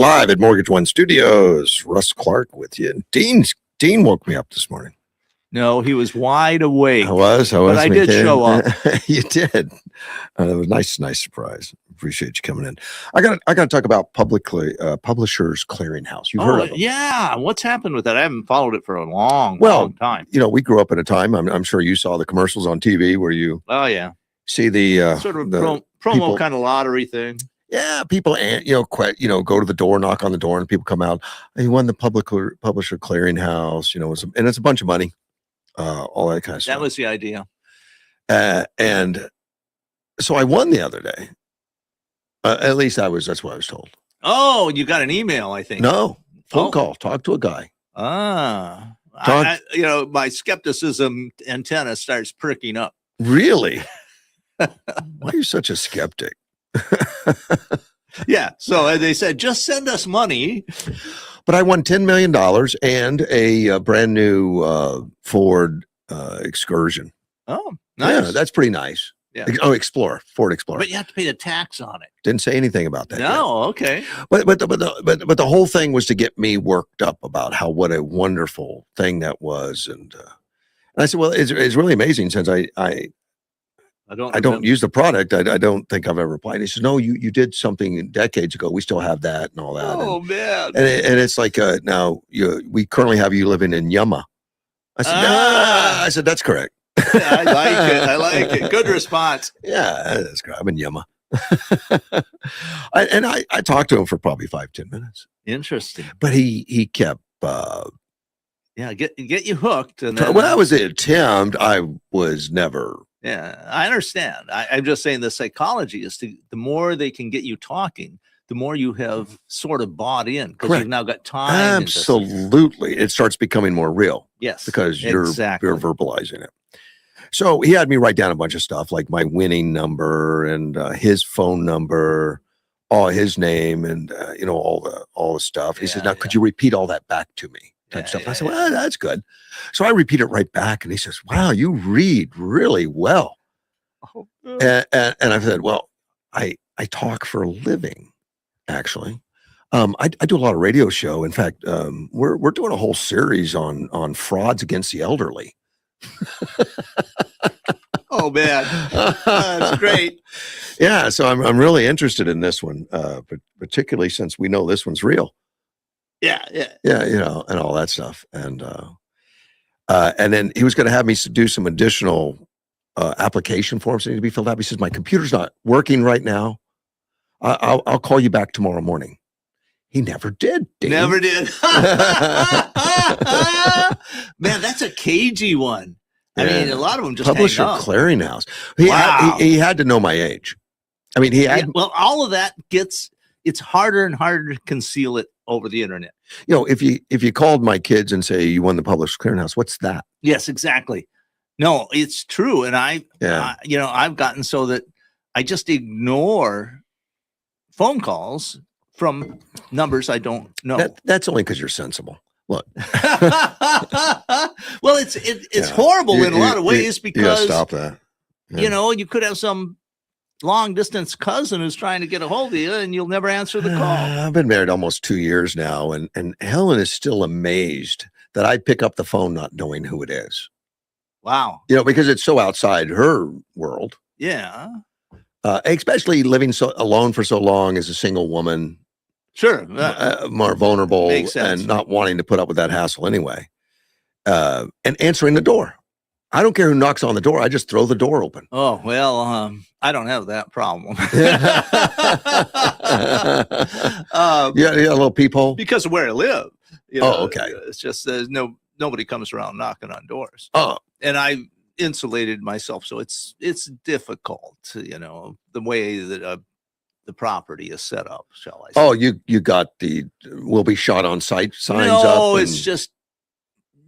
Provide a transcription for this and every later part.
live at Mortgage One Studios. Russ Clark with you. Dean woke me up this morning. No, he was wide awake. I was. But I did show up. You did. It was a nice surprise. Appreciate you coming in. I got to talk about Publishers Clearinghouse. You've heard of them? Yeah. What's happened with that? I haven't followed it for a long time. You know, we grew up at a time. I'm sure you saw the commercials on TV where you. Oh yeah. See the sort of promo kind of lottery thing. Yeah, people, go to the door, knock on the door, and people come out. You won the Publisher Clearinghouse, and it's a bunch of money, all that kind of stuff. That was the idea. And so I won the other day. At least that's what I was told. Oh, you got an email, I think. No, phone call. Talk to a guy. My skepticism antenna starts pricking up. Really? Why are you such a skeptic? Yeah. So they said, just send us money. But I won $10 million and a brand new Ford Excursion. Oh, nice. Yeah, that's pretty nice. Yeah. Oh, Ford Explorer. But you have to pay the tax on it. Didn't say anything about that. No, yet. Okay. But the whole thing was to get me worked up about what a wonderful thing that was, and I said, well, it's really amazing since I don't use the product. I don't think I've ever applied. He says, no, you did something decades ago. We still have that and all that. Oh, man. And it's like, now we currently have you living in Yuma. I said, I said, that's correct. Yeah, I like it. Good response. Yeah, that's great. I'm in Yuma. I talked to him for probably 5-10 minutes. Interesting. But he kept get you hooked. And then, that was an attempt. I was never. Yeah, I understand. I'm just saying the psychology is the more they can get you talking, the more you have sort of bought in because you've now got time. Absolutely. It starts becoming more real. Yes. Because you're verbalizing it. So he had me write down a bunch of stuff like my winning number and his phone number, his name, and all the stuff. He says, "Now, could you repeat all that back to me?" Stuff. I said, "Well, that's good." So I repeat it right back, and he says, "Wow, you read really well." Oh, and I said, "Well, I talk for a living, actually. I do a lot of radio show. In fact, we're doing a whole series on frauds against the elderly." Oh man, that's great. Yeah, so I'm really interested in this one, particularly since we know this one's real. Yeah, and all that stuff, and then he was going to have me do some additional application forms that need to be filled out. He says my computer's not working right now. I'll call you back tomorrow morning. He never did. Dave. Never did. Man, that's a cagey one. I mean, a lot of them just Publisher hang up. Clearinghouse. He had to know my age. I mean, he had. Well, all of that it's harder and harder to conceal it over the internet. If you called my kids and say you won the Publisher Clearinghouse, what's that? Yes, exactly. No, it's true, and I've gotten so that I just ignore phone calls from numbers I don't know. That's only because you're sensible. Look. Well, it's horrible in a lot of ways because you gotta stop that. Yeah. You could have some long distance cousin who's trying to get a hold of you and you'll never answer the call. I've been married almost 2 years now, and Helen is still amazed that I pick up the phone not knowing who it is. Wow. Because it's so outside her world. Yeah. Especially living alone for so long as a single woman. Sure. More vulnerable and not wanting to put up with that hassle anyway. And answering the door. I don't care who knocks on the door. I just throw the door open. Oh, well, I don't have that problem. Yeah, a little peephole. Because of where I live. Okay. It's just nobody comes around knocking on doors. Oh. And I insulated myself. So it's difficult, the way that the property is set up, shall I say. Oh, you got the will be shot on sight signs up? No, it's just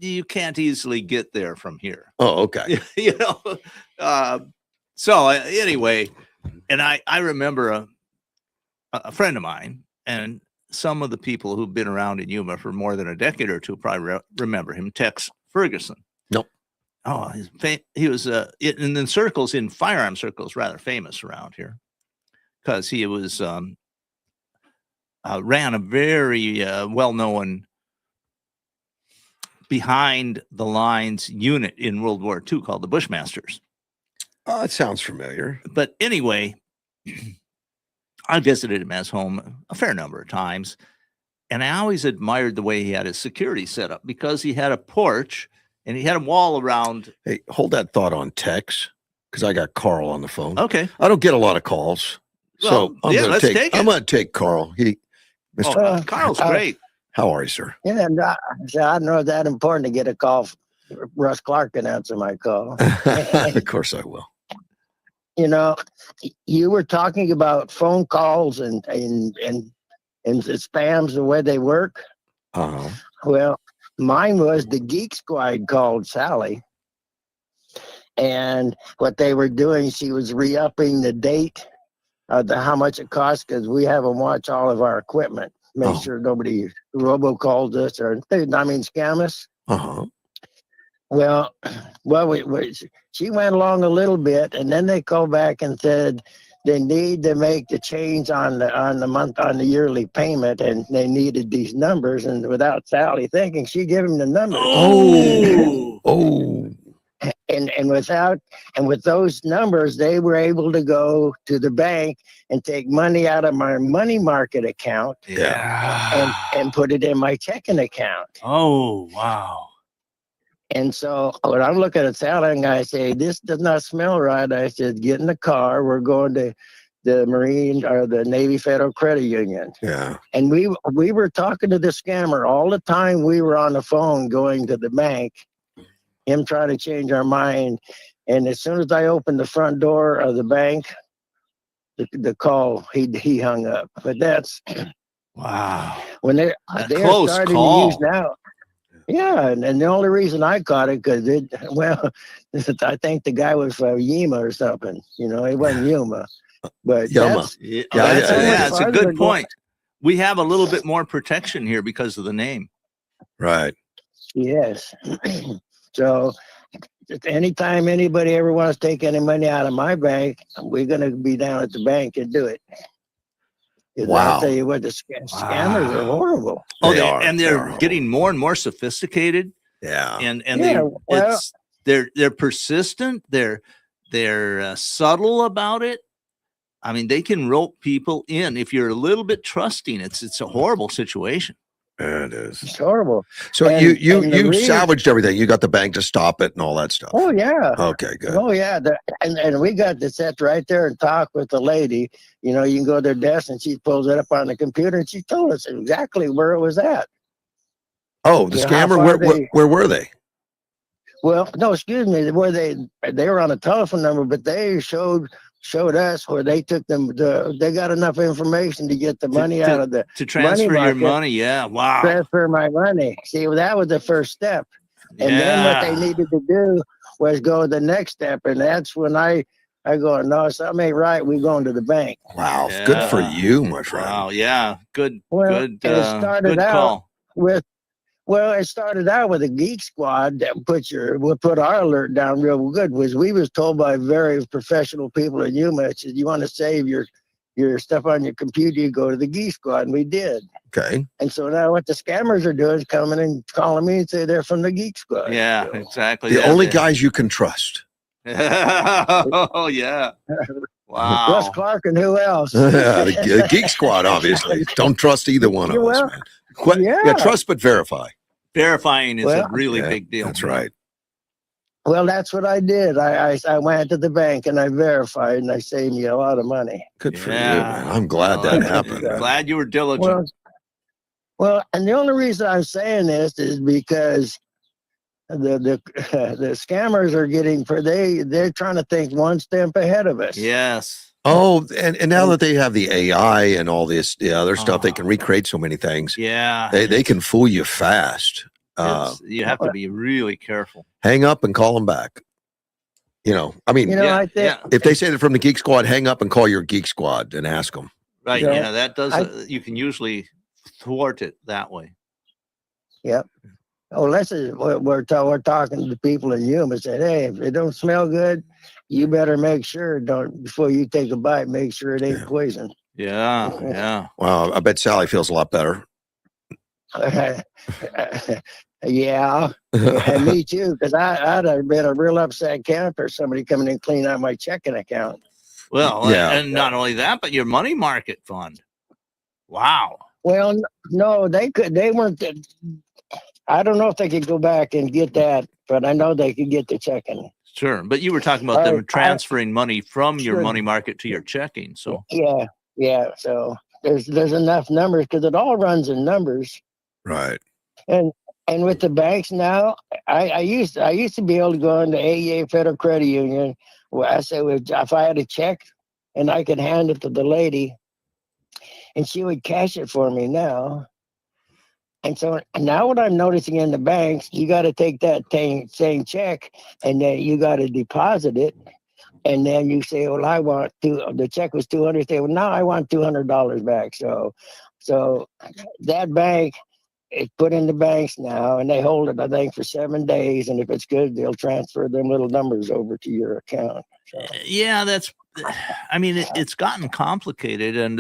you can't easily get there from here. Oh, okay. So anyway, and I remember a friend of mine, and some of the people who've been around in Yuma for more than a decade or two probably remember him, Tex Ferguson. Nope. Oh, he was in circles, in firearm circles, rather famous around here. Because he was ran a very well-known behind the lines unit in World War II called the Bushmasters. Oh, it sounds familiar. But anyway, I visited him at his home a fair number of times, and I always admired the way he had his security set up, because he had a porch and he had a wall around. Hey, hold that thought on text, because I got Carl on the phone. Okay. I don't get a lot of calls. Well, so let's take it. I'm going to take Carl. Carl's great. How are you, sir? Yeah, and I don't know if that's important to get a call. Russ Clark can answer my call. Of course I will. You know, you were talking about phone calls and the spams, the way they work. Uh-huh. Well, mine was the Geek Squad called Sally. And what they were doing, she was re-upping the date of how much it costs, because we have them watch all of our equipment. Make sure nobody robocalls us or, scam us. Uh-huh. Well, she went along a little bit, and then they called back and said they need to make the change on the yearly payment, and they needed these numbers. And without Sally thinking, she gave him the numbers. Oh. And with those numbers, they were able to go to the bank and take money out of my money market account, and put it in my checking account. Oh, wow. And so when I'm looking at Sally, and I say, "This does not smell right," I said, "Get in the car. We're going to the Marine or the Navy Federal Credit Union." Yeah. And we were talking to the scammer all the time. We were on the phone going to the bank, him trying to change our mind. And as soon as I opened the front door of the bank, the call, he hung up. But that's wow. When they're close starting call. to use now. Yeah, and the only reason I caught it, because I think the guy was from Yuma or something. It wasn't Yuma, but Yuma. It's a good point. We have a little bit more protection here because of the name. Right. Yes. So anytime anybody ever wants to take any money out of my bank, we're going to be down at the bank and do it. Wow. I'll tell you what, the scammers are horrible. They're getting more and more sophisticated. Yeah. And they're persistent. They're subtle about it. I mean, they can rope people in if you're a little bit trusting. It's a horrible situation. It is. It's horrible. So you salvaged everything. You got the bank to stop it and all that stuff. Oh yeah. Okay, good. Oh yeah. And we got to sit right there and talk with the lady. You can go to their desk and she pulls it up on the computer and she told us exactly where it was at. Oh, the scammer. Where were they? Well, no, excuse me. Where they were on a telephone number, but they showed us where they took them. They got enough information to get the money out of the to transfer your money. Yeah, wow. Transfer my money. See, that was the first step, and then what they needed to do was go to the next step, and that's when I go, no, something ain't right. We going to the bank. Wow, good for you, my friend. Wow, yeah, good. Well, good. It started good call. It started out with a Geek Squad that would put our alert down real good. We was told by very professional people in Yuma, said, you want to save your stuff on your computer, you go to the Geek Squad, and we did. Okay. And so now what the scammers are doing is coming and calling me and say they're from the Geek Squad. Yeah, so. Exactly. The only guys you can trust. Oh yeah. Wow. Russ Clark and who else? the Geek Squad, obviously. Don't trust either one of us, man. Trust but verify. Verifying is a really big deal. That's right. Well, that's what I did. I went to the bank and I verified, and I saved me a lot of money. Good for you, man. I'm glad that happened. Glad you were diligent. Well, and the only reason I'm saying this is because the scammers are they're trying to think one step ahead of us. Yes. Oh, and now that they have the AI and all this other stuff, they can recreate so many things. Yeah. They can fool you fast. You have to be really careful. Hang up and call them back. I think if they say they're from the Geek Squad, hang up and call your Geek Squad and ask them. Right. Yeah, that does. You can usually thwart it that way. Yep. Oh, we're talking to people in Yuma. Said, hey, if it don't smell good, you better make sure before you take a bite, make sure it ain't poison. Yeah. Wow, I bet Sally feels a lot better. Yeah, and me too, because I'd have been a real upset camper. Somebody coming in clean out my checking account. Well, Yeah. and not only that, but your money market fund. Wow. Well, no, they could. They weren't. I don't know if they could go back and get that, but I know they could get the checking. Sure. But you were talking about them transferring money from your Sure. money market to your checking. So Yeah. So there's enough numbers because it all runs in numbers. Right. And with the banks now, I used to be able to go into AEA Federal Credit Union. Where I said if I had a check and I could hand it to the lady, and she would cash it for me now. And so now what I'm noticing in the banks, you got to take that same check and then you got to deposit it. And then you say, well, I want the check was $200. Say, well, now I want $200 back. So that bank is put in the banks now and they hold it, I think, for 7 days. And if it's good, they'll transfer them little numbers over to your account. So. Yeah, it's gotten complicated, and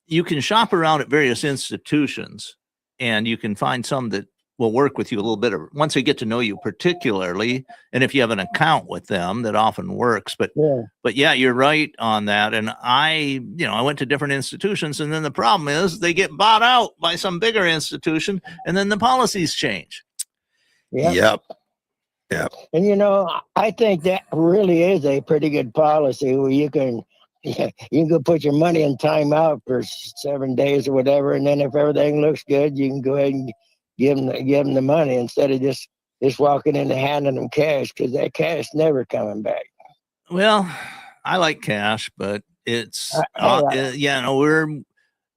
you can shop around at various institutions and you can find some that will work with you a little bit once they get to know you particularly. And if you have an account with them, that often works. But yeah, you're right on that. And I went to different institutions, and then the problem is they get bought out by some bigger institution, and then the policies change. Yep. And I think that really is a pretty good policy where you can go put your money in timeout for 7 days or whatever, and then if everything looks good, you can go ahead and give them the money instead of just walking in and handing them cash, because that cash never coming back. Well, I like cash, but it's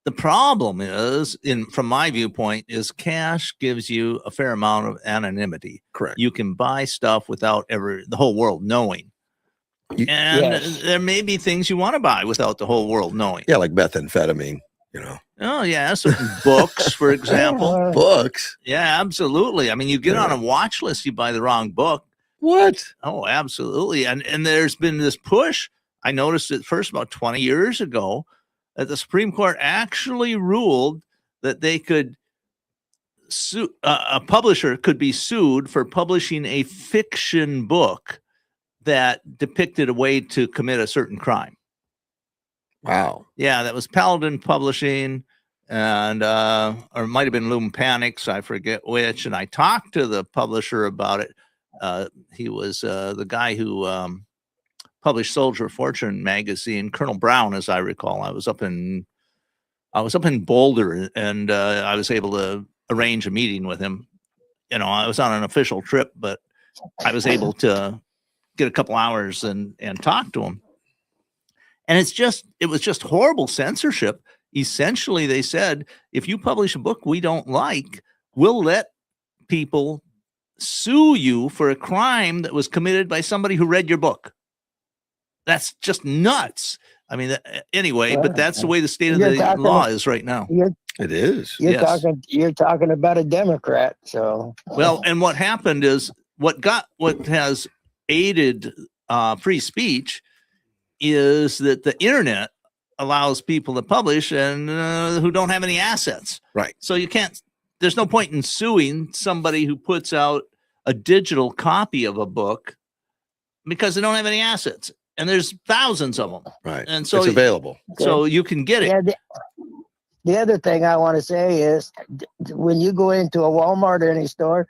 the problem is, from my viewpoint, is cash gives you a fair amount of anonymity. Correct. You can buy stuff without the whole world knowing. And there may be things you want to buy without the whole world knowing. Yeah, like methamphetamine, Oh, yeah. Certain books, for example. Books? Yeah, absolutely. I mean, you get on a watch list, you buy the wrong book. What? Oh, absolutely. And there's been this push. I noticed it first about 20 years ago that the Supreme Court actually ruled that they could sue, a publisher could be sued for publishing a fiction book that depicted a way to commit a certain crime. Wow. Yeah, that was Paladin Publishing, and or it might have been Loom Panics, I forget which. And I talked to the publisher about it. He was the guy who published Soldier of Fortune magazine, Colonel Brown, as I recall. I was up in Boulder, and I was able to arrange a meeting with him. I was on an official trip, but I was able to get a couple hours and talk to him. And it was just horrible censorship. Essentially, they said, if you publish a book we don't like, we'll let people sue you for a crime that was committed by somebody who read your book. That's just nuts. I mean, anyway, but that's the way the state of the law is right now. It is. You're talking about a Democrat. So well, and what happened is what has aided free speech is that the internet allows people to publish and who don't have any assets. Right. So there's no point in suing somebody who puts out a digital copy of a book because they don't have any assets. And there's thousands of them. Right. And so it's available. So you can get it. Yeah, the other thing I want to say is when you go into a Walmart or any store,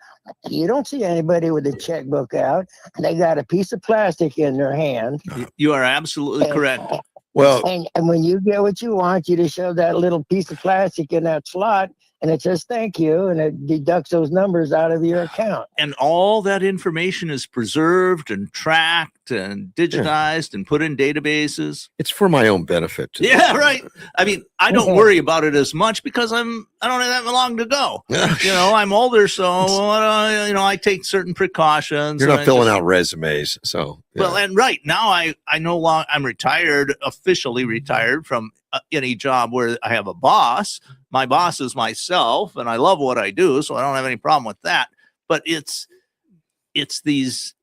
you don't see anybody with a checkbook out. They got a piece of plastic in their hand. You are absolutely correct. Well, and when you get what you want, you just shove that little piece of plastic in that slot, and it says thank you, and it deducts those numbers out of your account. And all that information is preserved and tracked and digitized and put in databases. It's for my own benefit. Yeah, right. I mean, I don't worry about it as much because I don't have that long to go. I'm older, so I take certain precautions. You're not filling out resumes, so. Yeah. Well, and right now I no longer, I'm retired, officially retired from any job where I have a boss. My boss is myself, and I love what I do, so I don't have any problem with that. But it's these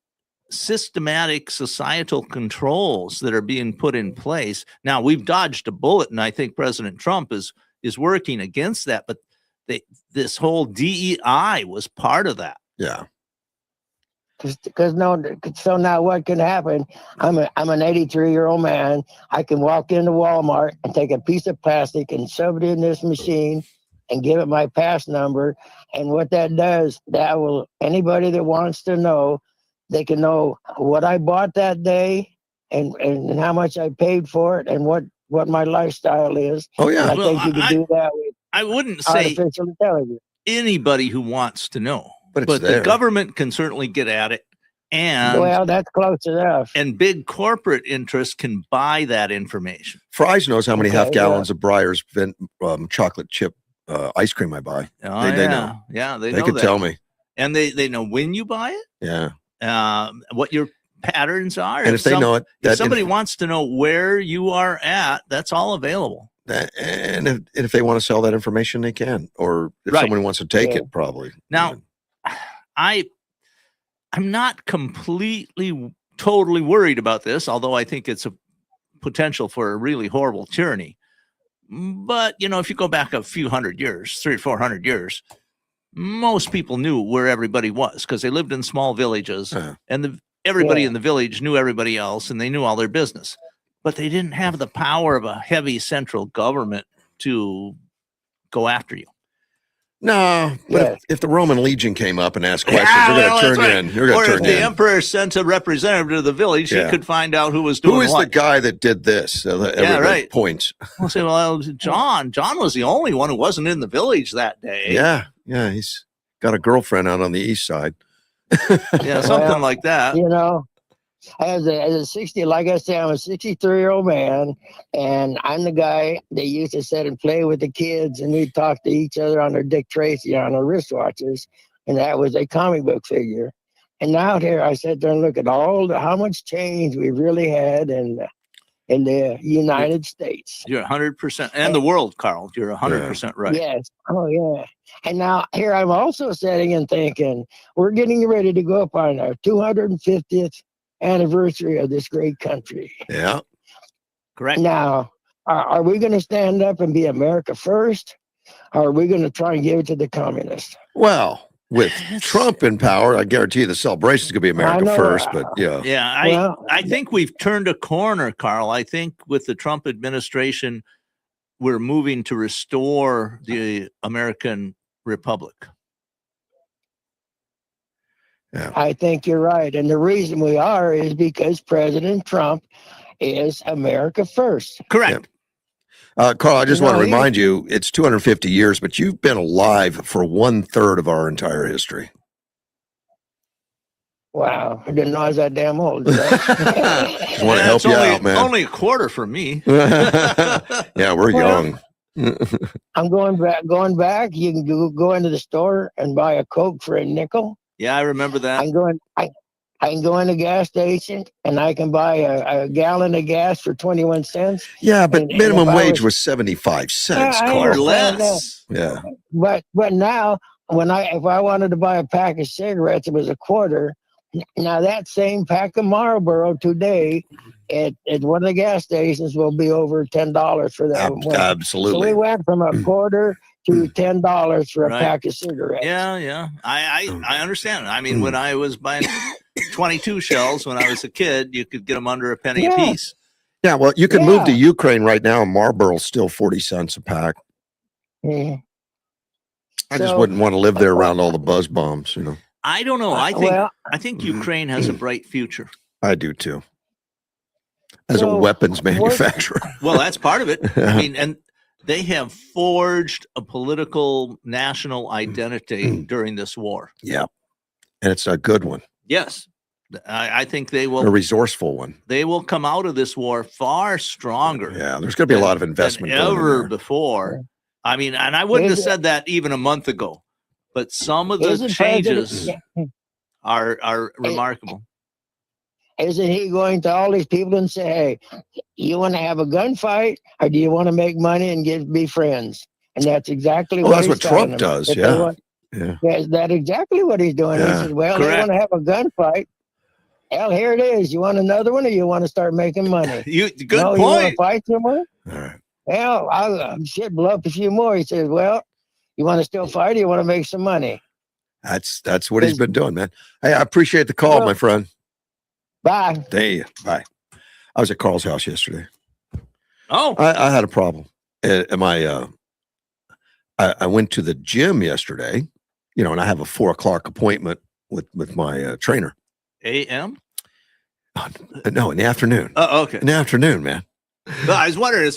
systematic societal controls that are being put in place. Now we've dodged a bullet, and I think President Trump is working against that. But this whole DEI was part of that. Yeah. Because so now what can happen? I'm an 83-year-old man. I can walk into Walmart and take a piece of plastic and shove it in this machine and give it my pass number. And what that does, that will, anybody that wants to know, they can know what I bought that day and how much I paid for it and what my lifestyle is. Oh yeah. And I think you can do that with I wouldn't say artificial intelligence. anybody who wants to know, But but there. the government can certainly get at it. And Well, that's close enough. and big corporate interests can buy that information. Fries knows how many Okay, half gallons of Breyer's chocolate chip ice cream I buy. Oh, They know. Yeah, they They know could that. tell me. And they know when you buy it, Yeah. what your patterns are. And if they know it, if somebody wants to know where you are at, that's all available. and if they want to sell that information, they can. Or if Right. someone wants to take Yeah. it, probably. Now, I'm not completely, totally worried about this, although I think it's a potential for a really horrible tyranny. But, if you go back a few hundred years, 300 or 400 years, most people knew where everybody was because they lived in small villages, and everybody in the village knew everybody else, and they knew all their business. But they didn't have the power of a heavy central government to go after you. No, but Yeah. if the Roman legion came up and asked questions, Yeah, they're well, going to that's turn you right. in. You're going Or to if turn the you in. emperor sent a representative to the village, Yeah. he could find out who was doing Who is what. the guy that did this? Everybody right. points. We'll say, well, John was the only one who wasn't in the village that day. Yeah. He's got a girlfriend out on the east side. Yeah, something Well, like that. As a 60, like I said, I'm a 63-year-old man, and I'm the guy that used to sit and play with the kids, and we'd talk to each other on their Dick Tracy on their wristwatches, and that was a comic book figure. And now here I sit there and look at how much change we've really had in the United States. You're 100%. And the world, Carl. You're 100% right. Yes. Oh, yeah. And now here I'm also sitting and thinking, we're getting ready to go up on our 250th anniversary of this great country. Yeah. Correct. Now, are we going to stand up and be America first? Or are we going to try and give it to the communists? Well, with Trump in power, I guarantee you the celebration's going to be America know. first. But yeah. Yeah, Well, I think we've turned a corner, Carl. I think with the Trump administration, we're moving to restore the American Republic. Yeah. I think you're right. And the reason we are is because President Trump is America first. Correct. Carl, I just want to he- remind you, it's 250 years, but you've been alive for 1/3 of our entire history. Wow. I didn't know I was that damn old. Just want to help It's you only, out, man. Only a quarter for me. Yeah, we're Well, young. I'm going back. You can go into the store and buy a Coke for a nickel. Yeah, I remember that. I can go in the gas station and I can buy a gallon of gas for 21 cents. Yeah, but and minimum if I wage was- was 75 cents, Yeah, I Or Carl. understand less. Yeah. But now if I wanted to buy a pack of cigarettes, it was a quarter. Now that same pack of Marlboro today at one of the gas stations will be over $10 for that one. So Absolutely. we went from a quarter to $10 for a Right. pack of cigarettes. Yeah. I understand. I mean, when I was buying 22 shells when I was a kid, you could get them under a penny Yeah. a piece. Yeah, well, you can move to Yeah. Ukraine right now, and Marlboro's still 40 cents a pack. Yeah. I just So- wouldn't want to live there around all the buzz bombs, I don't know. I think Mhm. Ukraine has a bright future. I do too. As a So, weapons what- manufacturer. Well, that's part of it. I mean, and they have forged a political national identity during this war. Yeah. And it's a good one, Yes, I think they a will. resourceful one. They will come out of this war far stronger Yeah, there's going to be a lot of investment than going in ever there. before. I mean, and I wouldn't have Is it- said that even a month ago, but some of the Isn't changes President- are remarkable. Isn't he going to all these people and say, hey, you want to have a gunfight or do you want to make money and be friends? And that's exactly Well, what that's he's what Trump telling them. does, That they yeah. want- Yeah. That's exactly what he's doing. Yeah. He says, well, Correct. they want to have a gunfight. Hell, here it is. You want another one, or you want to start making money? Good No, you want to point. fight some more? All right. Well, shit, blow up a few more. He says, well, you want to still fight, or you want to make some money? That's what he's been doing, man. Hey, I appreciate the call, Well, my friend. Bye. Hey, bye. I was at Carl's house yesterday. Oh, I had a problem. I went to the gym yesterday, and I have a 4:00 appointment with my trainer. AM? No, in the afternoon. Oh, okay. In the afternoon, man. Well, I was wondering,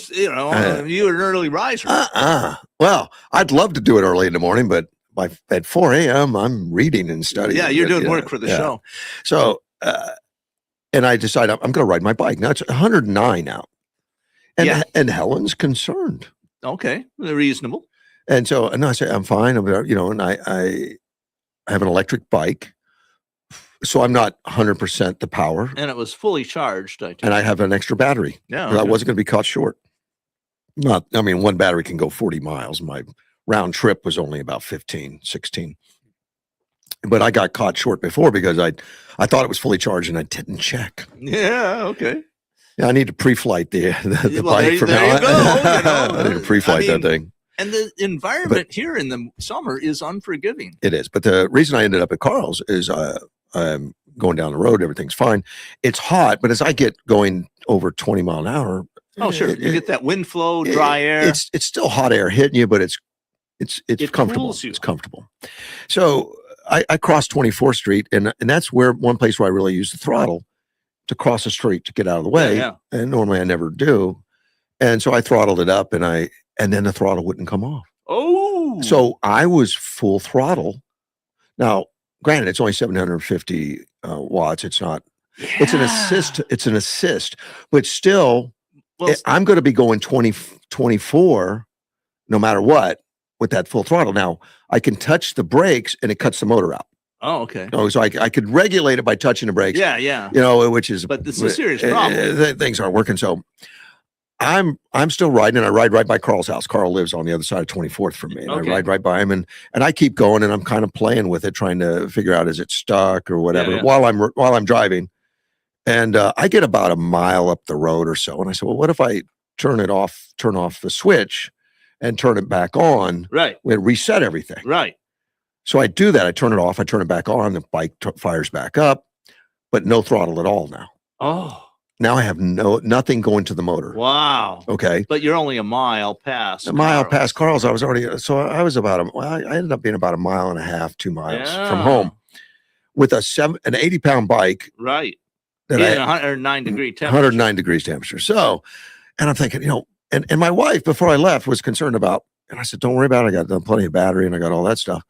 you were an early riser. Well, I'd love to do it early in the morning, but at 4 a.m. I'm reading and studying. Yeah, you're doing work for the show. So, and I decided I'm going to ride my bike. Now it's 109 out, and Helen's concerned. Okay, reasonable. And so, and I say I'm fine. And I have an electric bike, so I'm not 100% the power. And it was fully charged. And I have an extra battery. Yeah, I wasn't going to be caught short. One battery can go 40 miles. My round trip was only about 15, 16. But I got caught short before because I thought it was fully charged and I didn't check. Yeah, okay. Yeah, I need to pre-flight the bike from there now you go, on. I need to pre-flight that thing. And the environment here in the summer is unforgiving. It is. But the reason I ended up at Carl's is I'm going down the road. Everything's fine. It's hot, but as I get going over 20 mile an hour. Oh, sure. You get that wind flow, dry air. It's still hot air hitting you, but it's it comfortable. Cools you. It's comfortable. So I crossed 24th Street, and that's one place where I really use the throttle to cross the street to get out of the way. Yeah. And normally I never do. And so I throttled it up, and then the throttle wouldn't come off. Oh. So I was full throttle. Now, granted, it's only 750 watts. It's not. Yeah. It's an assist. It's an assist, but still, I'm going to be going 24 no matter what with that full throttle. Now, I can touch the brakes and it cuts the motor out. Oh, okay. So I could regulate it by touching the brakes. Yeah. Which is. But this is a serious problem. Things aren't working. So I'm still riding, and I ride right by Carl's house. Carl lives on the other side of 24th from me, and I ride right by him, and I keep going, and I'm kind of playing with it, trying to figure out is it stuck or whatever while I'm driving. And I get about a mile up the road or so, and I said, well, what if I turn off the switch and turn it back on? Right. We reset everything. Right. So I do that. I turn it off. I turn it back on. The bike fires back up, but no throttle at all now. Oh. Now I have nothing going to the motor. Wow. Okay. But you're only a mile past. Past Carl's. I was already, so I was I ended up being about a mile and a half, 2 miles from home with an 80-pound bike. Right. That 109 degree temperature. 109 degrees temperature. So, and I'm thinking, and my wife, before I left, was concerned about, and I said, don't worry about it. I got plenty of battery and I got all that stuff.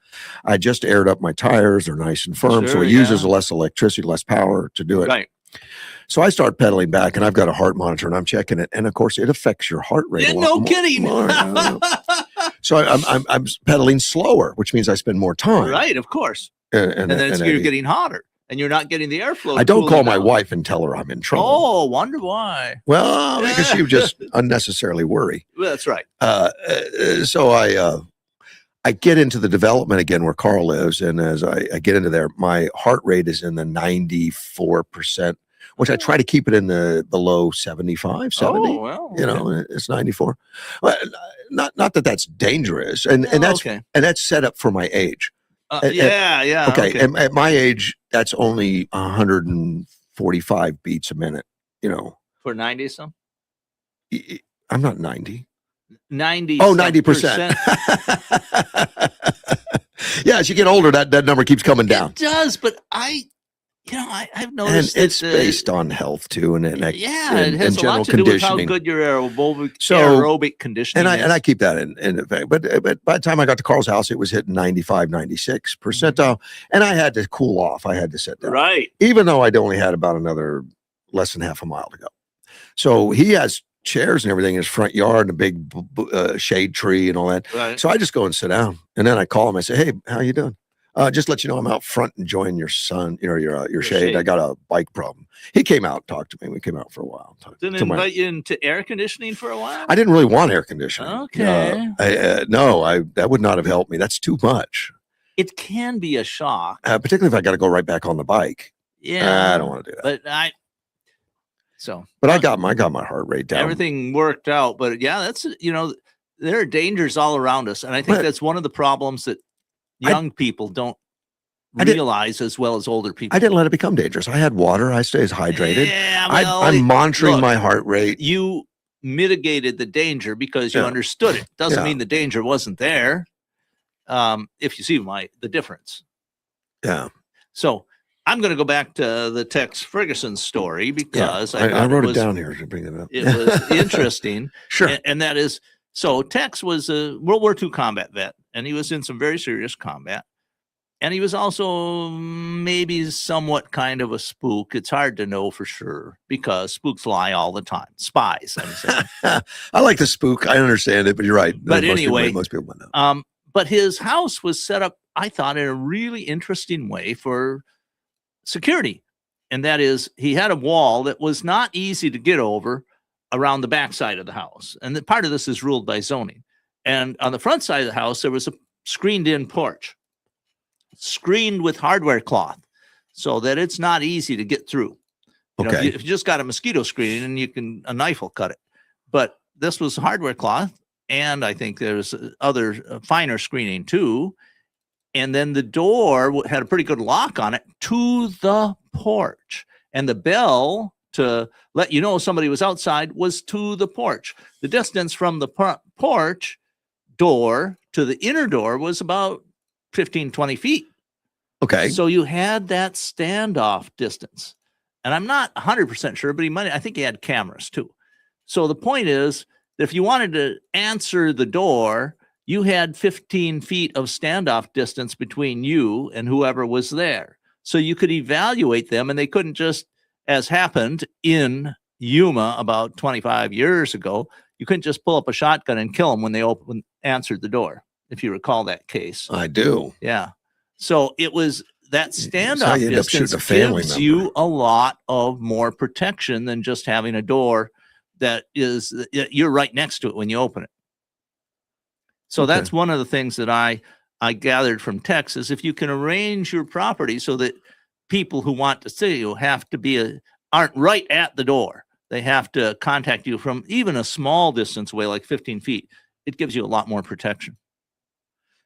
I just aired up my tires. They're nice and firm. So it uses less electricity, less power to do it. Right. So I start pedaling back, and I've got a heart monitor, and I'm checking it, and of course, it affects your heart rate. Yeah, no kidding. So I'm pedaling slower, which means I spend more time. Right, of course. And then you're getting hotter, and you're not getting the airflow. I don't call my wife and tell her I'm in trouble. Oh, wonder why? Well, because she would just unnecessarily worry. Well, that's right. So I get into the development again where Carl lives, and as I get into there, my heart rate is in the 94%. Which I try to keep it in the below 75, 70. Oh, well, it's 94. Well, not that that's dangerous, and that's set up for my age. Yeah. Okay, and at my age, that's only 145 beats a minute. For 90 some. I'm not 90. 90. Oh, 90%. Yeah, as you get older, that number keeps coming down. It does, but I've noticed, and it's based on health too, and it has a lot to do with how good your aerobic conditioning is. And I keep that in effect. But by the time I got to Carl's house, it was hitting 95, 96 percentile, and I had to cool off. I had to sit down, right? Even though I'd only had about another less than half a mile to go. So he has chairs and everything in his front yard, and a big shade tree and all that. Right. So I just go and sit down, and then I call him. I say, "Hey, how you doing? Just let you know I'm out front enjoying your sun, your shade. I got a bike problem." He came out and talked to me. We came out for a while. Didn't invite you into air conditioning for a while? I didn't really want air conditioning. Okay. That would not have helped me. That's too much. It can be a shock. Particularly if I got to go right back on the bike. Yeah, I don't want to do that. but But I got my heart rate down. everything worked out. But yeah, that's, there are dangers all around us. And I think But- that's one of the problems that young people don't I did- realize as well as older people. I didn't let it become dangerous. I had water. I stayed hydrated. Yeah, well, I'm monitoring look, my heart rate. you mitigated the danger because you Yeah. understood it. Doesn't Yeah. mean the danger wasn't there. If you see the difference. Yeah. So I'm going to go back to the Tex Ferguson story because I thought wrote it was, down here to bring it up. It was interesting. Sure. And that is, so Tex was a World War II combat vet, and he was in some very serious combat. And he was also maybe somewhat kind of a spook. It's hard to know for sure because spooks lie all the time. Spies, I'm saying. I like the spook. I understand it, but you're right. But anyway, most people would know. But his house was set up, I thought, in a really interesting way for security. And that is, he had a wall that was not easy to get over around the backside of the house. And part of this is ruled by zoning. And on the front side of the house, there was a screened in porch, screened with hardware cloth so that it's not easy to get through. Okay. If you just got a mosquito screen and a knife will cut it. But this was hardware cloth. And I think there's other finer screening too. And then the door had a pretty good lock on it to the porch. And the bell to let you know somebody was outside was to the porch. The distance from the porch door to the inner door was about 15, 20 feet. Okay. So you had that standoff distance. And I'm not 100% sure, but I think he had cameras too. So the point is that if you wanted to answer the door, you had 15 feet of standoff distance between you and whoever was there. So you could evaluate them, and they couldn't just, as happened in Yuma about 25 years ago, you couldn't just pull up a shotgun and kill them when they answered the door, if you recall that case. I do. Yeah. So it was that standoff you end up shooting distance a family gives member. you a lot of more protection than just having a door that is, you're right next to it when you open it. So Okay. that's one of the things that I gathered from Texas. If you can arrange your property so that people who want to see you have to aren't right at the door. They have to contact you from even a small distance away, like 15 feet. It gives you a lot more protection.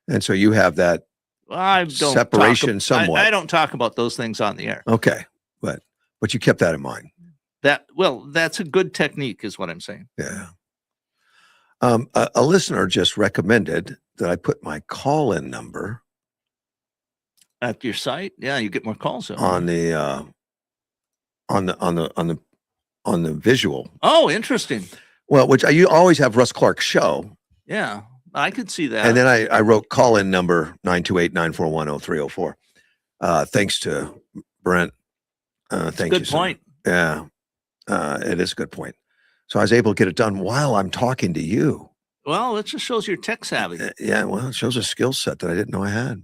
And so you have that I don't separation somewhat. I don't talk about those things on the air. Okay. But you kept that in mind. That's a good technique is what I'm saying. Yeah. A listener just recommended that I put my call-in number At your site, yeah, you get more calls on the visual. Oh, interesting. Well, you always have Russ Clark's show. Yeah, I could see that. And then I wrote call-in number 928-941-0304. Thanks to Brent. Thank you. Good point. Yeah. It is a good point. So I was able to get it done while I'm talking to you. Well, it just shows you're tech savvy. Yeah, well, it shows a skill set that I didn't know I had.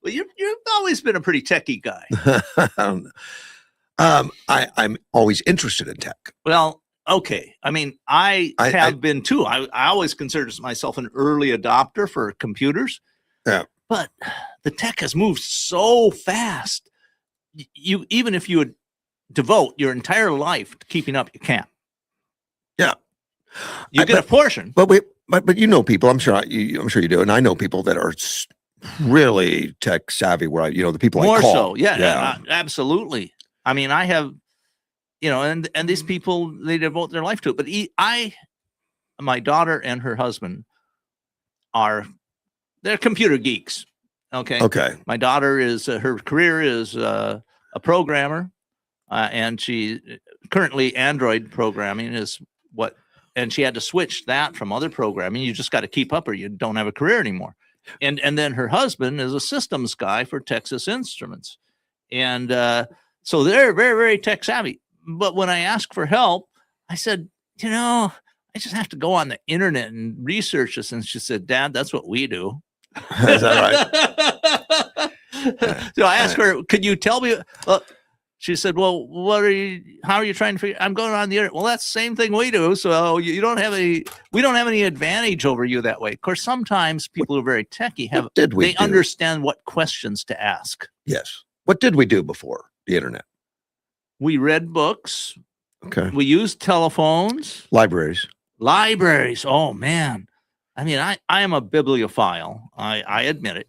Well, you've always been a pretty techie guy. I'm always interested in tech. Well, okay. I mean, I have been too. I always consider myself an early adopter for computers. Yeah. But the tech has moved so fast. Even if you would devote your entire life to keeping up, you can't. Yeah. You get a portion. But you know people, I'm sure you do, and I know people that are really tech savvy. Where the people More I call. so, yeah, absolutely. I mean, I have, and these people, they devote their life to it. But my daughter and her husband they're computer geeks. Okay. Okay. My daughter her career is a programmer, and she currently Android programming is what. And she had to switch that from other programming. You just got to keep up or you don't have a career anymore. And then her husband is a systems guy for Texas Instruments. And so they're very, very tech savvy. But when I asked for help, I said, I just have to go on the internet and research this. And she said, Dad, that's what we do. Is that right? So I asked her, could you tell me? She said, well, how are you trying to figure? I'm going on the internet. Well, that's the same thing we do. So we don't have any advantage over you that way. Of course, sometimes people who are very techie they understand what questions to ask. Yes. What did we do before the internet? We read books. Okay. We used telephones. Libraries. Libraries. Oh, man. I mean, I am a bibliophile. I admit it.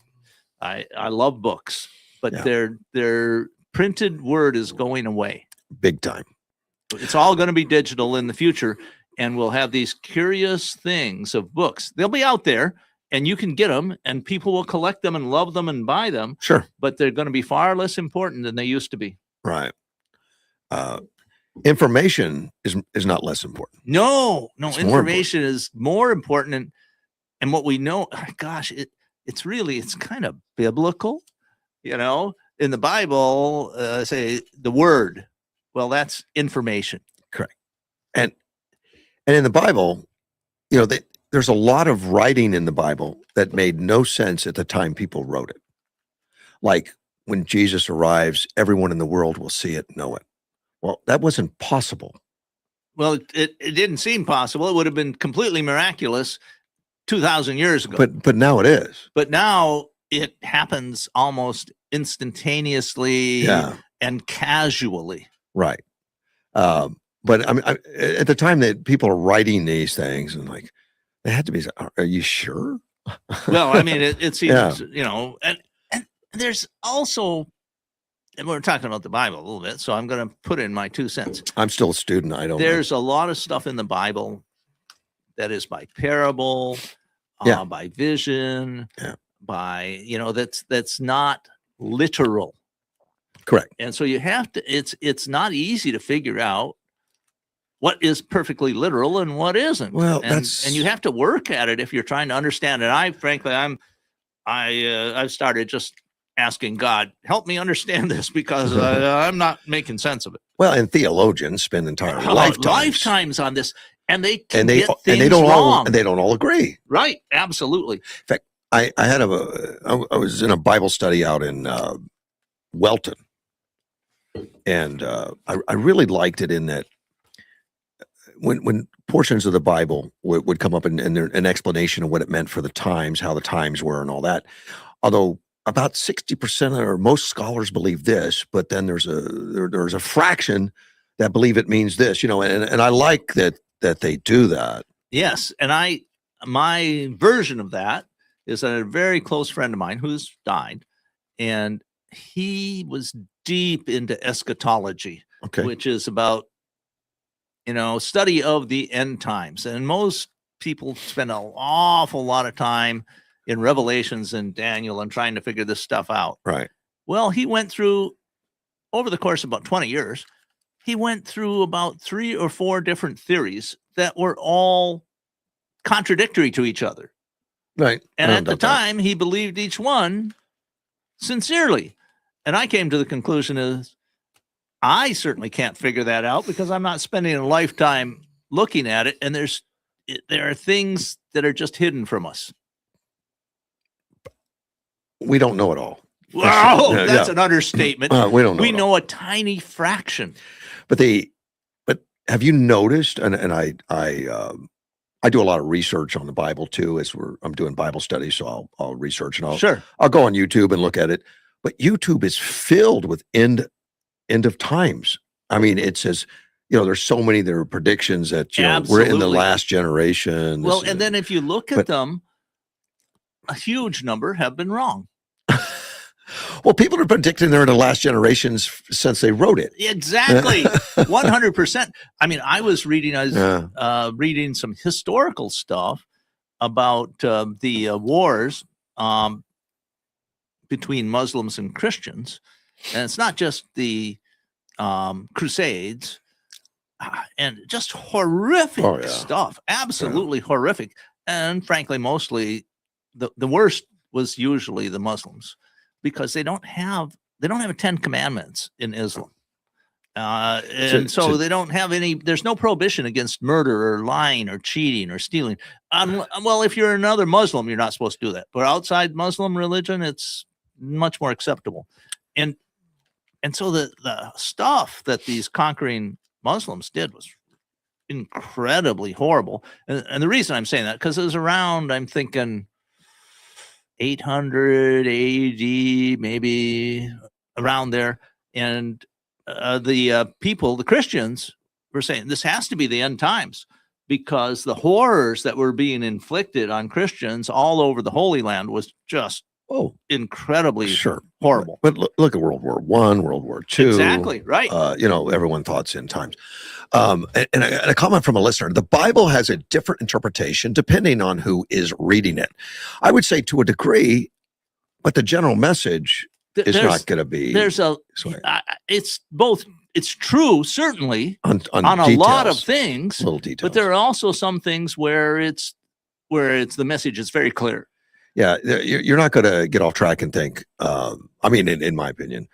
I love books, but Yeah. their printed word is going away. Big time. It's all going to be digital in the future, and we'll have these curious things of books. They'll be out there, and you can get them, and people will collect them and love them and buy them. Sure. But they're going to be far less important than they used to be. Right. Information is not less important. No, It's more information is more important, and what we know, gosh, it's kind of biblical, in the Bible, say the word. Well, that's information. Correct. And in the Bible, there's a lot of writing in the Bible that made no sense at the time people wrote it. Like when Jesus arrives, everyone in the world will see it, know it. Well, that wasn't possible. Well, it didn't seem possible. It would have been completely miraculous 2,000 years ago. But now it is. But now it happens almost instantaneously and casually. Right. But I mean, at the time that people are writing these things, and like, they had to be, are you sure? Well, I mean, it seems, and there's also, and we're talking about the Bible a little bit, so I'm going to put in my 2 cents. I'm still a student. I don't There's a lot of stuff in the Bible that is by parable, by vision, by, that's not literal. Correct. And so you have to, it's not easy to figure out what is perfectly literal and what isn't. Well, and you have to work at it if you're trying to understand it. I've started just asking God, help me understand this, because I'm not making sense of it. Well, and theologians spend entire lifetimes on this, and they can and they get and they things don't wrong. all they don't all agree. Right? Absolutely. In fact, I was in a Bible study out in Welton, and I really liked it in that when portions of the Bible would come up and an explanation of what it meant for the times, how the times were, and all that. Although about 60% or most scholars believe this, but then there's a fraction that believe it means this, and I like that they do that. Yes, and my version of that is that a very close friend of mine who's died, and he was deep into eschatology, which is about study of the end times, and most people spend an awful lot of time in Revelations and Daniel and trying to figure this stuff out. Right. Well, he went through, over the course of about 20 years, he went through about 3 or 4 different theories that were all contradictory to each other. Right. And at the time, he believed each one sincerely. And I came to the conclusion is I certainly can't figure that out because I'm not spending a lifetime looking at it. And there are things that are just hidden from us. We don't know it all. Wow, that's an understatement. We don't know. We know a tiny fraction. But have you noticed? And I do a lot of research on the Bible too. I'm doing Bible studies, so I'll research and I'll go on YouTube and look at it. But YouTube is filled with end of times. I mean, it says there's so many there are predictions that we're in the last generation. Well, and then if you look at them, a huge number have been wrong. Well, people are predicting they're in the last generations since they wrote it. Exactly. 100%. I mean, I was reading reading some historical stuff about the wars between Muslims and Christians. And it's not just the Crusades and just horrific stuff. Absolutely horrific. And frankly, mostly the worst was usually the Muslims, because they don't have a 10 commandments in Islam. So they don't have any, there's no prohibition against murder or lying or cheating or stealing. Well, if you're another Muslim, you're not supposed to do that. But outside Muslim religion, it's much more acceptable. And so the stuff that these conquering Muslims did was incredibly horrible. And the reason I'm saying that, because it was around, I'm thinking 800 AD, maybe around there, and the Christians were saying this has to be the end times, because the horrors that were being inflicted on Christians all over the Holy Land was just incredibly horrible. But look at World War I, World War II. Exactly, right. Everyone thought it's end times. And a comment from a listener: the Bible has a different interpretation depending on who is reading it. I would say to a degree, but the general message is not going to be. It's both. It's true, certainly, on details, a lot of things, little details. But there are also some things where it's the message is very clear. Yeah, you're not going to get off track and think. In my opinion,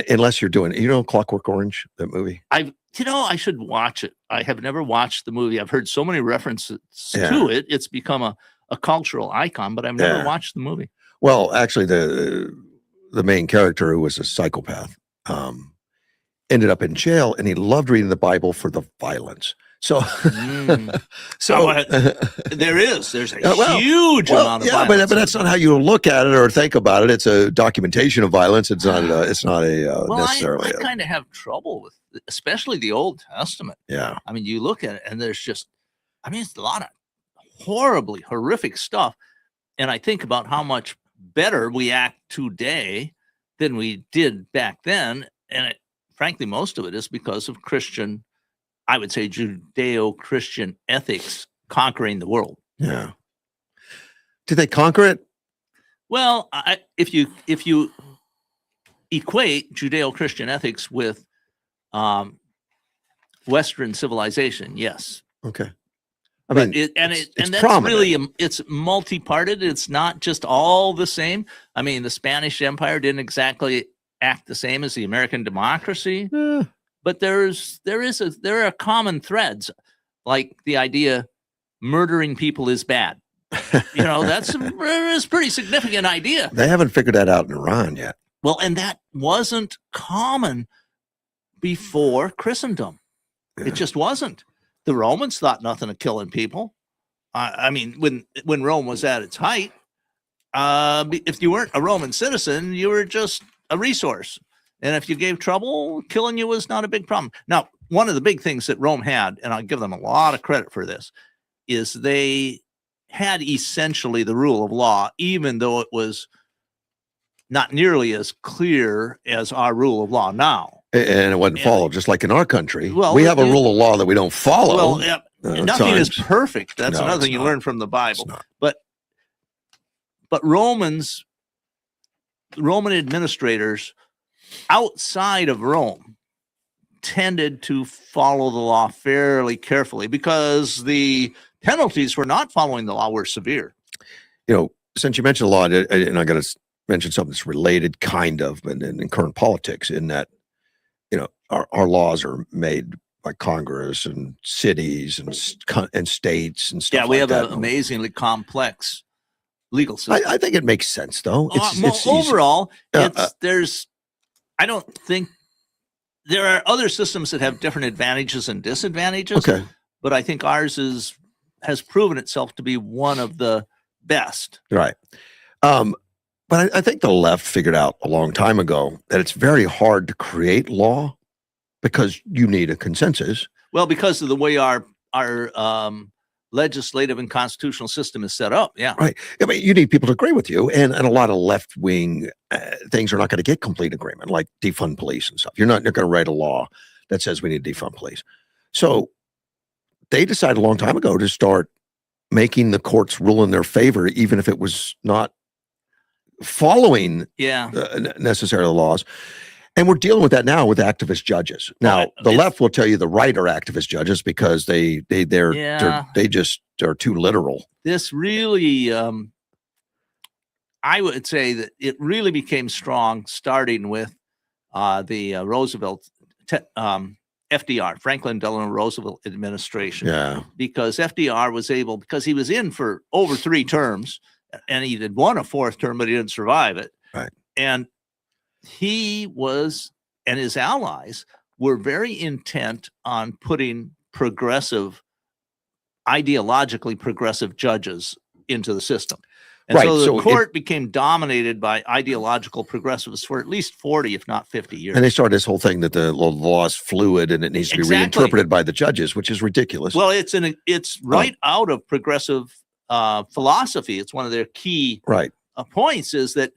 unless you're doing, Clockwork Orange, that movie. I should watch it. I have never watched the movie. I've heard so many references to it. It's become a cultural icon, but I've never watched the movie. Well, actually, the main character, who was a psychopath, ended up in jail, and he loved reading the Bible for the violence. So, there's a huge amount of violence. But that's not how you look at it or think about it. It's a documentation of violence. It's not necessarily. I kind of have trouble with, especially the Old Testament. Yeah. I mean, you look at it, and there's just, it's a lot of horribly horrific stuff. And I think about how much better we act today than we did back then. And frankly, most of it is because of Christian, I would say, Judeo-Christian ethics conquering the world. Yeah. Did they conquer it? Well, if you equate Judeo-Christian ethics with Western civilization, yes. Okay. It's that's prominent. Really it's multi-parted. It's not just all the same. I mean, the Spanish Empire didn't exactly act the same as the American democracy. But there are common threads, like the idea murdering people is bad. That's a pretty significant idea. They haven't figured that out in Iran yet. Well, and that wasn't common before Christendom. Yeah. It just wasn't. The Romans thought nothing of killing people. When Rome was at its height, if you weren't a Roman citizen, you were just a resource. And if you gave trouble, killing you was not a big problem. Now, one of the big things that Rome had, and I'll give them a lot of credit for this, is they had essentially the rule of law, even though it was not nearly as clear as our rule of law now. And it wasn't followed, just like in our country. Well, we have a rule of law that we don't follow. Well, nothing is perfect. That's another thing you learn from the Bible. But Roman administrators outside of Rome tended to follow the law fairly carefully, because the penalties for not following the law were severe. Since you mentioned the law, and I got to mention something that's related, kind of, but in current politics, in that, our laws are made by Congress and cities and states and stuff. Yeah, we have an amazingly complex legal system. I think it makes sense, though. Overall, I don't think there are other systems that have different advantages and disadvantages. Okay, but I think ours has proven itself to be one of the best. Right. But I think the left figured out a long time ago that it's very hard to create law because you need a consensus. Well, because of the way our legislative and constitutional system is set up. Yeah. Right. You need people to agree with you. And a lot of left-wing things are not going to get complete agreement, like defund police and stuff. You're not going to write a law that says we need to defund police. So they decided a long time ago to start making the courts rule in their favor, even if it was not following necessarily the laws. And we're dealing with that now with activist judges. Now, the left will tell you the right are activist judges because they just are too literal. This really, I would say that it really became strong starting with the Roosevelt, FDR, Franklin Delano Roosevelt administration. Yeah. Because FDR was able, because he was in for over 3 terms, and he had won a 4th term, but he didn't survive it. Right. And he was, and his allies were very intent on putting ideologically progressive judges into the system. And Right, so the so it- court became dominated by ideological progressives for at least 40, if not 50 years. And they started this whole thing that the law is fluid and it needs to be Exactly. reinterpreted by the judges, which is ridiculous. Well, it's right out of progressive philosophy. It's one of their key Right. points is that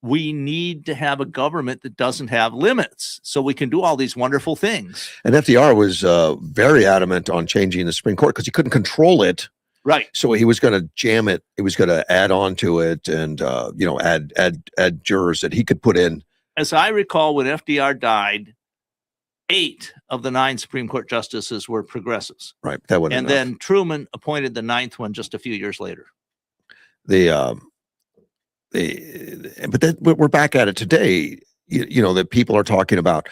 we need to have a government that doesn't have limits so we can do all these wonderful things. And FDR was very adamant on changing the Supreme Court because he couldn't control it. Right. So he was going to jam it. He was going to add on to it and, add jurors that he could put in. As I recall, when FDR died, 8 of the 9 Supreme Court justices were progressives. Right. That wasn't And enough. then Truman appointed the 9th one just a few years later. But we're back at it today. That people are talking about.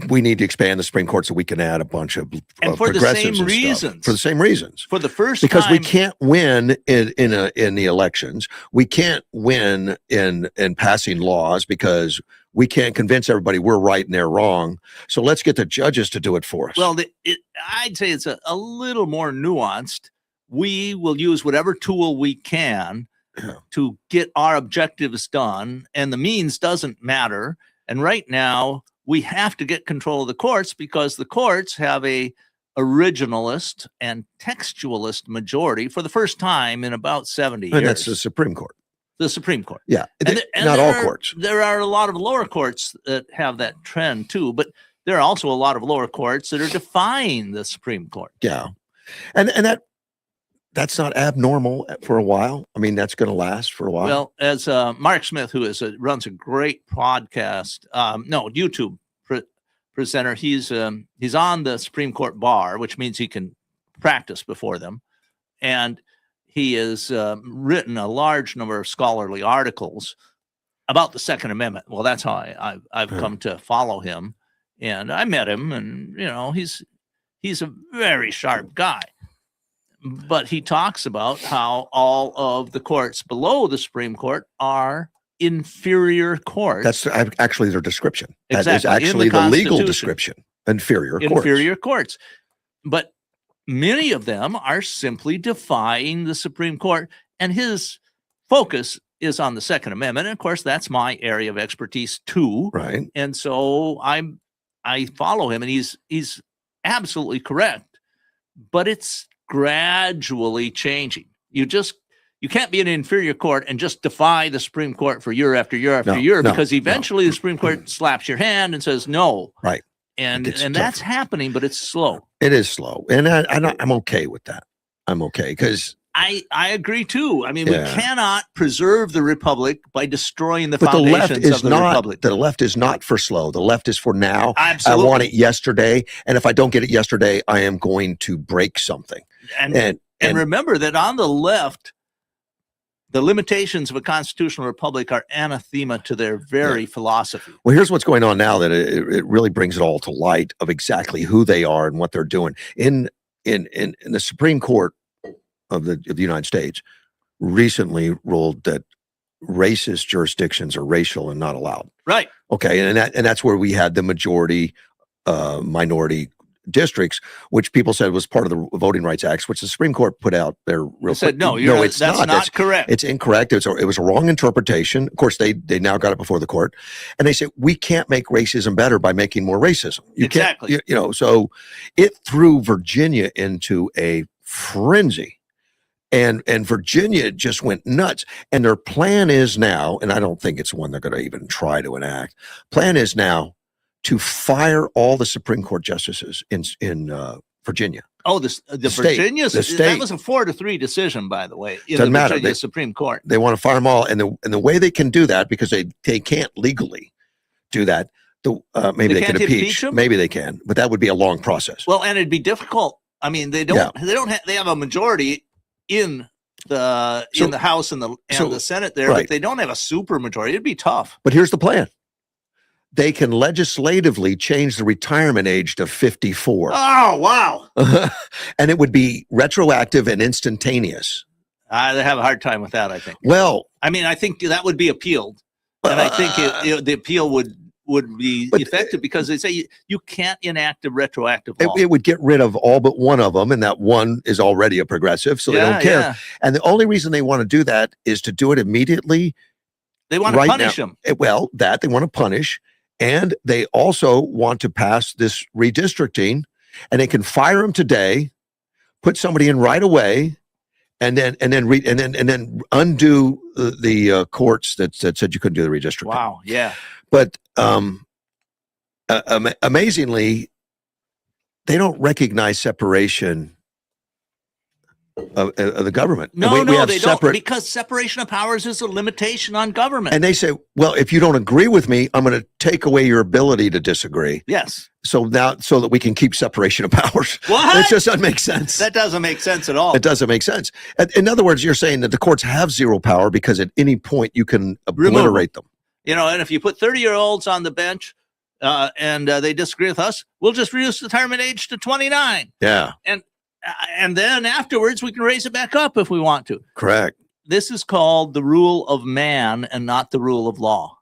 We need to expand the Supreme Court so we can add a bunch of And for the progressives same and stuff. reasons. For the same reasons. For the first Because time, we can't win in the elections. We can't win in passing laws because we can't convince everybody we're right and they're wrong. So let's get the judges to do it for us. well, I'd say it's a little more nuanced. We will use whatever tool we can to get our objectives done, and the means doesn't matter. And right now, we have to get control of the courts because the courts have a originalist and textualist majority for the first time in about 70 years. and that's the Supreme Court. The Supreme Court. Yeah. And not all there courts. There are a lot of lower courts that have that trend too, but there are also a lot of lower courts that are defying the Supreme Court. Yeah. And that's not abnormal for a while. I mean, that's going to last for a while. Well, as Mark Smith, who runs a great podcast, YouTube presenter, he's on the Supreme Court bar, which means he can practice before them, and he has written a large number of scholarly articles about the Second Amendment. Well, that's how I've come to follow him, and I met him, and he's a very sharp guy. But he talks about how all of the courts below the Supreme Court are inferior courts. That's actually their description. Exactly. That is actually the legal description. Inferior courts. But many of them are simply defying the Supreme Court, and his focus is on the Second Amendment. And of course, that's my area of expertise too. Right. And so I follow him, and he's absolutely correct. But it's gradually changing. You can't be an inferior court and just defy the Supreme Court for year after year after year, because eventually the Supreme Court slaps your hand and says no. Right. And that's happening, but it's slow. It is slow. And I'm okay with that. I'm okay because I agree too. I mean, we cannot preserve the republic by destroying the but foundations of the republic. The left is not for slow. The left is for now. Absolutely. I want it yesterday. And if I don't get it yesterday, I am going to break something. And remember that on the left, the limitations of a constitutional republic are anathema to their very philosophy. Well, here's what's going on now that it really brings it all to light of exactly who they are and what they're doing. In the Supreme Court of the United States recently ruled that racist jurisdictions are racial and not allowed. Right. Okay. And that's where we had the majority minority districts, which people said was part of the Voting Rights Act, which the Supreme Court put out there real said, quick. no, it's that's not correct. It's incorrect. It was a wrong interpretation. Of course, they now got it before the court, and they said we can't make racism better by making more racism. Exactly. So it threw Virginia into a frenzy. And Virginia just went nuts. And their plan is now, and I don't think it's one they're going to even try to enact. Plan is now to fire all the Supreme Court justices in Virginia. Oh, the Virginia, state. That was a 4-3 decision, by the way, in Doesn't the matter. Virginia Supreme Court. They want to fire them all, and the way they can do that, because they can't legally do that. Maybe they can impeach them? Maybe they can, but that would be a long process. Well, and it'd be difficult. I mean, they have a majority in the House and the Senate there, but they don't have a super majority. It'd be tough. But here's the plan. They can legislatively change the retirement age to 54. Oh, wow. And it would be retroactive and instantaneous. They have a hard time with that, I think. Well, I mean, I think that would be appealed. And I think the appeal would would be But, effective because they say you can't enact a retroactive law. it would get rid of all but one of them, and that one is already a progressive, so they don't care. Yeah. And the only reason they want to do that is to do it immediately. They want to Right punish now. them. Well, that they want to punish, and they also want to pass this redistricting, and they can fire them today, put somebody in right away, and then undo the courts that said you couldn't do the redistricting. Wow. Yeah. But amazingly, they don't recognize separation of the government. No, we have they separate, don't, because separation of powers is a limitation on government. and they say, well, if you don't agree with me, I'm going to take away your ability to disagree. Yes. So that we can keep separation of powers. What? It just doesn't make sense. That doesn't make sense at all. It doesn't make sense. In other words, you're saying that the courts have zero power because at any point you can obliterate them. And if you put 30-year-olds on the bench and they disagree with us, we'll just reduce the retirement age to 29. Yeah. And then afterwards, we can raise it back up if we want to. Correct. This is called the rule of man and not the rule of law.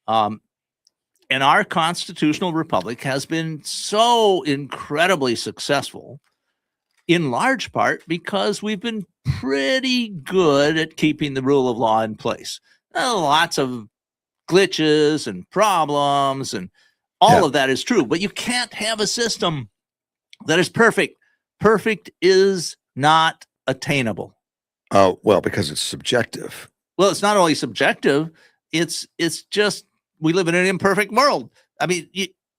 And our constitutional republic has been so incredibly successful, in large part because we've been pretty good at keeping the rule of law in place. Lots of glitches and problems, and all of that is true. But you can't have a system that is perfect. Perfect is not attainable. Well, because it's subjective. Well, it's not only subjective, it's just we live in an imperfect world. I mean,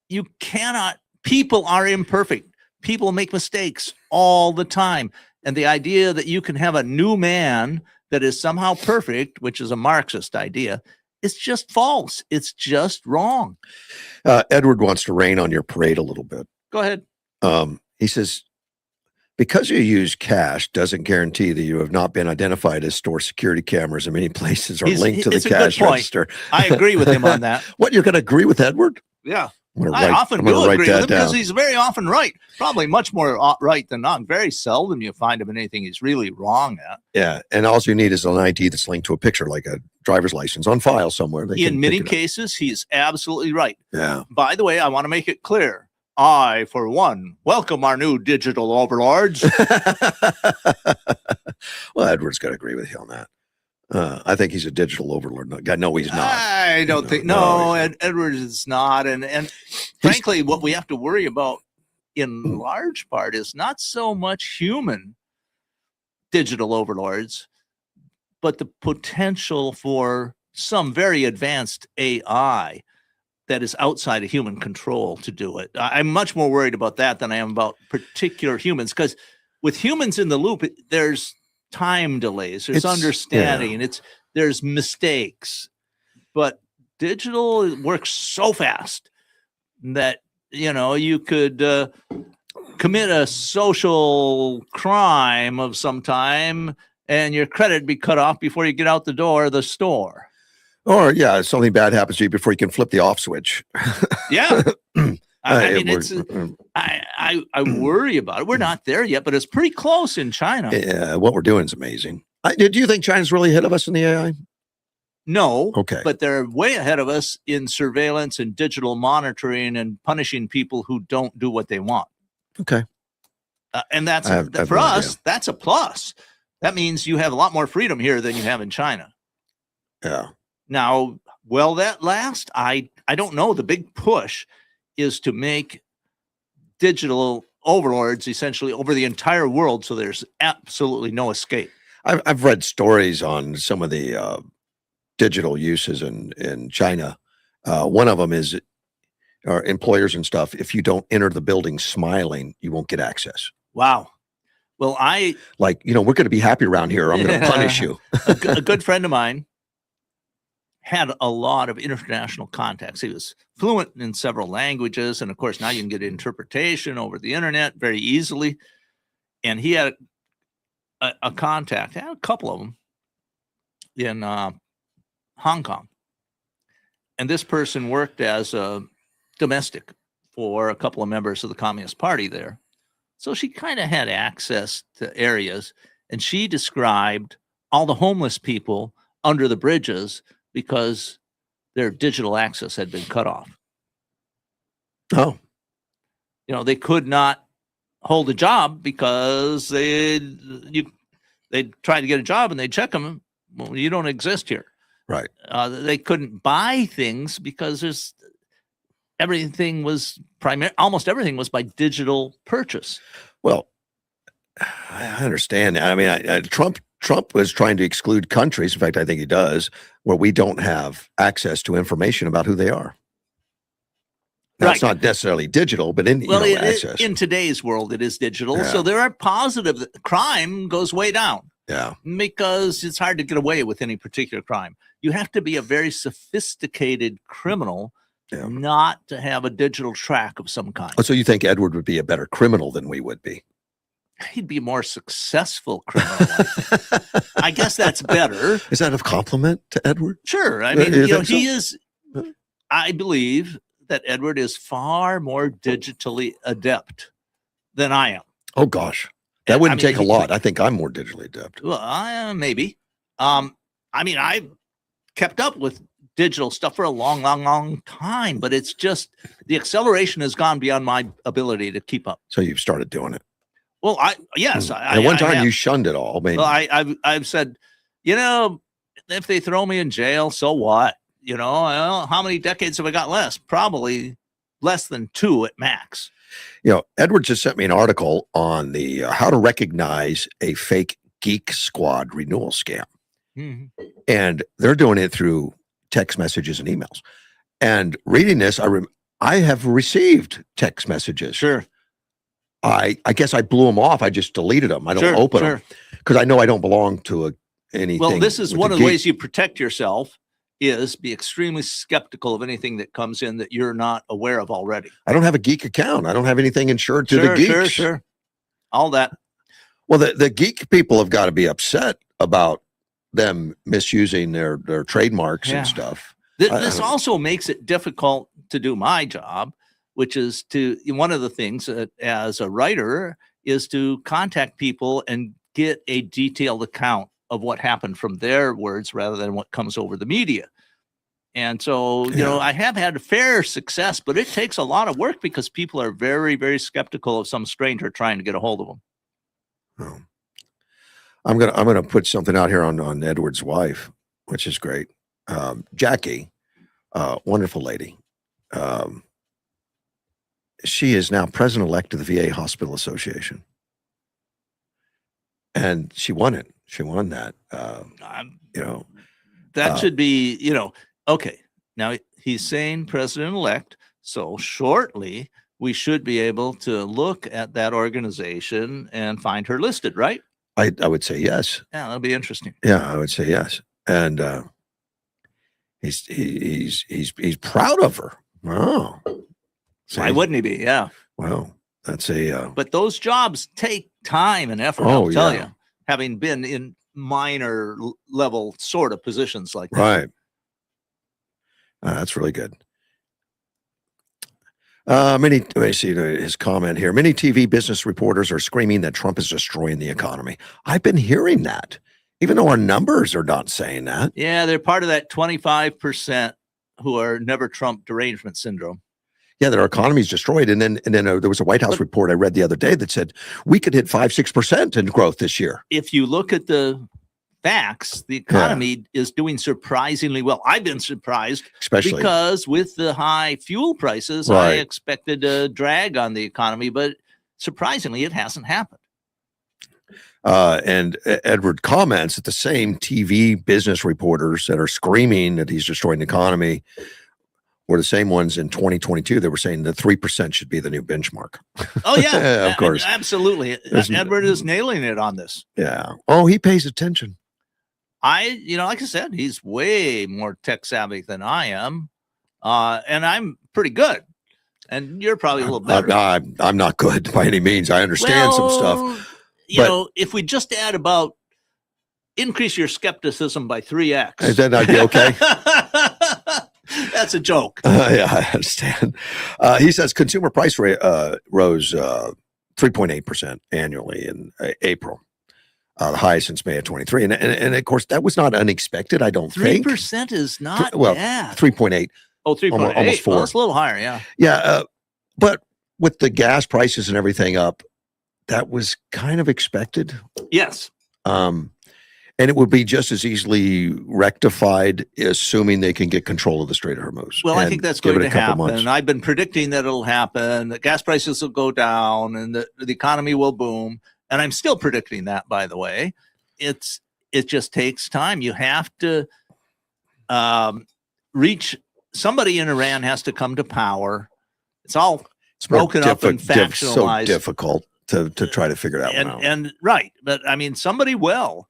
you cannot, people are imperfect. People make mistakes all the time. And the idea that you can have a new man that is somehow perfect, which is a Marxist idea, it's just false. It's just wrong. Edward wants to rain on your parade a little bit. Go ahead. He says, because you use cash doesn't guarantee that you have not been identified as store security cameras in many places or linked to the cash register. I agree with him on that. What, you're going to agree with Edward? Yeah. I often do agree with him because he's very often right. Probably much more right than not. Very seldom you find him in anything he's really wrong at. Yeah. And all you need is an ID that's linked to a picture, like a driver's license on file somewhere. In many cases, he's absolutely right. Yeah. By the way, I want to make it clear. I, for one, welcome our new digital overlords. Well, Edward's got to agree with you on that. I think he's a digital overlord. No, he's not. I don't think. No, Edward is not. And frankly, what we have to worry about in large part is not so much human digital overlords, but the potential for some very advanced AI that is outside of human control to do it. I'm much more worried about that than I am about particular humans, because with humans in the loop, there's time delays, there's understanding, there's mistakes, but digital works so fast that you could commit a social crime of some time and your credit be cut off before you get out the door of the store. Or something bad happens to you before you can flip the off switch. Yeah. I worry about it. We're not there yet, but it's pretty close in China. Yeah, what we're doing is amazing. Do you think China's really ahead of us in the AI? No. Okay. But they're way ahead of us in surveillance and digital monitoring and punishing people who don't do what they want. Okay. And that's for us, that's a plus. That means you have a lot more freedom here than you have in China. Yeah. Now, will that last? I don't know. The big push is to make digital overlords essentially over the entire world, so there's absolutely no escape. I've read stories on some of the digital uses in China. One of them is employers and stuff. If you don't enter the building smiling, you won't get access. Wow. Well, we're going to be happy around here. I'm going to punish you. A good friend of mine had a lot of international contacts. He was fluent in several languages. And of course, now you can get interpretation over the internet very easily. And he had a contact, a couple of them in Hong Kong. And this person worked as a domestic for a couple of members of the Communist Party there. So she kind of had access to areas. And she described all the homeless people under the bridges, because their digital access had been cut off. Oh, They could not hold a job because they'd try to get a job and they'd check them. Well, you don't exist here. right. They couldn't buy things because almost everything was by digital purchase. Well, I understand that. I mean, Trump was trying to exclude countries. In fact, I think he does, where we don't have access to information about who they are. Now, Right. it's not necessarily digital, but access. In today's world, it is digital. Yeah. So there are positive. Crime goes way down Yeah. because it's hard to get away with any particular crime. You have to be a very sophisticated criminal Yeah. not to have a digital track of some kind. Oh, so you think Edward would be a better criminal than we would be? He'd be a more successful criminal. I guess that's better. Is that a compliment to Edward? Sure. I You mean, think he so? is, I believe that Edward is far more digitally adept than I am. Oh gosh, that I wouldn't mean, take a lot. I think I'm more digitally adept. Well, maybe. I mean, I kept up with digital stuff for a long time, but it's just the acceleration has gone beyond my ability to keep up. So you've started doing it. Well, yes. At one I time have. you shunned it all. I mean, Well, I've said, if they throw me in jail, so what? How many decades have I got left? Probably less than 2 at max. Edward just sent me an article on the how to recognize a fake Geek Squad renewal scam. Mhm. And they're doing it through text messages and emails. And reading this, I have received text messages. Sure. I guess I blew them off. I just deleted them. I don't open them because I know I don't belong to anything. Well, this is with one the of the geek. ways you protect yourself is be extremely skeptical of anything that comes in that you're not aware of already. I don't have a geek account. I don't have anything insured to the geeks. Sure. All that. Well, the geek people have got to be upset about them misusing their trademarks Yeah. and stuff. This also makes it difficult to do my job, which is one of the things as a writer is to contact people and get a detailed account of what happened from their words rather than what comes over the media. And so, I have had fair success, but it takes a lot of work because people are very, very skeptical of some stranger trying to get a hold of them. Oh. I'm gonna put something out here on Edward's wife, which is great. Jackie, wonderful lady. She is now president-elect of the VA Hospital Association, and she won it. She won that. That should be, okay. Now he's saying president-elect, so shortly we should be able to look at that organization and find her listed, right? I would say yes. Yeah, that'll be interesting. Yeah, I would say yes. And he's proud of her. Oh, Why wouldn't he be? Yeah. Well, that's a. But those jobs take time and effort. Oh, I'll tell yeah. you, having been in minor level sort of positions like that. Right. That's really good. Let me see his comment here. Many TV business reporters are screaming that Trump is destroying the economy. I've been hearing that, even though our numbers are not saying that. Yeah, they're part of that 25% who are never Trump derangement syndrome. Yeah, that our economy is destroyed. And then there was a White House report I read the other day that said we could hit 5-6% in growth this year. If you look at the facts, the economy is doing surprisingly well. I've been surprised, Especially because with the high fuel prices, I expected a drag on the economy, but surprisingly, it hasn't happened. And Edward comments that the same TV business reporters that are screaming that he's destroying the economy were the same ones in 2022. They were saying that 3% should be the new benchmark. Oh, yeah. Of course. Absolutely. Edward is nailing it on this. Yeah. Oh, he pays attention. Like I said, he's way more tech savvy than I am. And I'm pretty good. And you're probably a little better. I'm not good by any means. I understand some stuff. If we just add increase your skepticism by 3x. Then I'd be okay. That's a joke. Yeah, I understand. He says consumer price rate rose 3.8% annually in April. the highest since May of 23. And of course, that was not unexpected, I don't think. 3% is not Well, bad. 3.8. Oh, 3.8. almost 4. Well, it's a little higher, yeah. Yeah. But with the gas prices and everything up, that was kind of expected. Yes. And it would be just as easily rectified, assuming they can get control of the Strait of Hormuz. Well, I and think that's give going it to a couple happen. months. I've been predicting that it'll happen. The gas prices will go down and the economy will boom. And I'm still predicting that, by the way. It just takes time. You have to reach somebody in Iran has to come to power. It's all broken up and factionalized. So difficult to try to figure that one out. And right. But I mean, somebody will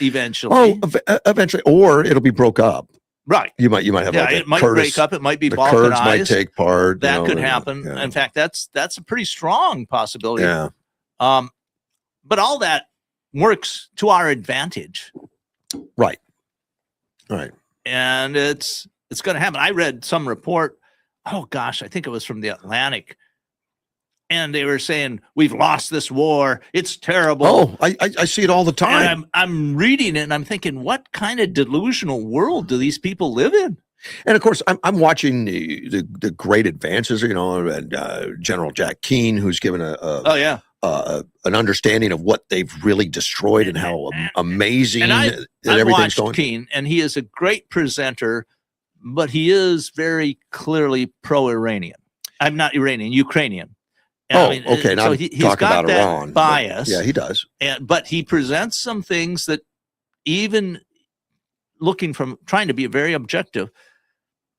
eventually. Oh, eventually, or it'll be broke up. Right. You might have like it might break up. It might be the balkanized. Kurds might take part. That could happen. Yeah. In fact, that's a pretty strong possibility. Yeah. But all that works to our advantage. Right. Right. And it's going to happen. I read some report. Oh gosh, I think it was from the Atlantic. And they were saying, we've lost this war. It's terrible. Oh, I see it all the time. And I'm reading it and I'm thinking, what kind of delusional world do these people live in? And of course, I'm watching the great advances, and General Jack Keane, who's given an understanding of what they've really destroyed and how amazing that everything's going. Keane, and he is a great presenter, but he is very clearly pro-Iranian. I'm not Iranian, Ukrainian. Okay. Now so he's got about that Iran bias. Yeah, he does. But he presents some things that, even trying to be very objective,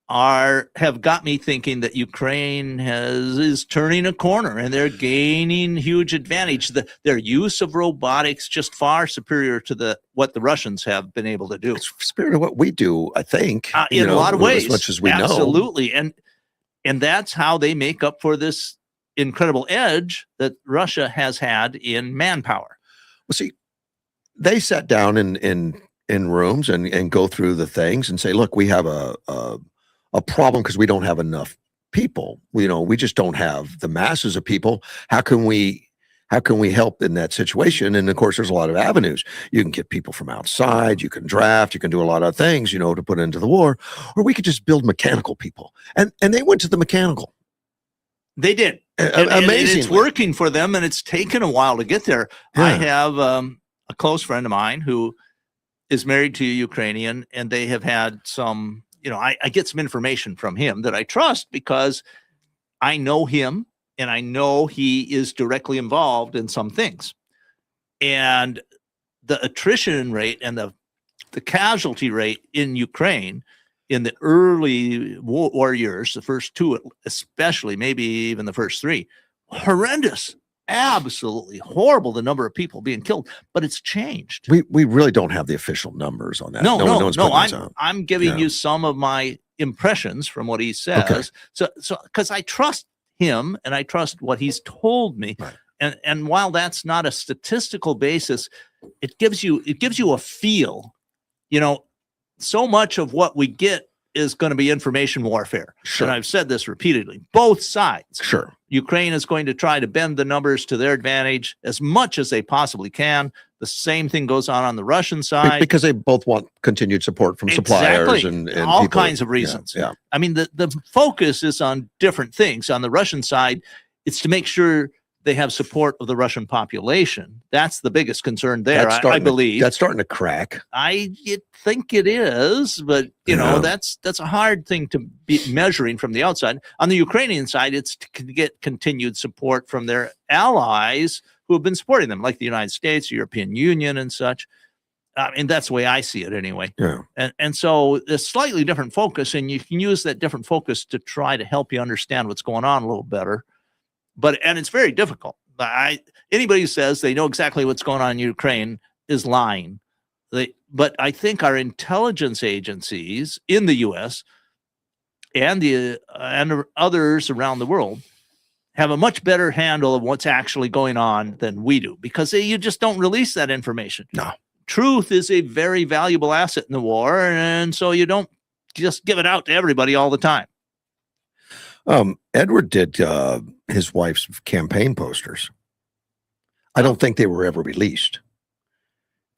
have got me thinking that Ukraine is turning a corner and they're gaining huge advantage. Their use of robotics just far superior to what the Russians have been able to do. It's superior to what we do, I think, in a lot of ways, as much as we know. Absolutely, and that's how they make up for this incredible edge that Russia has had in manpower. Well, see, they sat down in rooms and go through the things and say, look, we have a problem because we don't have enough people. We just don't have the masses of people. How can we help in that situation? And of course, there's a lot of avenues. You can get people from outside, you can draft, you can do a lot of things, to put into the war, or we could just build mechanical people. And they went to the mechanical. They did. Amazing. It's working for them, and it's taken a while to get there. Yeah. I have a close friend of mine who is married to a Ukrainian, and they have had some, I get some information from him that I trust because I know him and I know he is directly involved in some things. And the attrition rate and the casualty rate in Ukraine in the early war years, the first two especially, maybe even the first three, horrendous, absolutely horrible, the number of people being killed. But it's changed. We really don't have the official numbers on that. No. I'm giving you some of my impressions from what he says. Okay. So because I trust him and I trust what he's told me. Right. And while that's not a statistical basis, it gives you a feel. So much of what we get is going to be information warfare. Sure. And I've said this repeatedly. Both sides. Sure. Ukraine is going to try to bend the numbers to their advantage as much as they possibly can. The same thing goes on the Russian side. Because they both want continued support from suppliers and all people. kinds of reasons. Yeah. I mean, the focus is on different things. On the Russian side, it's to make sure they have support of the Russian population. That's the biggest concern there, I believe. That's starting to crack. I think it is, but that's a hard thing to be measuring from the outside. On the Ukrainian side, it's to get continued support from their allies who have been supporting them, like the United States, the European Union, and such. And that's the way I see it anyway. Yeah. And so a slightly different focus, and you can use that different focus to try to help you understand what's going on a little better. And it's very difficult. Anybody who says they know exactly what's going on in Ukraine is lying. But I think our intelligence agencies in the U.S. and others around the world have a much better handle of what's actually going on than we do, because you just don't release that information. No. Truth is a very valuable asset in the war, and so you don't just give it out to everybody all the time. Edward did his wife's campaign posters. I don't think they were ever released.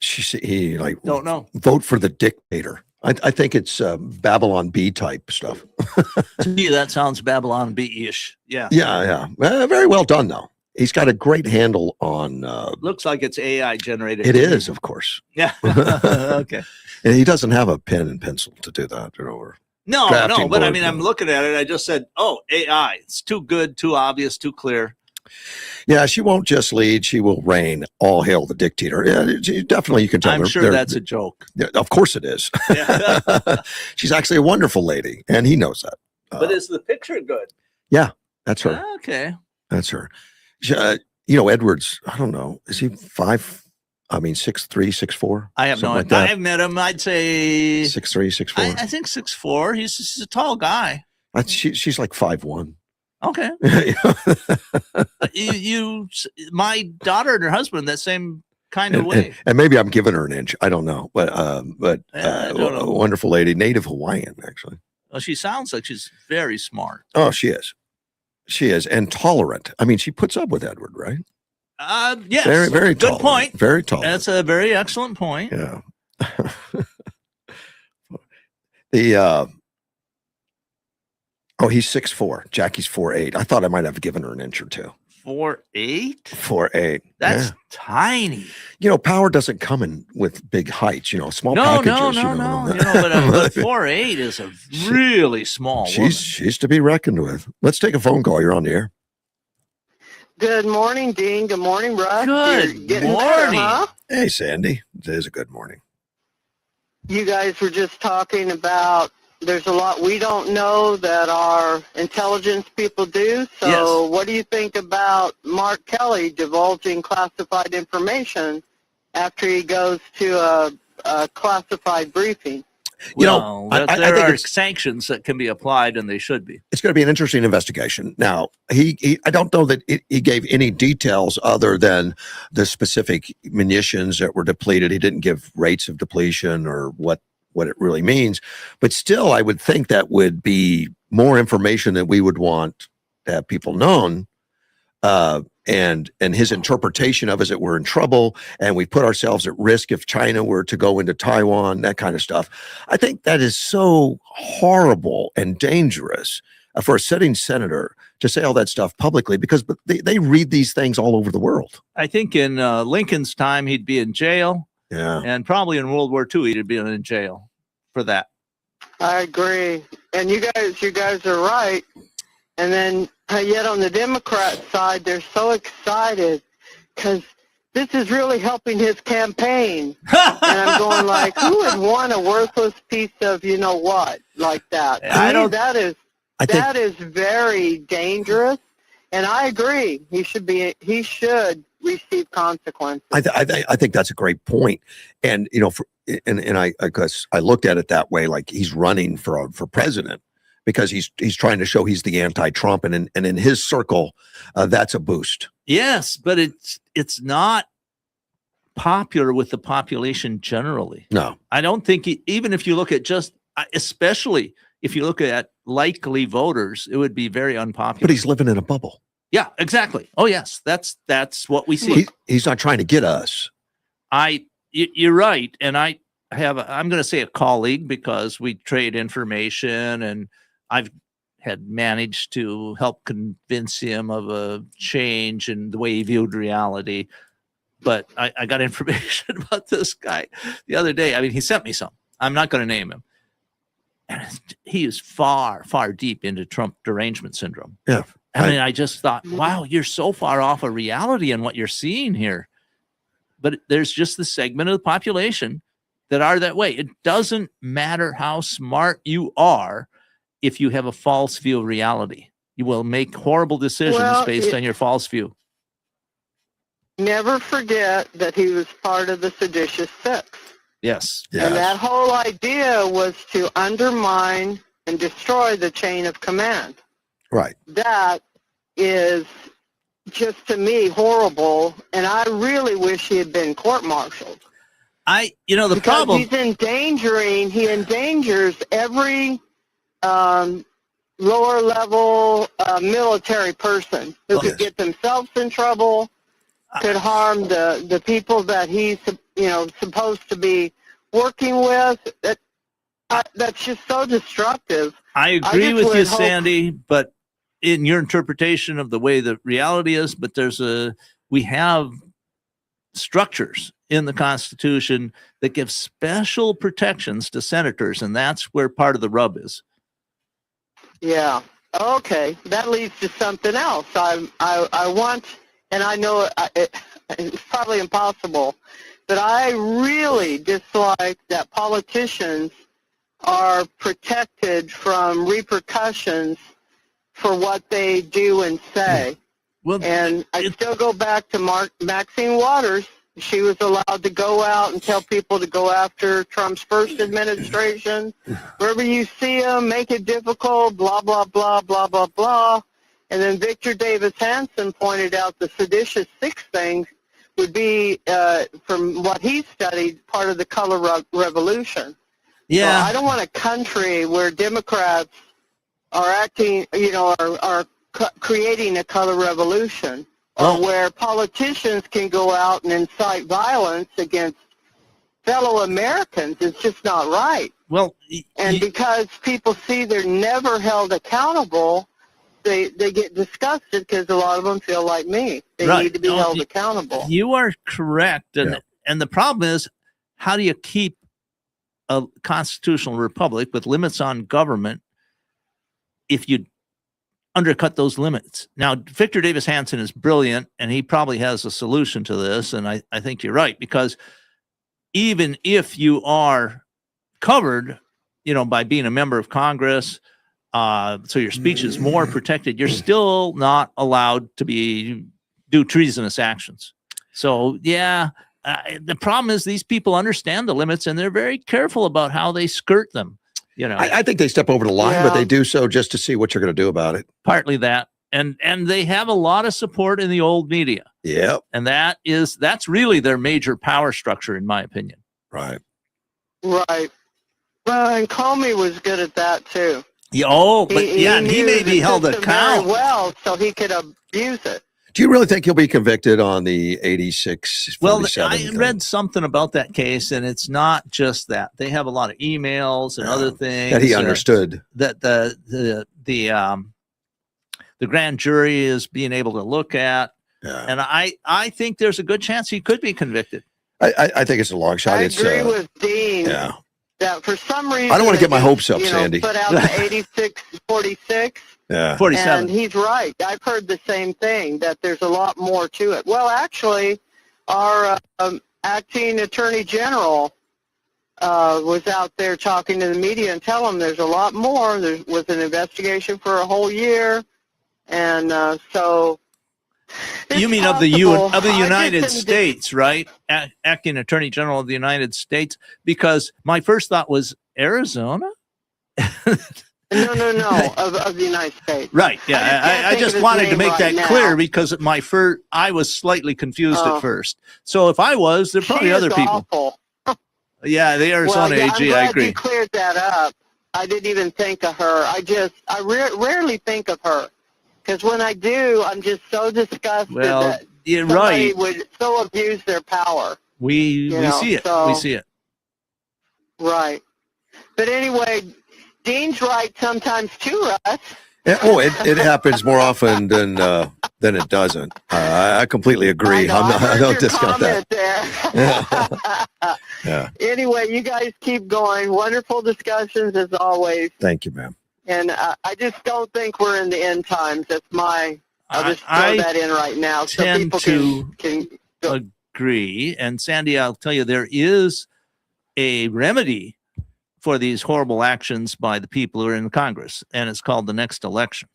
He like Don't know. vote for the dictator. I think it's Babylon B type stuff. To me, that sounds Babylon B-ish. Yeah. Yeah. Very well done though. He's got a great handle on. Looks like it's AI generated. It is, of course. Yeah. Okay. And he doesn't have a pen and pencil to do that, or No, drafting but I board, mean, no. I'm looking at it. I just said, oh, AI. It's too good, too obvious, too clear. Yeah, she won't just lead; she will reign. All hail the dictator. Yeah, definitely, you can tell. I'm sure that's a joke. Yeah, of course it is. Yeah. She's actually a wonderful lady, and he knows that. But is the picture good? That's her. Okay. That's her. She, Edwards. I don't know. Is he 5? I mean, 6'3", 6'4"? I have no Something like idea. that. I've met him. I'd say 6'3", 6'4". I think 6'4". He's a tall guy. She's like 5'1". Okay. My daughter and her husband that same kind of way. And maybe I'm giving her an inch. I don't know, but I don't know. a wonderful lady, native Hawaiian, actually. Well, she sounds like she's very smart. Oh, she is. She is, and tolerant. I mean, she puts up with Edward, right? Yes. Very, very good tolerant. point. Very tolerant. That's a very excellent point. Yeah. He's 6'4". Jackie's 4'8". I thought I might have given her an inch or two. 4'8"? 4'8". That's yeah. tiny. Power doesn't come in with big heights. Small No. packages. But 4'8" is a really small woman. She's to be reckoned with. Let's take a phone call. You're on the air. Good morning, Dean. Good morning, Russ. Good You're getting morning. better, huh? Hey, Sandy. It is a good morning. You guys were just talking about there's a lot we don't know that our intelligence people do. So Yes. What do you think about Mark Kelly divulging classified information after he goes to a classified briefing? Well, I there think are it's sanctions that can be applied, and they should be. going to be an interesting investigation. Now, I don't know that he gave any details other than the specific munitions that were depleted. He didn't give rates of depletion or what it really means. But still, I would think that would be more information that we would want to have people known. And his interpretation of us that we're in trouble and we put ourselves at risk if China were to go into Taiwan, that kind of stuff. I think that is so horrible and dangerous for a sitting senator to say all that stuff publicly, because they read these things all over the world. I think in Lincoln's time, he'd be in jail. Yeah. And probably in World War II, he'd be in jail for that. I agree. And you guys are right. And then yet on the Democrat side, they're so excited because this is really helping his campaign. And I'm going like, who would want a worthless piece of what like that? That is very dangerous. And I agree. He should receive consequences. I think that's a great point. And I guess I looked at it that way, like he's running for president, because he's trying to show he's the anti-Trump, and in his circle, that's a boost. Yes, but it's not popular with the population generally. No, I don't think even if you look at especially if you look at likely voters, it would be very unpopular. but he's living in a bubble. Yeah, exactly. Oh yes, that's what we see. He's not trying to get us. You're right, and I'm going to say a colleague, because we trade information, and I've had managed to help convince him of a change in the way he viewed reality. But I got information about this guy the other day. I mean, he sent me some. I'm not going to name him. And he is far, far deep into Trump derangement syndrome. Yeah. I mean, I just thought, wow, you're so far off of reality and what you're seeing here. But there's just the segment of the population that are that way. It doesn't matter how smart you are if you have a false view of reality. You will make horrible decisions based on your false view. Never forget that he was part of the seditious six. Yes. And that whole idea was to undermine and destroy the chain of command. Right. That is just, to me, horrible, and I really wish he had been court-martialed. The problem... he endangers every lower-level military person who could get themselves in trouble, could harm the people that he's supposed to be working with. That's just so destructive. I agree just with you, would hope- Sandy, but in your interpretation of the way the reality is, but we have structures in the Constitution that give special protections to senators, and that's where part of the rub is. Yeah. Okay. That leads to something else. I want, and I know it's probably impossible, but I really dislike that politicians are protected from repercussions for what they do and say. Well, And I still go back to Maxine Waters. She was allowed to go out and tell people to go after Trump's first administration. Wherever you see them, make it difficult, blah, blah, blah, blah, blah, blah. And then Victor Davis Hanson pointed out the seditious six things would be, from what he studied, part of the color revolution. yeah. So I don't want a country where Democrats are acting, are creating a color revolution, or where politicians can go out and incite violence against fellow Americans. It's just not right. Well, And because people see they're never held accountable, they get disgusted because a lot of them feel like me. They Right. need to be No, held accountable. you are correct. And the problem is, how do you keep a constitutional republic with limits on government if you undercut those limits? Now, Victor Davis Hanson is brilliant, and he probably has a solution to this. And I think you're right, because even if you are covered, by being a member of Congress, so your speech is more protected, you're still not allowed to do treasonous actions. So, yeah, the problem is these people understand the limits, and they're very careful about how they skirt them. I think they step over the line, but Yeah. they do so just to see what you're going to do about it. Partly that, and they have a lot of support in the old media, Yep. and that's really their major power structure, in my opinion. Right. Right. Well, and Comey was good at that, too. Yeah, and he knew may the be held system very accountable. well, so he could abuse it. Do you really think he'll be convicted on the 86? Well, 47 I thing? read something about that case, and it's not just that. They have a lot of emails and other things that he understood. that the grand jury is being able to look at. Yeah. And I think there's a good chance he could be convicted. I think it's a long shot. I It's agree with Dean yeah. that for some reason... I don't want to get my they, hopes up, Sandy. put out the 86-46, Yeah. 47. and he's right. I've heard the same thing, that there's a lot more to it. Well, actually, our acting attorney general was out there talking to the media and telling them there's a lot more. There was an investigation for a whole year, and so... You it's mean possible. of the I United just didn't- States, right? Acting Attorney General of the United States, because my first thought was Arizona. No, of the United States. Right. I just can't Yeah. I think just of his wanted to name make right that now. clear, because I was slightly confused Oh. at first. So if I was, there are probably She other is people. awful. Yeah, the Arizona I'm AG, glad I agree. you cleared that up. I didn't even think of her. I rarely think of her, because when I do, I'm just so disgusted Well, that you're somebody right. would so abuse their power. We know, see it. so- We see it. Right. But anyway, Dean's right sometimes too, Russ. It happens more often than it doesn't. I completely agree. I know, I heard don't your discount that. comment there. Yeah. Anyway, you guys keep going. Wonderful discussions as always. Thank you, ma'am. And I just don't think we're in the end times. That's I'll just throw I that in right now so tend people to can go. agree. And Sandy, I'll tell you, there is a remedy for these horrible actions by the people who are in Congress, and it's called the next election.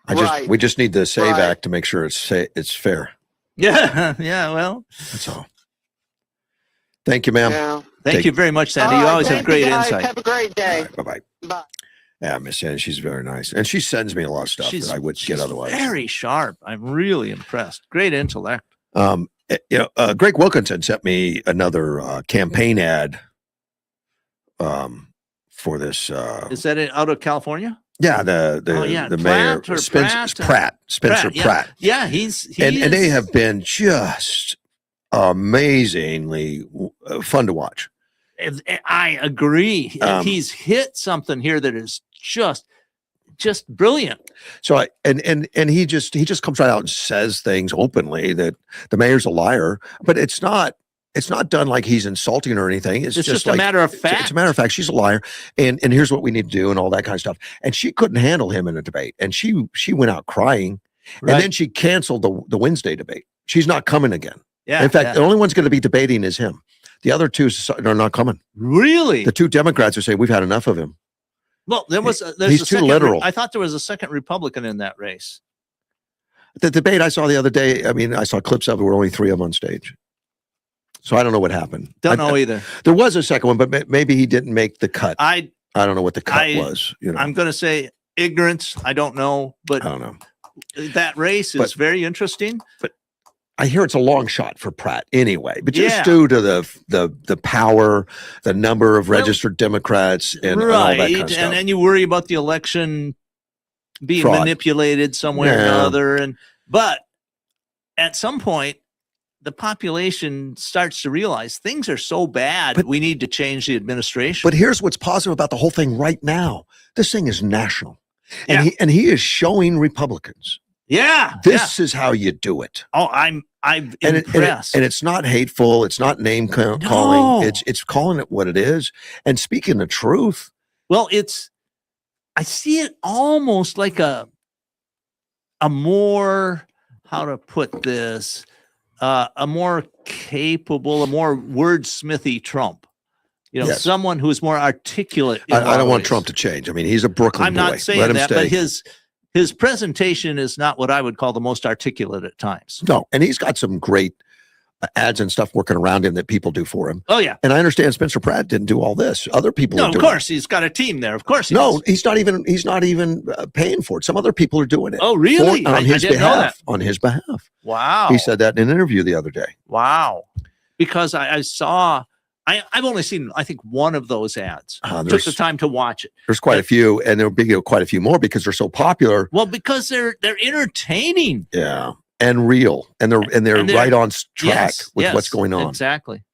Right. We just need the SAVE Right. Act to make sure it's fair. Yeah. Yeah. Well, That's all. Thank you, ma'am. Yeah. thank Take- you very much, Sandy. All You right, always have thank great you guys. insight. Have a great day. Bye bye. Bye. Yeah, Miss Sandy, she's very nice, and she sends me a lot of stuff that I wouldn't get otherwise. Very sharp. I'm really impressed. Great intellect. Greg Wilkinson sent me another campaign ad for this. Is that out of California? Yeah, the mayor Pratt or Spencer Pratt? Pratt. Yeah. Yeah, he's and they have been just amazingly fun to watch. I agree. He's hit something here that is just brilliant. So and he just comes right out and says things openly that the mayor's a liar, but it's not done like he's insulting or anything. It's just a like, matter of fact. It's a matter of fact. She's a liar, and here's what we need to do, and all that kind of stuff. And she couldn't handle him in a debate, and she went out crying, Right. and then she canceled the Wednesday debate. She's not coming again. Yeah. In fact, the only one's going to be debating is him. The other two are not coming. Really? The two Democrats are saying we've had enough of him. Well, there's he's too literal. I thought there was a second Republican in that race. The debate I saw the other day, I mean, I saw clips of it where only 3 of them on stage. So I don't know what happened. Don't know either. There was a second one, but maybe he didn't make the cut. I don't know what the cut was. I'm going to say ignorance. I don't know, but I don't know. That race is very interesting. But I hear it's a long shot for Pratt anyway. But just due to the power, the number of registered Democrats, and all that kind of stuff. And then you worry about the election being manipulated somewhere or another. But at some point, the population starts to realize things are so bad, we need to change the administration. But here's what's positive about the whole thing right now. This thing is national. And he is showing Republicans. Yeah. This is how you do it. Oh, I'm impressed. And it's not hateful. It's not name calling. No. It's calling it what it is and speaking the truth. Well, I see it almost like a more, how to put this, a more capable, a more wordsmithy Trump. Someone who's more articulate. I don't want Trump to change. I mean, he's a Brooklyn boy. I'm not saying Let him that, stay. but his presentation is not what I would call the most articulate at times. No, and he's got some great ads and stuff working around him that people do for him. Oh yeah, and I understand Spencer Pratt didn't do all this. Other people. No, of course he's got a team there. Of course, he's not even paying for it. Some other people are doing it. Oh really? On his behalf. On his behalf. Wow. He said that in an interview the other day. Wow. Because I saw. I've only seen, I think, one of those ads. Took the time to watch it. There's quite a few, and there'll be quite a few more because they're so popular. Well, because they're entertaining. Yeah, and real, and they're right on track with what's going on. Exactly.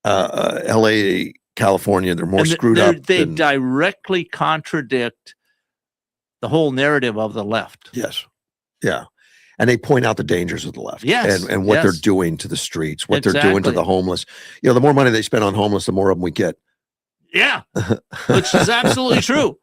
L.A., California, they're more screwed up. They directly contradict the whole narrative of the left. Yes. Yeah. And they point out the dangers of the left, yes, and what they're doing to the streets, what they're doing to the homeless. The more money they spend on homeless, the more of them we get. Yeah, which is absolutely true.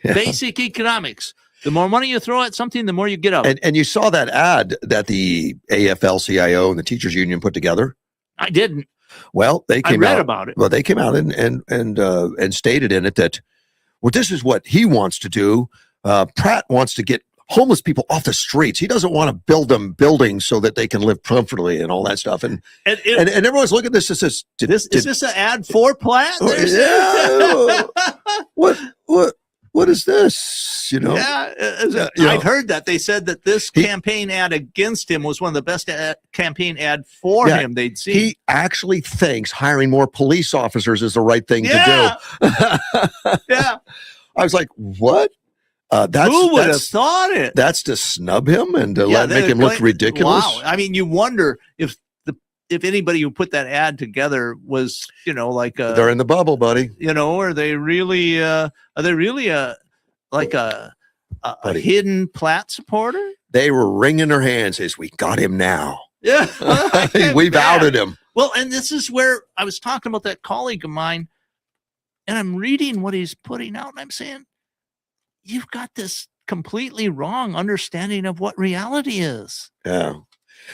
Yeah. Basic economics. The more money you throw at something, the more you get out. And you saw that ad that the AFL-CIO and the teachers union put together. I didn't. Well, they came out about it. Well, they came out and stated in it that, well, this is what he wants to do. Pratt wants to get homeless people off the streets. He doesn't want to build them buildings so that they can live comfortably and all that stuff. And everyone's looking at this and says, is this an ad for Platt? Yeah. What is this? Yeah, I've heard that. They said that this campaign ad against him was one of the best campaign ad for him they'd seen. He actually thinks hiring more police officers is the right thing to do. Yeah. I was like, what? Who would have thought it? That's to snub him and to make him look ridiculous. Wow. I mean, you wonder if anybody who put that ad together was, they're in the bubble, buddy. Are they really a hidden Platt supporter? They were wringing their hands as we got him now. Yeah. We've outed him. Well, and this is where I was talking about that colleague of mine, and I'm reading what he's putting out, and I'm saying, you've got this completely wrong understanding of what reality is. Yeah.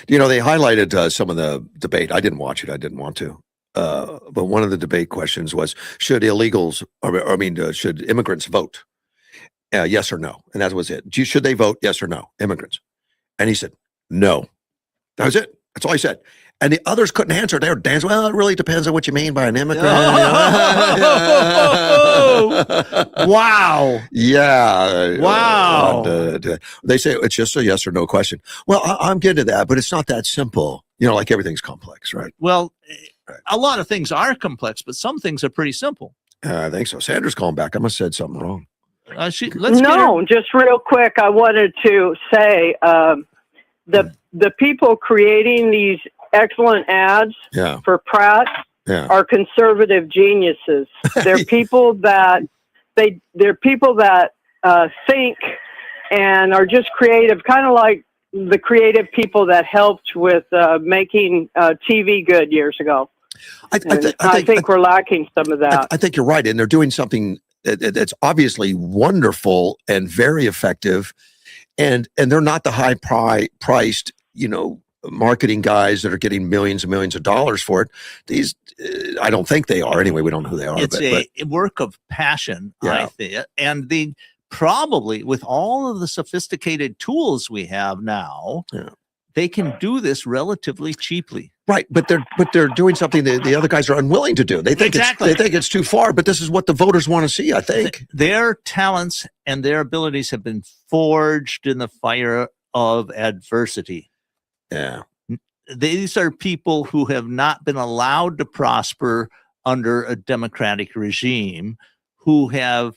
They highlighted some of the debate. I didn't watch it. I didn't want to. But one of the debate questions was, should should immigrants vote? Yes or no? And that was it. Should they vote? Yes or no? Immigrants. And he said, no. That was it. That's all he said. And the others couldn't answer. They were dancing. Well, it really depends on what you mean by an immigrant. Wow. Yeah. Wow. They say it's just a yes or no question. Well, I'm getting to that, but it's not that simple. Like everything's complex, right? Well, a lot of things are complex, but some things are pretty simple. I think so. Sandra's calling back. I must have said something wrong. Just real quick, I wanted to say the people creating these excellent ads Yeah. for Pratt Yeah. are conservative geniuses. They're people that think and are just creative, kind of like the creative people that helped with making TV good years ago. I think we're lacking some of that. I think you're right, and they're doing something that's obviously wonderful and very effective, and they're not the high priced, marketing guys that are getting millions and millions of dollars for it. These, I don't think they are. Anyway, we don't know who they are. It's a work of passion, I think, and probably with all of the sophisticated tools we have now, they can do this relatively cheaply. Right, but they're doing something that the other guys are unwilling to do. They think it's too far, but this is what the voters want to see, I think. Their talents and their abilities have been forged in the fire of adversity. Yeah. These are people who have not been allowed to prosper under a democratic regime, who have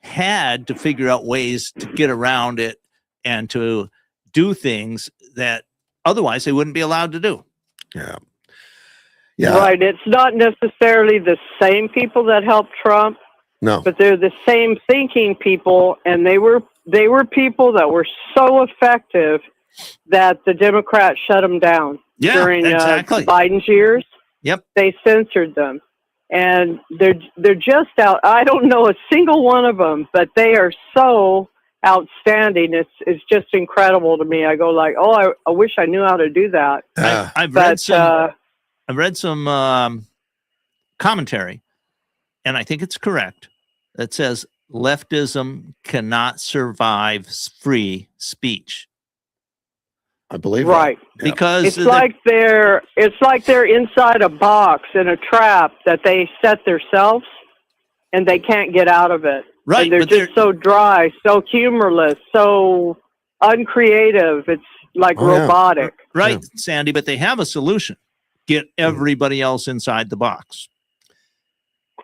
had to figure out ways to get around it and to do things that otherwise they wouldn't be allowed to do. Yeah. Yeah. Right. It's not necessarily the same people that helped Trump. No. But they're the same thinking people, and they were people that were so effective that the Democrats shut them down during Biden's years. Yep. They censored them. And they're just out. I don't know a single one of them, but they are so outstanding. It's just incredible to me. I go like, oh, I wish I knew how to do that. I've read some commentary, and I think it's correct, that says leftism cannot survive free speech. I believe right that. Because it's like they're inside a box in a trap that they set themselves, and they can't get out of it. Right, and they're just so dry, so humorless, so uncreative. It's like robotic. Right, Sandy, but they have a solution. Get everybody else inside the box.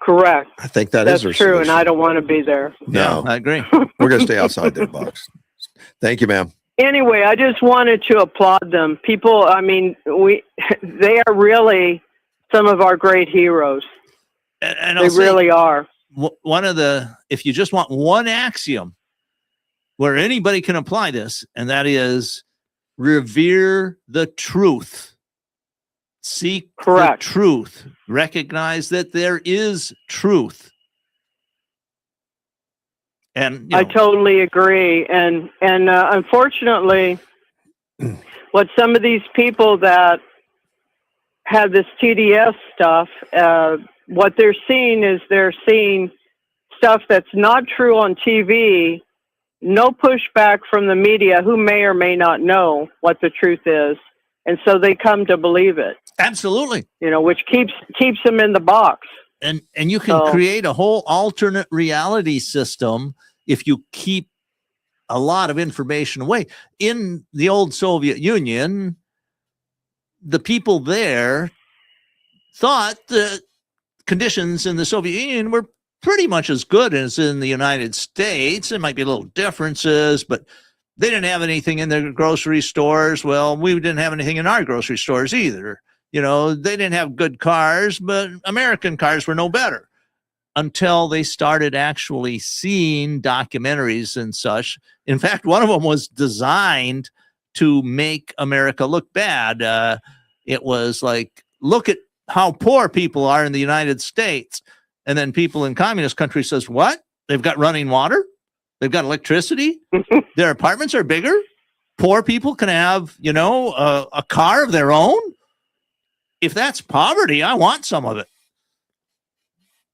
Correct. I think that's true, solution. And I don't want to be there. No, I agree. We're going to stay outside their box. Thank you, ma'am. Anyway, I just wanted to applaud them. People, I mean, they are really some of our great heroes. And they really are. If you just want one axiom where anybody can apply this, and that is revere the truth. Seek the truth. Recognize that there is truth. And I totally agree. And unfortunately, what some of these people that have this TDS stuff, what they're seeing is they're seeing stuff that's not true on TV, no pushback from the media who may or may not know what the truth is. And so they come to believe it. Absolutely. Which keeps them in the box. And you can create a whole alternate reality system if you keep a lot of information away. In the old Soviet Union, the people there thought the conditions in the Soviet Union were pretty much as good as in the United States. There might be little differences, but they didn't have anything in their grocery stores. Well, we didn't have anything in our grocery stores either. They didn't have good cars, but American cars were no better until they started actually seeing documentaries and such. In fact, one of them was designed to make America look bad. It was like, look at how poor people are in the United States. And then people in communist countries says, what? They've got running water? They've got electricity? Their apartments are bigger? Poor people can have, a car of their own? If that's poverty, I want some of it.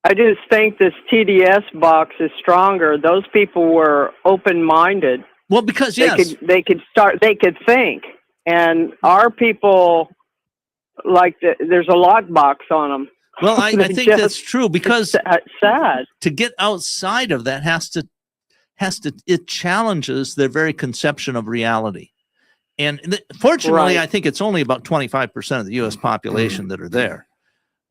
I just think this TDS box is stronger. Those people were open-minded. Well, because they could think. And our people, there's a lockbox on them. Well, I think that's true, because it's sad. To get outside of that it challenges their very conception of reality. And fortunately, I think it's only about 25% of the U.S. population that are there.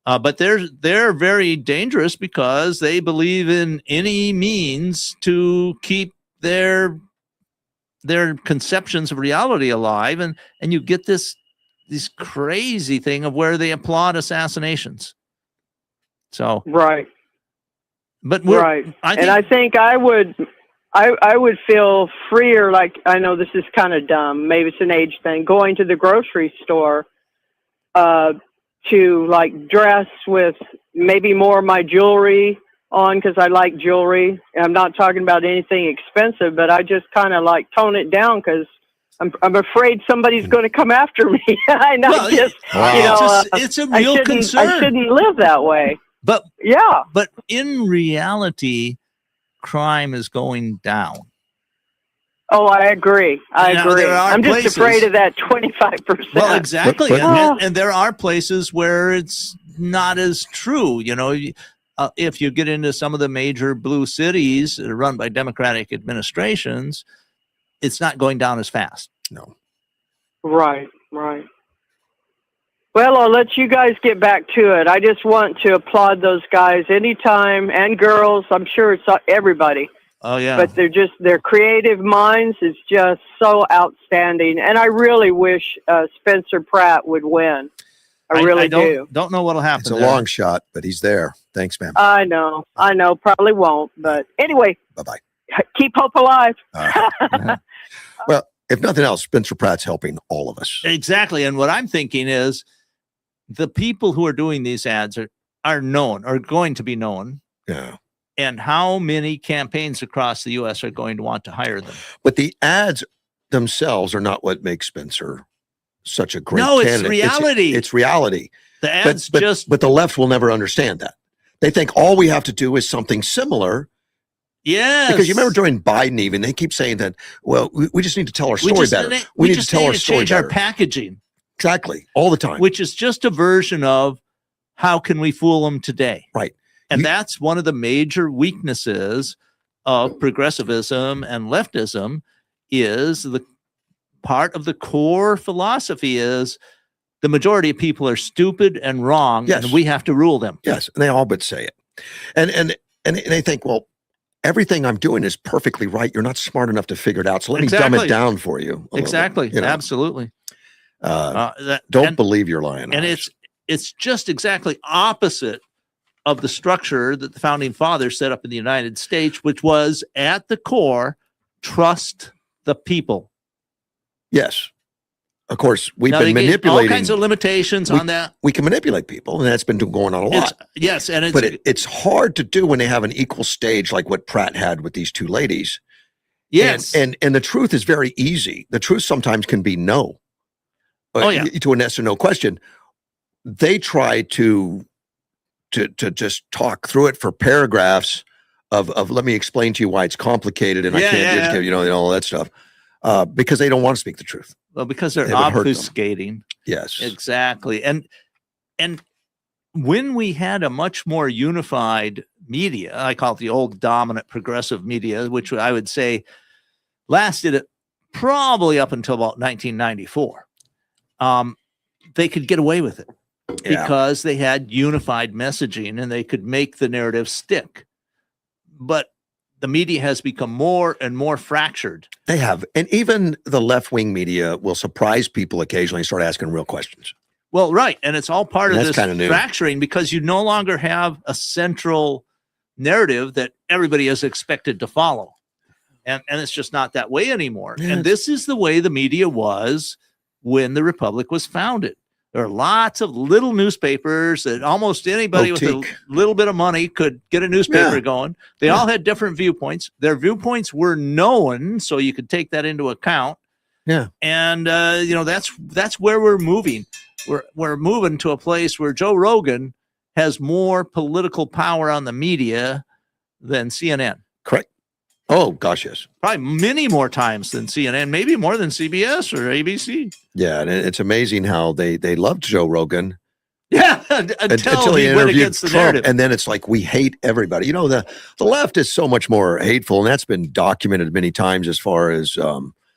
But they're very dangerous because they believe in any means to keep their conceptions of reality alive, and you get this this crazy thing of where they applaud assassinations. So Right. but Right. I think I would feel freer, like, I know this is kind of dumb, maybe it's an age thing, going to the grocery store to like dress with maybe more of my jewelry on, because I like jewelry. I'm not talking about anything expensive, but I just kind of like tone it down because I'm afraid somebody's going to come after me. And Well, I just, wow. it's a real concern. I shouldn't live that way. But Yeah. But in reality, crime is going down. Oh, I agree. I Now, agree. there are I'm just places- afraid of that 25%. Well, exactly. But- And there are places where it's not as true. If you get into some of the major blue cities that are run by Democratic administrations, it's not going down as fast. No. Right, right. Well, I'll let you guys get back to it. I just want to applaud those guys anytime, and girls. I'm sure it's everybody. Oh, yeah. But their creative minds is just so outstanding. And I really wish Spencer Pratt would win. I really do. Don't know what'll happen. It's a there. long shot, but he's there. Thanks, man. I know. Probably won't. But anyway, Bye-bye. keep hope alive. All right. Well, if nothing else, Spencer Pratt's helping all of us. Exactly. And what I'm thinking is the people who are doing these ads are known, or going to be known. Yeah. And how many campaigns across the U.S. are going to want to hire them? But the ads themselves are not what makes Spencer such a great No, it's candidate. reality. It's reality. The ads But the left will never understand that. They think all we have to do is something similar. Yes. Because you remember during Biden, even they keep saying that, well, we just need to tell our story better. We need to tell our story change better. our packaging. Exactly. All the time. Which is just a version of how can we fool them today? Right. And that's one of the major weaknesses of progressivism and leftism, is the part of the core philosophy is the majority of people are stupid and wrong, Yes. and we have to rule them. Yes. And they all but say it. And they think, well, everything I'm doing is perfectly right. You're not smart enough to figure it out. So let me dumb it down for you. Exactly. Bit, Absolutely. Don't believe you're lying. And it's just exactly opposite of the structure that the founding fathers set up in the United States, which was at the core, trust the people. Yes. Of course, we've Now, been they gave manipulating. all kinds of limitations on that. We can manipulate people, and that's been going on a lot. But it's hard to do when they have an equal stage like what Pratt had with these two ladies. Yes. And the truth is very easy. The truth sometimes can be no. To an yes or no question. They try to just talk through it for paragraphs of let me explain to you why it's complicated and I can't just all that stuff. Because they don't want to speak the truth. Well, because they're obfuscating. Yes. Exactly. And when we had a much more unified media, I call it the old dominant progressive media, which I would say lasted probably up until about 1994. They could get away with it because they had unified messaging and they could make the narrative stick. But the media has become more and more fractured. They have. And even the left-wing media will surprise people occasionally and start asking real questions. Well, right. And it's all part of this new. fracturing because you no longer have a central narrative that everybody is expected to follow. And it's just not that way anymore. Yes. And this is the way the media was when the Republic was founded. There are lots of little newspapers that almost anybody with a little bit of money could get a newspaper going. They all had different viewpoints. Their viewpoints were known, so you could take that into account. Yeah. And that's where we're moving. We're moving to a place where Joe Rogan has more political power on the media than CNN. Correct. Oh, gosh, yes. Probably many more times than CNN, maybe more than CBS or ABC. Yeah, and it's amazing how they loved Joe Rogan. Yeah, until he went against the Trump, narrative. and then it's like we hate everybody. The left is so much more hateful, and that's been documented many times as far as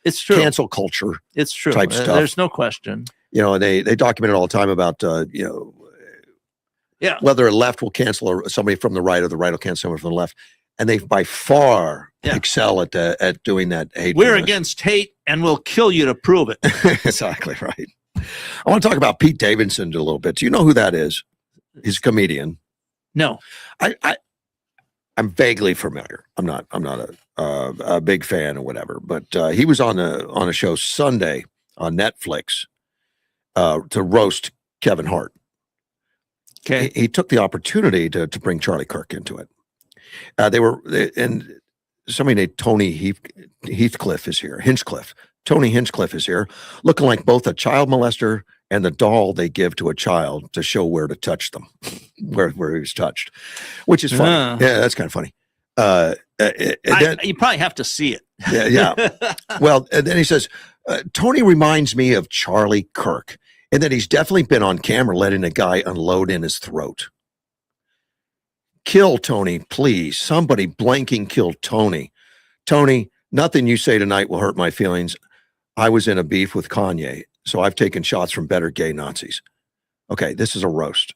it's true. Cancel culture. It's true. Type stuff. There's no question. They document it all the time about whether a left will cancel somebody from the right or the right will cancel someone from the left. And they by far excel at doing that hate. We're against hate and we'll kill you to prove it. Exactly right. I want to talk about Pete Davidson a little bit. Do you know who that is? He's a comedian. No. I'm vaguely familiar. I'm not a big fan or whatever, but he was on a show Sunday on Netflix to roast Kevin Hart. Okay. He took the opportunity to bring Charlie Kirk into it. And somebody named Tony Heathcliff is here. Hinchcliffe. Tony Hinchcliffe is here, looking like both a child molester and the doll they give to a child to show where to touch them, where he was touched, which is funny. Yeah, that's kind of funny. You probably have to see it. Yeah. Well, and then he says, Tony reminds me of Charlie Kirk, and that he's definitely been on camera letting a guy unload in his throat. Kill Tony, please. Somebody blanking kill Tony. Tony, nothing you say tonight will hurt my feelings. I was in a beef with Kanye, so I've taken shots from better gay Nazis. Okay, this is a roast.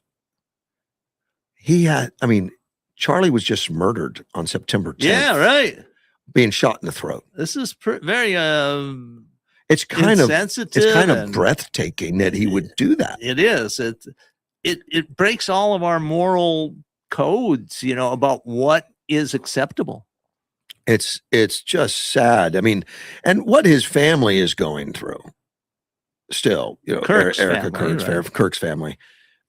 Charlie was just murdered on September 10th. Yeah, right. Being shot in the throat. This is very it's kind insensitive of breathtaking that he would do that. It is. It breaks all of our moral codes, about what is acceptable. It's just sad. I mean, and what his family is going through still, Kirk's Erica family, Kirk's family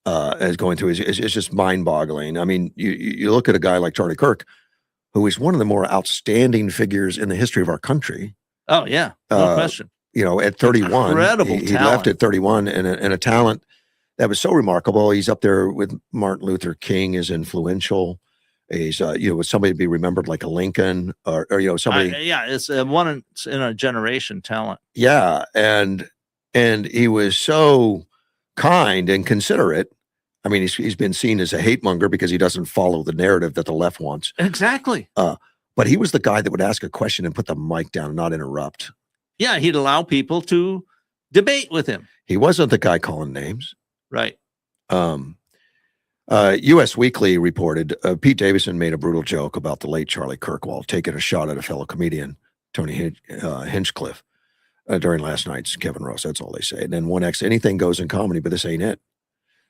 is going through is just mind boggling. I mean, you look at a guy like Charlie Kirk, who is one of the more outstanding figures in the history of our country. Oh yeah, no question. At 31, Incredible he left at 31 and a talent that was so remarkable. He's up there with Martin Luther King, is influential. He's was somebody to be remembered like a Lincoln or somebody. It's one in a generation talent. Yeah, and he was so kind and considerate. I mean, he's been seen as a hate monger because he doesn't follow the narrative that the left wants. Exactly. But he was the guy that would ask a question and put the mic down and not interrupt. Yeah, he'd allow people to debate with him. He wasn't the guy calling names. Right. U.S. Weekly reported Pete Davidson made a brutal joke about the late Charlie Kirk while taking a shot at a fellow comedian, Tony Hinchcliffe, during last night's Kevin Roast. That's all they say. And then 1X, anything goes in comedy, but this ain't it.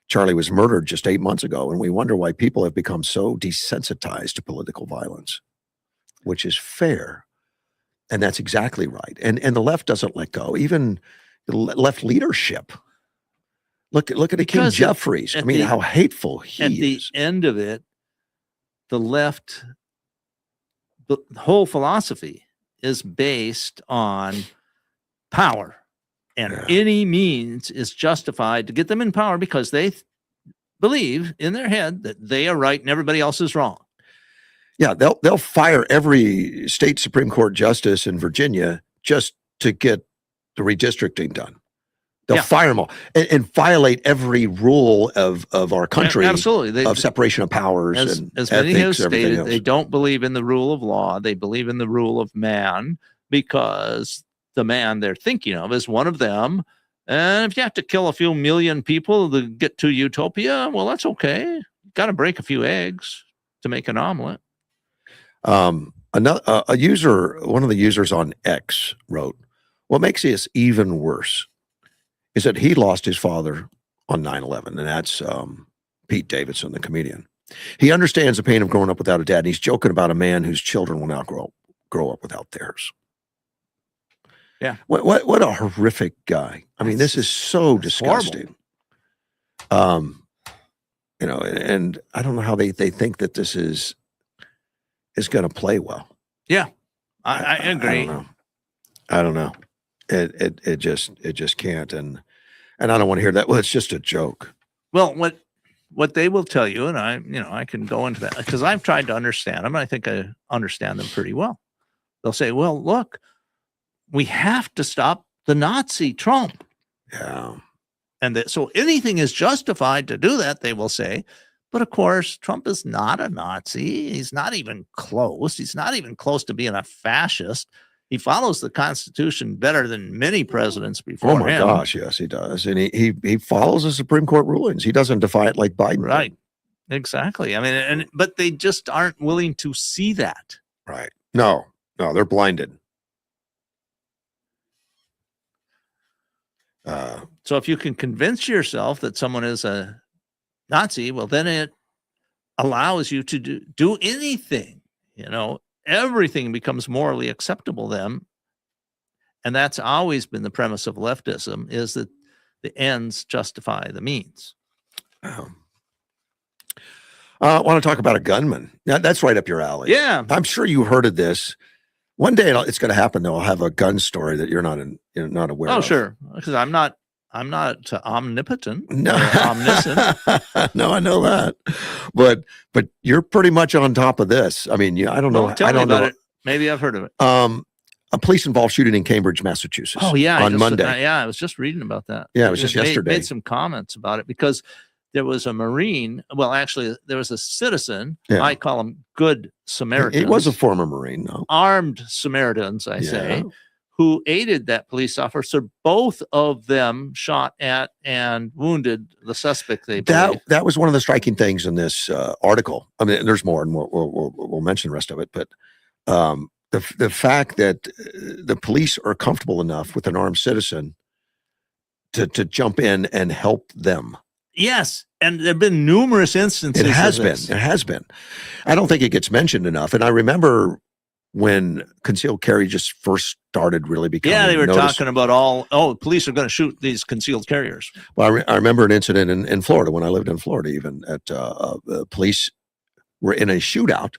Charlie was murdered just 8 months ago, and we wonder why people have become so desensitized to political violence, which is fair. And that's exactly right. And the left doesn't let go. Even the left leadership. Look at Hakeem Jeffries. I mean, how hateful he is. At the end of it, the left, the whole philosophy is based on power. And any means is justified to get them in power because they believe in their head that they are right and everybody else is wrong. Yeah, they'll fire every state Supreme Court justice in Virginia just to get the redistricting done. They'll fire them all and violate every rule of our country. Absolutely. Of separation of powers. As many have stated, they don't believe in the rule of law. They believe in the rule of man because the man they're thinking of is one of them. And if you have to kill a few million people to get to utopia, well, that's okay. Got to break a few eggs to make an omelet. One of the users on X wrote, what makes this even worse is that he lost his father on 9/11, and that's Pete Davidson, the comedian. He understands the pain of growing up without a dad, and he's joking about a man whose children will now grow up without theirs. Yeah. What a horrific guy. I mean, this is so disgusting. Horrible. And I don't know how they think that this is going to play well. Yeah. I agree. I don't know. It just can't. And I don't want to hear that. Well, it's just a joke. Well, what they will tell you, and I can go into that because I've tried to understand them. And I think I understand them pretty well. They'll say, well, look, we have to stop the Nazi Trump. Yeah. And so anything is justified to do that, they will say. But of course, Trump is not a Nazi. He's not even close. He's not even close to being a fascist. He follows the Constitution better than many presidents before him. Oh my gosh, yes, he does. And he follows the Supreme Court rulings. He doesn't defy it like Biden. Right. Exactly. I mean, but they just aren't willing to see that. Right. No, they're blinded. So if you can convince yourself that someone is a Nazi, well, then it allows you to do anything, everything becomes morally acceptable then. And that's always been the premise of leftism, is that the ends justify the means. I want to talk about a gunman. That's right up your alley. Yeah. I'm sure you heard of this. One day it's going to happen, though. I'll have a gun story that you're not aware of. Oh, sure. Because I'm not omnipotent. No. Or omniscient. No, I know that. But you're pretty much on top of this. I mean, I don't know. Well, tell I me don't about know. it. Maybe I've heard of it. A police-involved shooting in Cambridge, Massachusetts. Oh, yeah. on Monday. I was just reading about that. Yeah, it was just yesterday. Made some comments about it because there was a Marine. Well, actually, there was a citizen. Yeah. I call them good Samaritans. He was a former Marine, though. Armed Samaritans, I say, who aided that police officer. Both of them shot at and wounded the suspect. That was one of the striking things in this article. I mean, there's more, and we'll mention the rest of it. But the fact that the police are comfortable enough with an armed citizen to jump in and help them. Yes, and there have been numerous instances. It has been. I don't think it gets mentioned enough. And I remember when concealed carry just first started really becoming. Yeah, they were talking about police are going to shoot these concealed carriers. Well, I remember an incident in Florida when I lived in Florida. Even at police were in a shootout.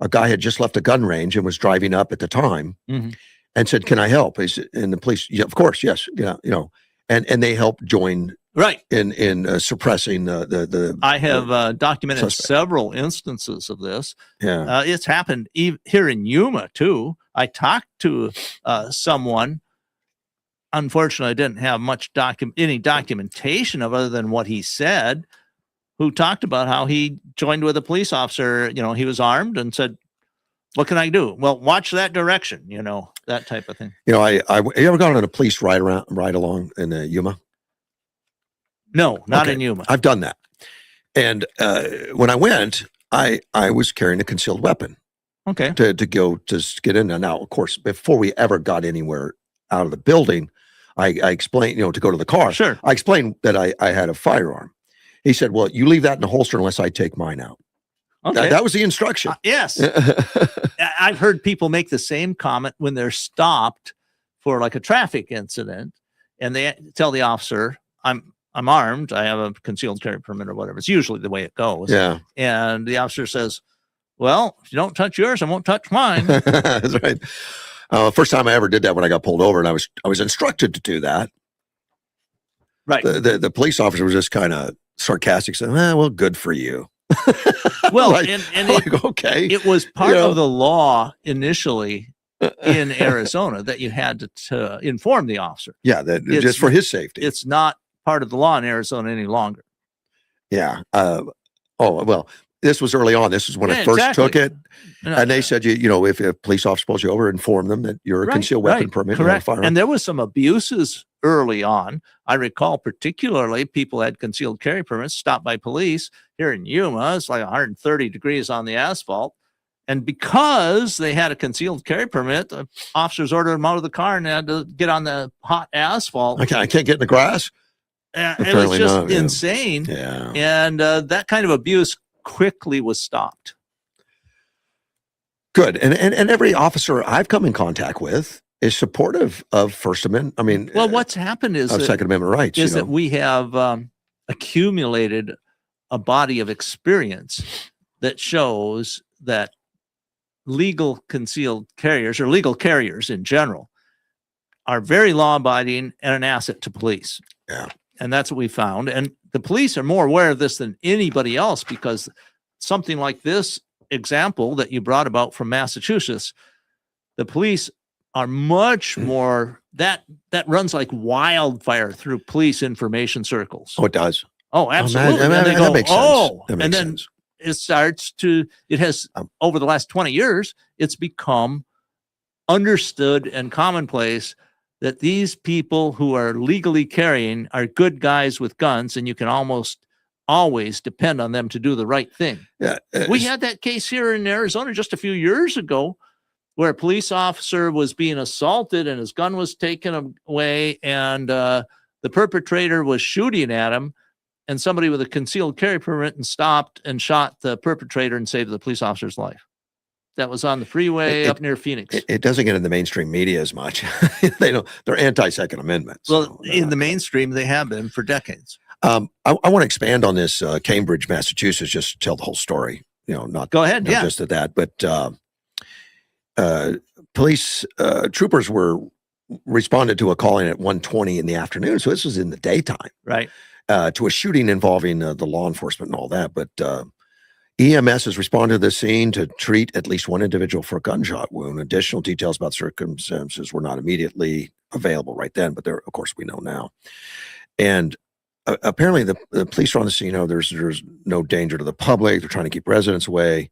A guy had just left a gun range and was driving up at the time, and said, "Can I help?" And the police, yeah, of course, yes, and they helped join. Right. In suppressing the I have documented suspect. several instances of this. Yeah. It's happened here in Yuma too. I talked to someone. Unfortunately, I didn't have any documentation of other than what he said, who talked about how he joined with a police officer. He was armed and said, "What can I do?" Well, watch that direction. That type of thing. You ever gone on a police ride along in Yuma? No, not in Yuma. I've done that. And when I went, I was carrying a concealed weapon. Okay. To go to get in. Now, of course, before we ever got anywhere out of the building, I explained, to go to the car. Sure. I explained that I had a firearm. He said, "Well, you leave that in the holster unless I take mine out." Okay. That was the instruction. Yes. I've heard people make the same comment when they're stopped for like a traffic incident, and they tell the officer, I'm armed. I have a concealed carry permit or whatever. It's usually the way it goes. Yeah. And the officer says, "Well, if you don't touch yours, I won't touch mine." That's right. First time I ever did that when I got pulled over, and I was instructed to do that. Right. The police officer was just kind of sarcastic, saying, "Well, good for you." Well, like, okay. It was part of the law initially in Arizona that you had to inform the officer. Yeah, just for his safety. It's not part of the law in Arizona any longer. Yeah. Well, this was early on. This is when I first took it. And they said, if a police officer pulls you over, inform them that you're a concealed weapon permit. Correct. And there was some abuses early on. I recall particularly people had concealed carry permits stopped by police here in Yuma. It's like 130 degrees on the asphalt. And because they had a concealed carry permit, the officers ordered them out of the car and they had to get on the hot asphalt. I can't get in the grass. It was just insane. Yeah. And that kind of abuse quickly was stopped. Good. And every officer I've come in contact with is supportive of First Amendment. I mean, well, what's happened is Second Amendment rights. Is that we have accumulated a body of experience that shows that legal concealed carriers or legal carriers in general are very law-abiding and an asset to police. Yeah. And that's what we found. And the police are more aware of this than anybody else because something like this example that you brought about from Massachusetts, the police are much more, that runs like wildfire through police information circles. Oh, it does. Oh, absolutely. And they go, that makes sense. That makes sense. It has, over the last 20 years, it's become understood and commonplace that these people who are legally carrying are good guys with guns, and you can almost always depend on them to do the right thing. Yeah, we had that case here in Arizona just a few years ago where a police officer was being assaulted and his gun was taken away, and the the perpetrator was shooting at him, and somebody with a concealed carry permit and stopped and shot the perpetrator and saved the police officer's life. That was on the freeway up near Phoenix. It doesn't get in the mainstream media as much. They're anti-Second Amendment. Well, so in the mainstream, they have been for decades. I want to expand on this Cambridge, Massachusetts, just to tell the whole story. Not Go ahead. Yeah. just at that, but police troopers responded to a calling at 1:20 in the afternoon. So this was in the daytime, Right. to a shooting involving the law enforcement and all that. But EMS has responded to the scene to treat at least one individual for a gunshot wound. Additional details about circumstances were not immediately available right then, but of course, we know now. And apparently, the police are on the scene. There's no danger to the public. They're trying to keep residents away.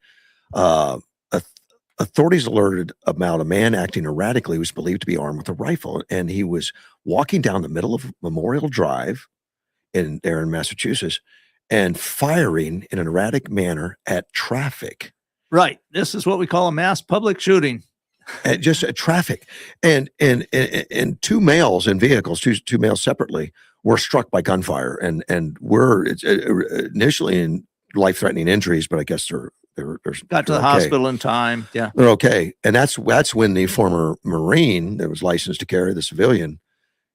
Authorities alerted about a man acting erratically who was believed to be armed with a rifle, and he was walking down the middle of Memorial Drive there in Massachusetts and firing in an erratic manner at traffic. Right. This is what we call a mass public shooting. Just at traffic. And two males in vehicles, two males separately, were struck by gunfire and were initially in life-threatening injuries, but I guess they're got to the hospital in time. Yeah, they're okay. And that's when the former Marine that was licensed to carry, the civilian,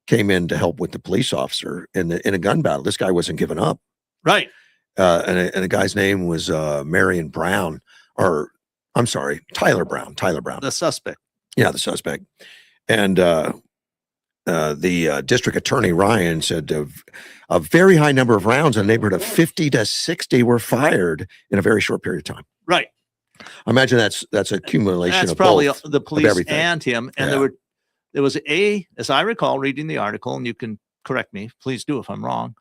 came in to help with the police officer in a gun battle. This guy wasn't giving up. Right. And the guy's name was Marion Brown, or I'm sorry, Tyler Brown. The suspect. Yeah, the suspect. And the district attorney, Ryan, said a very high number of rounds in the neighborhood of 50 to 60 were fired in a very short period of time. Right. I imagine that's accumulation That's of probably both, the police everything. and him. And there was as I recall reading the article, and you can correct me, please do if I'm wrong,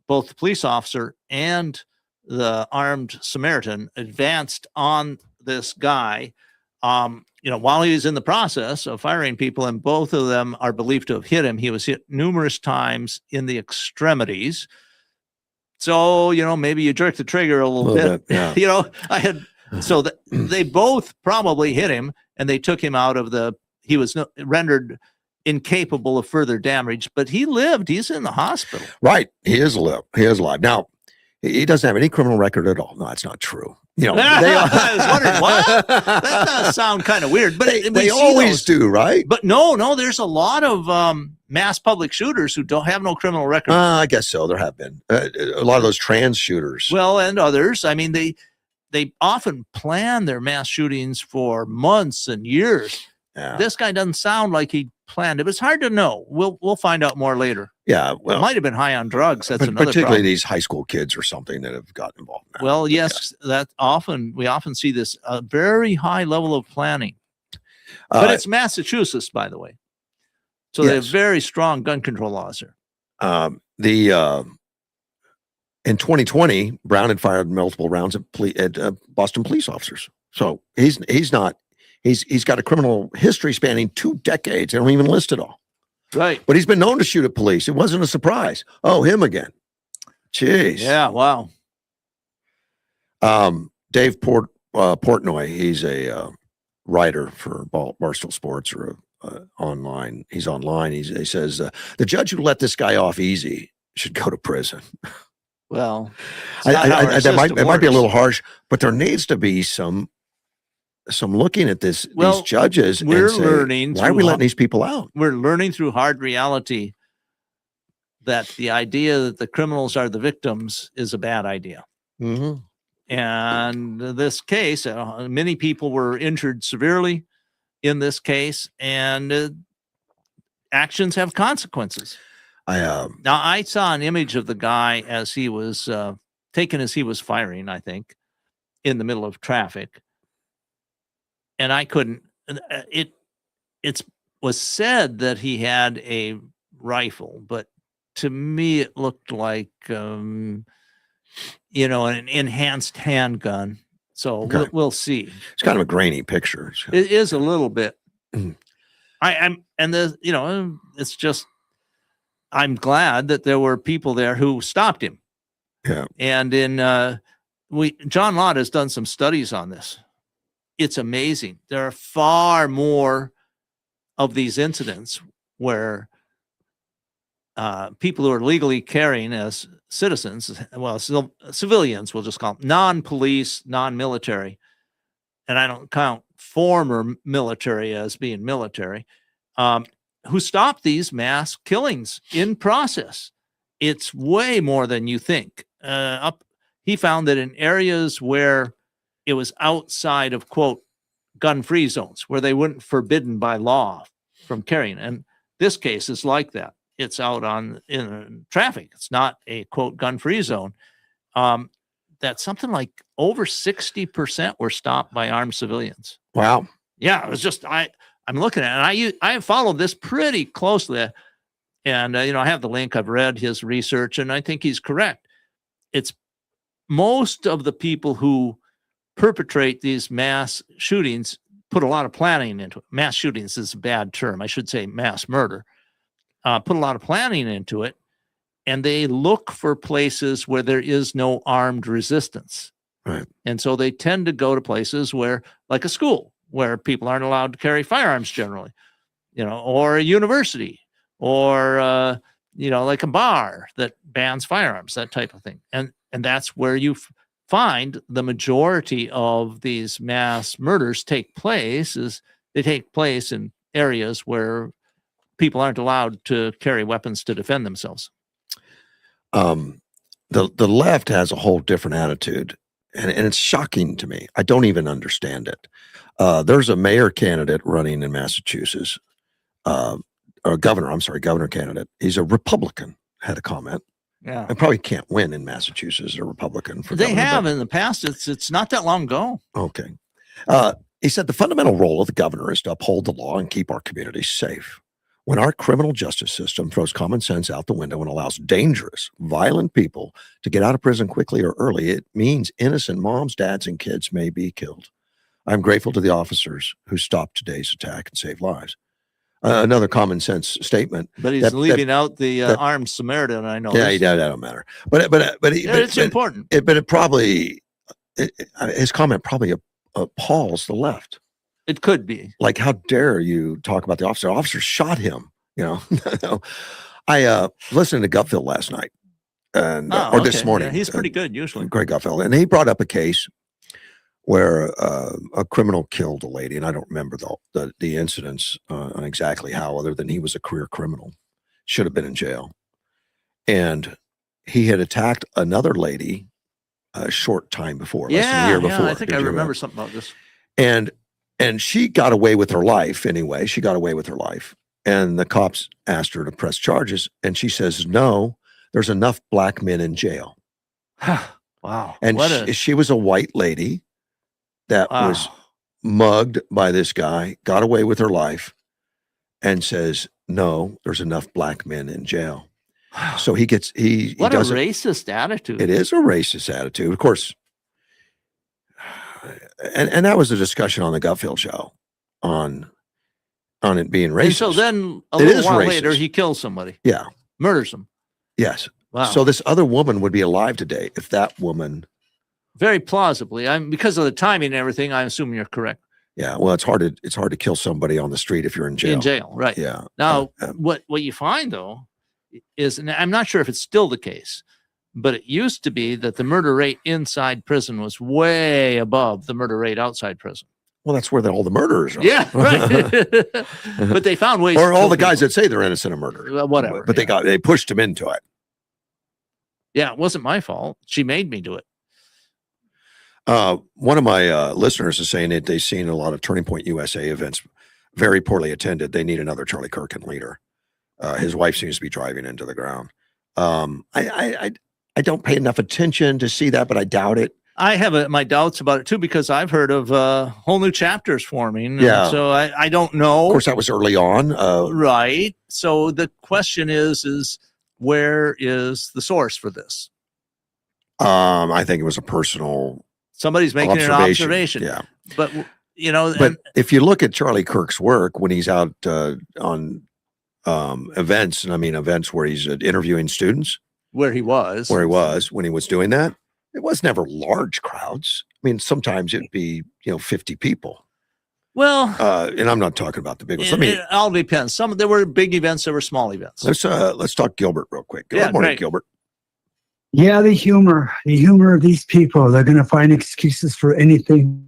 both the police officer and the armed Samaritan advanced on this guy, while he was in the process of firing people, and both of them are believed to have hit him. He was hit numerous times in the extremities. So, maybe you jerk the trigger a little bit. Yeah. So they both probably hit him, and they took him out of he was rendered incapable of further damage, but he lived. He's in the hospital. Right. He is alive. Now, he doesn't have any criminal record at all. No, that's not true. I was wondering, what? That does sound kind of weird, but they always do, right? But no, there's a lot of mass public shooters who don't have no criminal record. I guess so. There have been a lot of those trans shooters. Well, and others. I mean, they often plan their mass shootings for months and years. Yeah. This guy doesn't sound like he planned it, but it's hard to know. We'll find out more later. Yeah, well, it might have been high on drugs. That's another particularly problem. These high school kids or something that have gotten involved in that. Well, yes, we often see this very high level of planning. But it's Massachusetts, by the way, so they have very strong gun control laws here. In 2020, Brown had fired multiple rounds at Boston police officers. So he's got a criminal history spanning 2 decades. They don't even list it all. Right. But he's been known to shoot at police. It wasn't a surprise. Oh, him again. Jeez. Yeah, wow. Dave Portnoy, he's a writer for Barstool Sports or online. He's online. He says, the judge who let this guy off easy should go to prison. Well, it might be a little harsh, but there needs to be some looking at these judges. We're and say, learning. Why are we letting these people out? We're learning through hard reality that the idea that the criminals are the victims is a bad idea. Mm-hmm. And this case, many people were injured severely in this case, and actions have consequences. Now, I saw an image of the guy as he was taken as he was firing, I think, in the middle of traffic. And I couldn't, it was said that he had a rifle, but to me, it looked like, an enhanced handgun. So okay. we'll see. It's kind of a grainy picture. It is a little bit. It's just, I'm glad that there were people there who stopped him. Yeah. And John Lott has done some studies on this. It's amazing. There are far more of these incidents where people who are legally carrying as citizens, well, civilians, we'll just call them, non-police, non-military, and I don't count former military as being military, who stopped these mass killings in process. It's way more than you think. He found that in areas where it was outside of, quote, gun-free zones, where they weren't forbidden by law from carrying, and this case is like that. It's out in traffic. It's not a, quote, gun-free zone. That something like over 60% were stopped by armed civilians. Wow. Yeah, it was just, I'm looking at it, and I followed this pretty closely. And, I have the link. I've read his research, and I think he's correct. It's most of the people who perpetrate these mass shootings put a lot of planning into it. Mass shootings is a bad term. I should say mass murder. Put a lot of planning into it, and they look for places where there is no armed resistance. Right. And so they tend to go to places where, like a school, where people aren't allowed to carry firearms generally, or a university, or, like a bar that bans firearms, that type of thing. And that's where you find the majority of these mass murders take place. They take place in areas where people aren't allowed to carry weapons to defend themselves. The left has a whole different attitude, and it's shocking to me. I don't even understand it. There's a mayor candidate running in Massachusetts, or governor candidate. He's a Republican, had a comment. Yeah. I probably can't win in Massachusetts as a Republican. They have in the past. It's not that long ago. Okay. He said the fundamental role of the governor is to uphold the law and keep our communities safe. When our criminal justice system throws common sense out the window and allows dangerous, violent people to get out of prison quickly or early, it means innocent moms, dads, and kids may be killed. I'm grateful to the officers who stopped today's attack and saved lives. Another common sense statement. But he's leaving out the armed Samaritan, I know. Yeah, that don't matter. But it's important. His comment probably appalls the left. It could be. Like, how dare you talk about the officer? Officer shot him, I listened to Gutfeld last night, and or this morning. Yeah, he's pretty good usually. Greg Gutfeld, and he brought up a case where a criminal killed a lady, and I don't remember the incidents on exactly how, other than he was a career criminal, should have been in jail, and he had attacked another lady a short time before, less than a year before. I think I remember something about this. And she got away with her life anyway. She got away with her life. And the cops asked her to press charges. And she says, no, there's enough black men in jail. Wow. And she was a white lady that was mugged by this guy, got away with her life, and says, no, there's enough black men in jail. So he does a racist attitude. It is a racist attitude. Of course, and that was a discussion on the Gutfeld show on it being racist. And so then a little while later, he kills somebody. Yeah. Murders them. Yes. Wow. So this other woman would be alive today if that woman. Very plausibly. because of the timing and everything, I assume you're correct. Yeah. Well, it's hard to kill somebody on the street if you're in jail. In jail, right. Yeah. Now, what you find, though, is, and I'm not sure if it's still the case, but it used to be that the murder rate inside prison was way above the murder rate outside prison. Well, that's where all the murderers are. Yeah, right. But they found ways. Or all the guys that say they're innocent of murder. Whatever. But they pushed him into it. Yeah, it wasn't my fault. She made me do it. One of my listeners is saying that they've seen a lot of Turning Point USA events very poorly attended. They need another Charlie Kirkin leader. His wife seems to be driving into the ground. I don't pay enough attention to see that, but I doubt it. I have my doubts about it too, because I've heard of whole new chapters forming. Yeah. So I don't know. Of course, that was early on. Right. So the question is where is the source for this? I think it was a personal. Somebody's making an observation. Yeah. But, but if you look at Charlie Kirk's work when he's out on events, and I mean events where he's interviewing students. Where he was when he was doing that, it was never large crowds. I mean, sometimes it'd be 50 people. Well, And I'm not talking about the big ones. it all depends. There were big events, there were small events. Let's talk Gilbert real quick. Good morning, great. Gilbert. Yeah, the humor of these people. They're going to find excuses for anything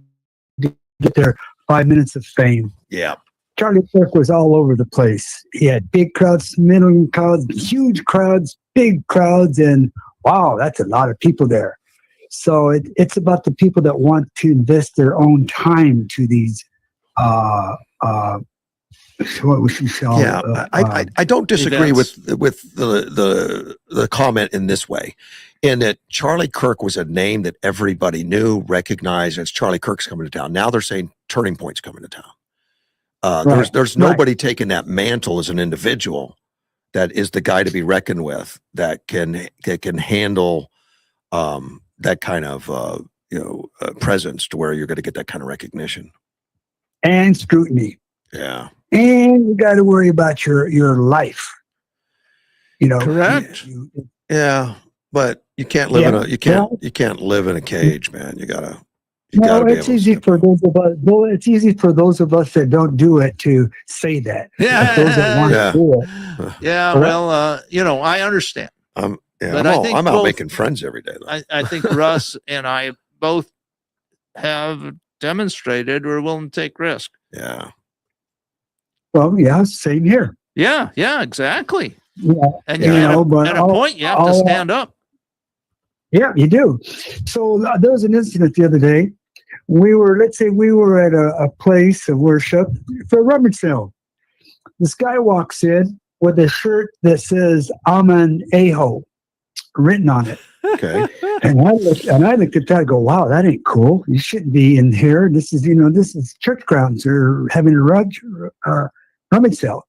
to get their 5 minutes of fame. Yeah. Charlie Kirk was all over the place. He had big crowds, middle crowds, huge crowds, big crowds, and wow, that's a lot of people there. So it's about the people that want to invest their own time to these what we should call. I don't disagree events. with the comment in this way, in that Charlie Kirk was a name that everybody knew, recognized as Charlie Kirk's coming to town. Now they're saying Turning Point's coming to town. There's nobody taking that mantle as an individual that is the guy to be reckoned with, that can handle that kind of presence to where you're going to get that kind of recognition and scrutiny. Yeah. And you got to worry about your life. Correct. Yeah, but you can't live you can't live in a cage, man. You gotta it's easy for those of us. Well, it's easy for those of us that don't do it to say that. Yeah. Like those that want to do it. Yeah. Correct? Well, I understand. But I think I'm out both- making friends every day, though. I think Russ and I both have demonstrated we're willing to take risk. Yeah. Well, yeah, same here. Yeah, exactly. Yeah, And you know, but at a point, you have to stand up. yeah, you do. So there was an incident the other day. Let's say we were at a place of worship for a rummage sale. This guy walks in with a shirt that says "I'm an a-hole" written on it. Okay. And I looked at that and go, wow, that ain't cool. You shouldn't be in here. This is church grounds. They're having a rummage sale.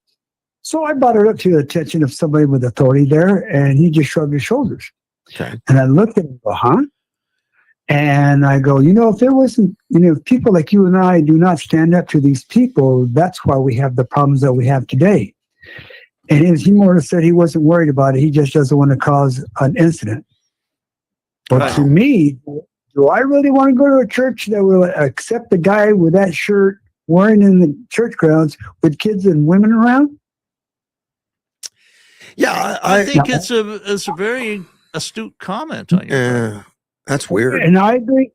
So I brought it up to the attention of somebody with authority there, and he just shrugged his shoulders. Okay. And I looked at him and go, huh? And I go, if there wasn't, people like you and I do not stand up to these people, that's why we have the problems that we have today. And he more said he wasn't worried about it. He just doesn't want to cause an incident. But to me, do I really want to go to a church that will accept the guy with that shirt wearing in the church grounds with kids and women around? Yeah, I think it's a very astute comment on your part. Yeah, that's weird. And I agree.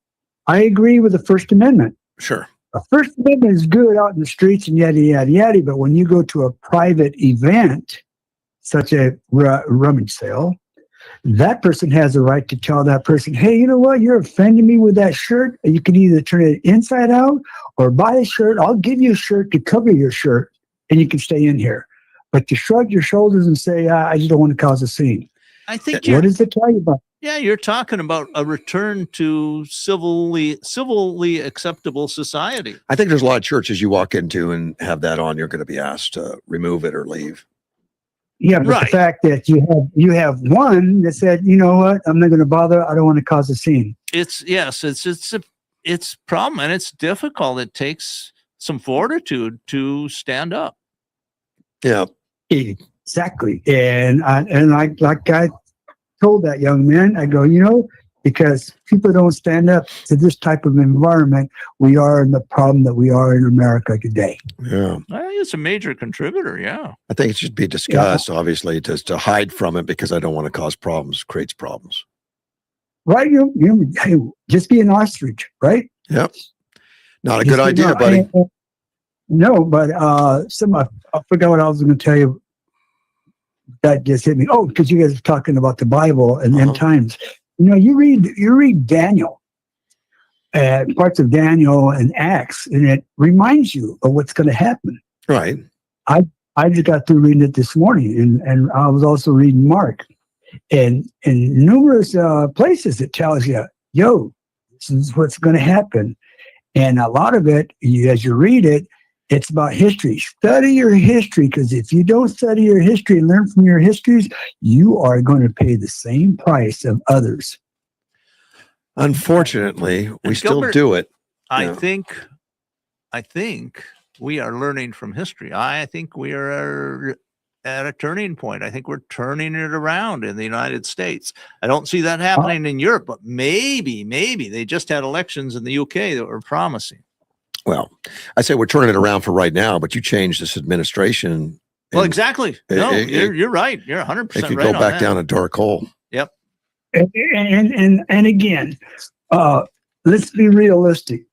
I agree with the First Amendment. Sure. The First Amendment is good out in the streets and yada, yada, yada. But when you go to a private event, such a rummage sale, that person has a right to tell that person, hey, you know what? You're offending me with that shirt. You can either turn it inside out or buy a shirt. I'll give you a shirt to cover your shirt and you can stay in here. But to shrug your shoulders and say, I just don't want to cause a scene. I think What does it tell you about? Yeah, you're talking about a return to civilly acceptable society. I think there's a lot of churches you walk into and have that on, you're going to be asked to remove it or leave. Yeah, but the fact that you have one that said, you know what, I'm not going to bother. I don't want to cause a scene. It's a problem, and it's difficult. It takes some fortitude to stand up. Yeah, exactly. And I told that young man, I go, because people don't stand up to this type of environment, we are in the problem that we are in America today. Yeah. I think it's a major contributor. Yeah. I think it should be discussed, obviously, to hide from it because I don't want to cause problems, creates problems. Right? Hey, just be an ostrich, right? Yep. Not a good idea, buddy. No, but I forgot what I was going to tell you. That just hit me. Oh, because you guys are talking about the Bible and end times. You read Daniel, parts of Daniel and Acts, and it reminds you of what's going to happen. Right. I just got through reading it this morning, and I was also reading Mark, and in numerous places it tells you, this is what's going to happen, and a lot of it, as you read it, it's about history. Study your history, because if you don't study your history and learn from your histories, you are going to pay the same price of others. Unfortunately, we still do it. I think we are learning from history. I think we are at a turning point. I think we're turning it around in the United States. I don't see that happening in Europe, but maybe they just had elections in the UK that were promising. Well, I say we're turning it around for right now, but you change this administration. Well, and exactly. No, you're right. You're 100% It right could go on back that. down a dark hole. Yep. And again, let's be realistic.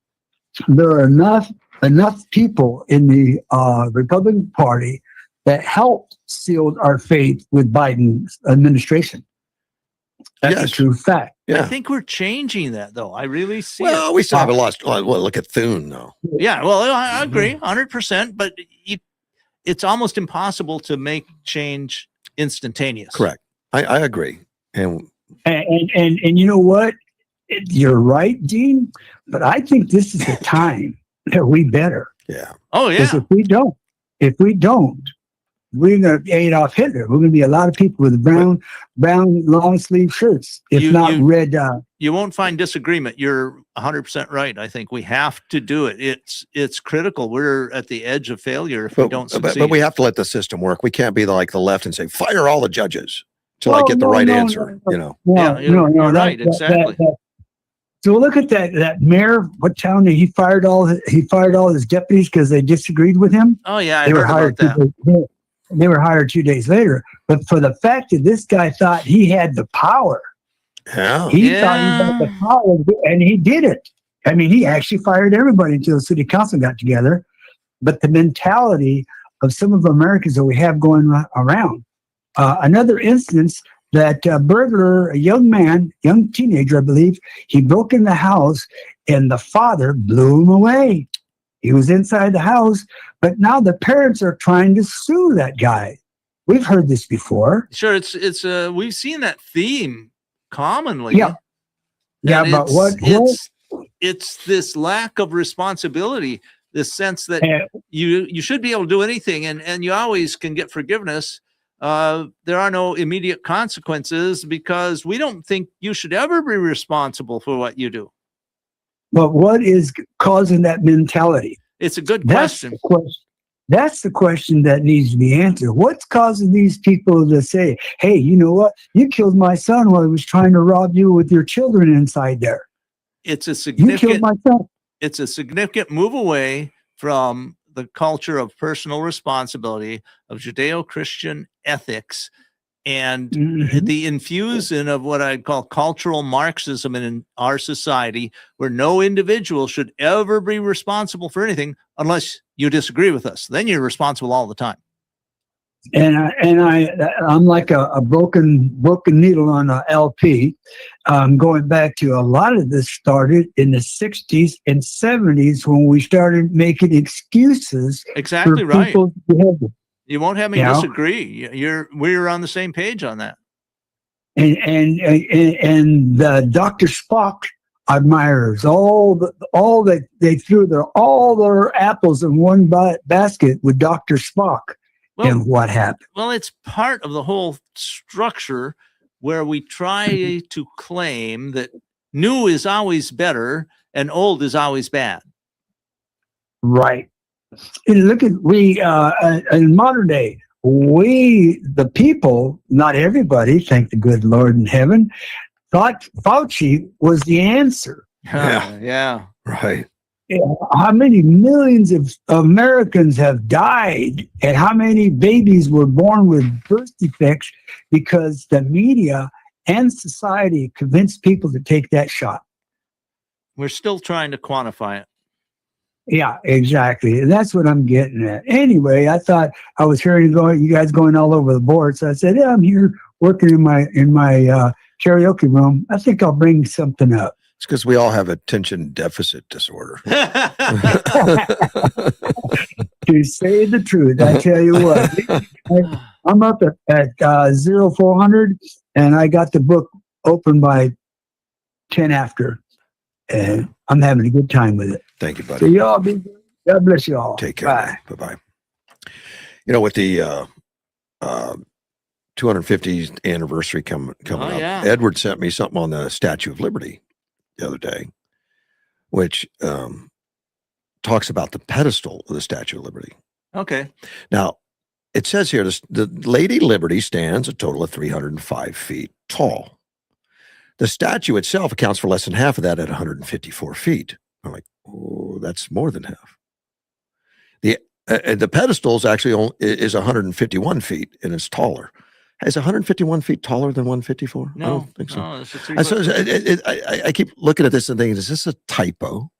There are enough people in the Republican Party that helped seal our fate with Biden's administration. That's Yes. a true fact. I Yeah. think we're changing that, though. I really see Well, it. we still have a lot. Well, look at Thune, though. Yeah, well, I agree 100%, but it's almost impossible to make change instantaneous. Correct. I agree. And you know what? You're right, Gene. But I think this is the time that we better. yeah. Oh, Because yeah. if we don't, we're going to Adolf Hitler. We're going to be a lot of people with brown long sleeve shirts, if not red. You won't find disagreement. You're 100% right. I think we have to do it. It's critical. We're at the edge of failure if we don't succeed. But we have to let the system work. We can't be like the left and say, fire all the judges till I get the right answer. You know. You're right. Exactly. So look at that mayor. What town? He fired all his deputies because they disagreed with him. Oh yeah, I heard about that. They were hired 2 days later. But for the fact that this guy thought he had the power, Yeah. he thought he had the power, and he did it. I mean, he actually fired everybody until the city council got together. But the mentality of some of the Americans that we have going around. Another instance that burglar, a young teenager, I believe, he broke in the house and the father blew him away. He was inside the house, but now the parents are trying to sue that guy. We've heard this before. Sure, it's we've seen that theme commonly. Yeah. Yeah, but it's this lack of responsibility, this sense that you should be able to do anything and you always can get forgiveness. There are no immediate consequences because we don't think you should ever be responsible for what you do. But what is causing that mentality? It's a good question. That's the question that needs to be answered. What's causing these people to say, hey, you know what? You killed my son while he was trying to rob you with your children inside there. It's a You killed my son. It's a significant move away from the culture of personal responsibility, of Judeo-Christian ethics, and the infusion of what I'd call cultural Marxism in our society, where no individual should ever be responsible for anything unless you disagree with us. Then you're responsible all the time. And I'm like a broken needle on a LP. Going back to a lot of this started in the 60s and 70s when we started making excuses. Exactly for right. people's behavior. You won't have me disagree. We're on the same page on that. And the Dr. Spock admirers, all that they threw all their apples in one basket with Dr. Spock. Well, and what happened? Well, it's part of the whole structure where we try to claim that new is always better and old is always bad. Right. And look at in modern day, the people, not everybody, thank the good Lord in heaven, thought Fauci was the answer. Yeah. Right. How many millions of Americans have died and how many babies were born with birth defects because the media and society convinced people to take that shot? We're still trying to quantify it. Yeah, exactly. And that's what I'm getting at. Anyway, I thought I was hearing you guys going all over the board. So I said, yeah, I'm here working in my karaoke room. I think I'll bring something up. It's because we all have attention deficit disorder. To say the truth, I tell you what, I'm up at 0400 and I got the book open by 10 after. And I'm having a good time with it. Thank you, buddy. So y'all be good. God bless you all. Take care. Bye. Bye-bye. You know, with the 250th anniversary coming up, yeah. Edward sent me something on the Statue of Liberty the other day, which talks about the pedestal of the Statue of Liberty. Okay. Now, it says here, the Lady Liberty stands a total of 305 feet tall. The statue itself accounts for less than half of that at 154 feet. I'm like, oh, that's more than half. The pedestal is actually is 151 feet and it's taller. Is 151 feet taller than 154? No, I don't think so. No, it's a 3 So foot. I keep looking at this and thinking, is this a typo?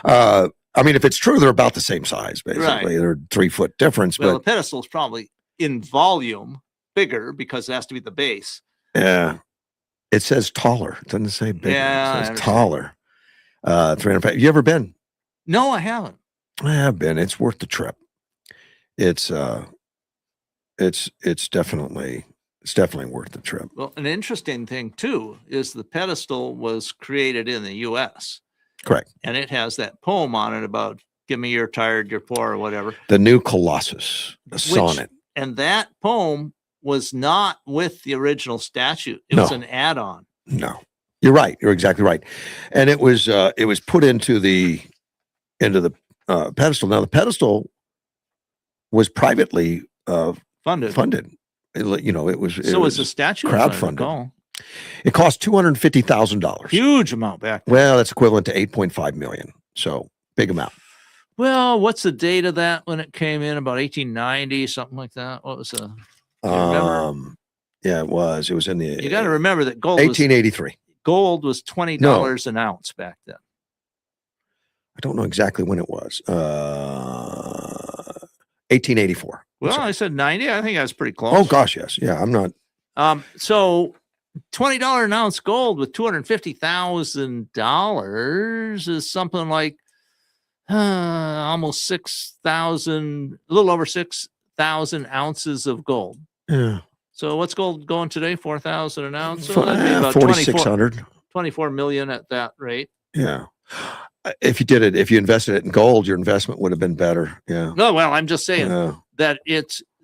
I mean, if it's true, they're about the same size, basically. Right. They're 3 foot difference, Well, the but pedestal is probably in volume bigger because it has to be the base. yeah, it says taller. It doesn't say bigger. Yeah, I It says understand. taller. 300. You ever been? No, I haven't. I have been. It's worth the trip. It's definitely worth the trip. Well, an interesting thing too is the pedestal was created in the U.S. Correct. and it has that poem on it about "Give me, you're tired, you're poor," or whatever. The New Colossus, a sonnet. And that poem was not with the original statute. It was No. an add-on. No, you're right. You're exactly right. And it was put into the pedestal. Now the pedestal was privately Funded. It was So was the statute crowdfunded. It cost $250,000. Huge amount back then. Well, that's equivalent to 8.5 million. So big amount. Well, what's the date of that when it came in? About 1890, something like that. What was the? remember? Yeah, it was. It was in the. You got to remember that gold 1883. was $20 an ounce back then. I don't know exactly when it was. 1884. Well, I said 90. I think I was pretty close. Oh gosh, yes. Yeah, I'm not. So $20 an ounce gold with $250,000 is something like almost 6,000, a little over 6,000 ounces of gold. Yeah. So what's gold going today? 4,000 an ounce. So that'd be about 4,600. 24 million at that rate. Yeah. If you invested it in gold, your investment would have been better. Yeah. No, well, I'm just saying Yeah. that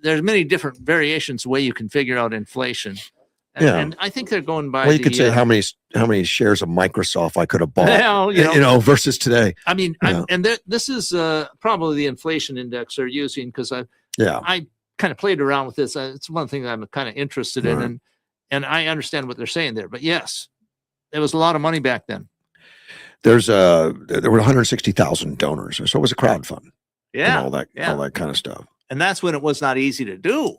there's many different variations the way you can figure out inflation. And, Yeah. and I think they're going by. Well, you could say how many shares of Microsoft I could have bought, Well, versus today. I mean, Yeah. this is probably the inflation index they're using because I kind of played around with this. It's one thing that I'm kind of interested in, Right. and I understand what they're saying there. But yes, there was a lot of money back then. There were 160,000 donors, so it was a crowdfund. And all that kind of stuff. And that's when it was not easy to do.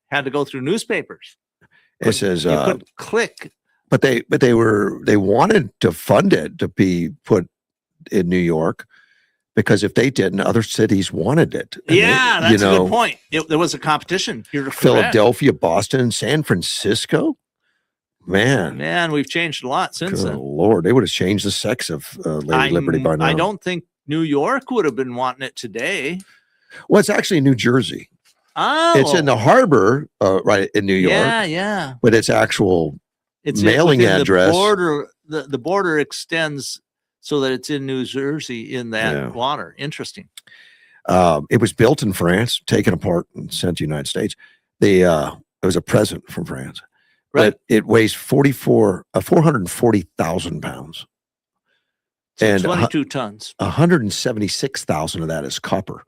Had to go through newspapers. It says, You couldn't click. but they wanted to fund it to be put in New York because if they didn't, other cities wanted it. And Yeah, that's a good point. There was a competition. You're correct. Philadelphia, Boston, San Francisco. Man, we've changed a lot since Good then. Lord, they would have changed the sex of Lady Liberty by now. I don't think New York would have been wanting it today. Well, it's actually New Jersey. Oh, It's in the harbor, right in New York. Yeah. But its actual It's mailing within address. The border, the border extends so that it's in New Jersey in that water. Interesting. It was built in France, taken apart and sent to the United States. It was a present from France. Right. But it weighs 440,000 pounds. And 22 tons. 176,000 of that is copper.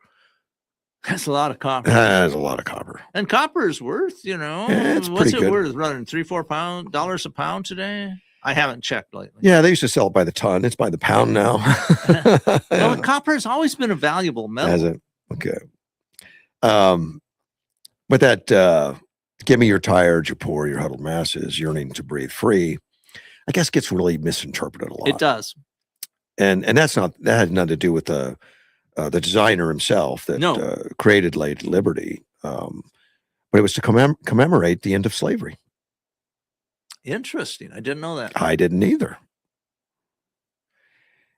That's a lot of copper. That's a lot of copper. And copper is worth, it's what's pretty it good. worth? Running $3-4 a pound today? I haven't checked lately. Yeah, they used to sell it by the ton. It's by the pound now. Well, copper has always been a valuable metal. Has it? Okay. But that give me your tired, your poor, your huddled masses, yearning to breathe free, I guess gets really misinterpreted a lot. It does. And that had nothing to do with the designer himself that created Lady Liberty. But it was to commemorate the end of slavery. Interesting. I didn't know that. I didn't either.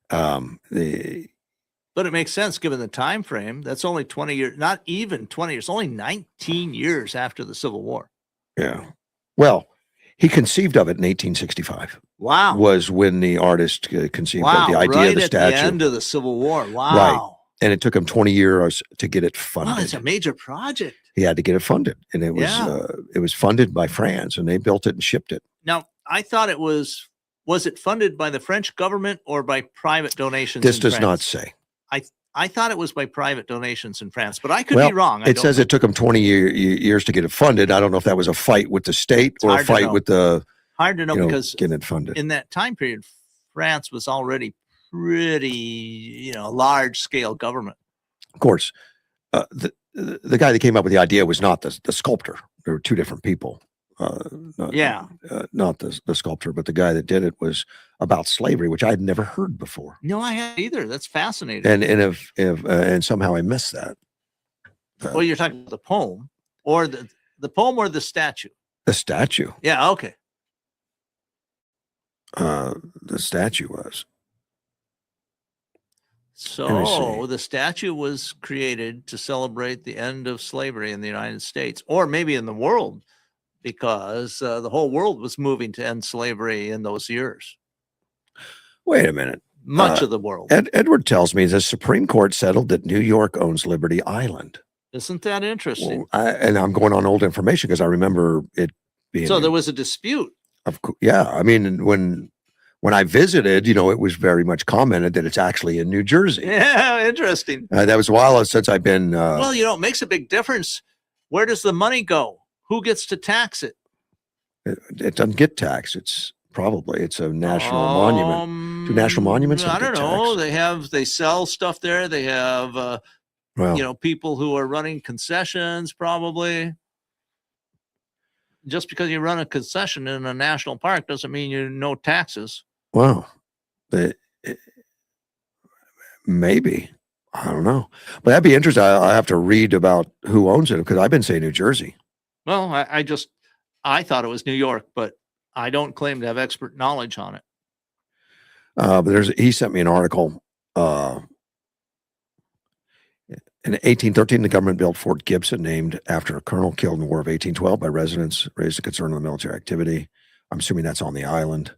But it makes sense given the time frame. That's only 20 years, not even 20 years, only 19 years after the Civil War. Yeah. Well, he conceived of it in 1865. Wow. Was when the artist conceived of the idea of the statue. Right at the end of the Civil War. Wow. Right. And it took him 20 years to get it funded. Wow, it's a major project. He had to get it funded, and it was funded by France, and they built it and shipped it. Now, I thought it was it funded by the French government or by private donations? This does not say. I thought it was by private donations in France, but I could be wrong. It says it took him 20 years to get it funded. I don't know if that was a fight with the state or a fight with the hard to know because getting it funded. In that time period, France was already pretty, large scale government. Of course, the guy that came up with the idea was not the sculptor. There were two different people. Not, Yeah. Not the sculptor, but the guy that did it was about slavery, which I had never heard before. No, I hadn't either. That's fascinating. And and somehow I missed that. Well, you're talking about the poem, or the poem, or the statue. The statue. Yeah. Okay. The statue was. So the statue was created to celebrate the end of slavery in the United States, or maybe in the world, because the whole world was moving to end slavery in those years. Wait a minute. Much of the world. Edward tells me the Supreme Court settled that New York owns Liberty Island. Isn't that interesting? And I'm going on old information because I remember it being. So there was a dispute. Yeah. I mean, when I visited, it was very much commented that it's actually in New Jersey. Yeah, interesting. That was a while since I've been. Well, it makes a big difference. Where does the money go? Who gets to tax it? It doesn't get taxed. It's a national monument. Do national monuments? I don't know. They sell stuff there. They have, people who are running concessions probably. Just because you run a concession in a national park doesn't mean you no taxes. Wow. Maybe. I don't know. But that'd be interesting. I have to read about who owns it because I've been saying New Jersey. Well, I thought it was New York, but I don't claim to have expert knowledge on it. But he sent me an article. In 1813, the government built Fort Gibson, named after a colonel killed in the War of 1812 by residents, raised a concern of the military activity. I'm assuming that's on the island.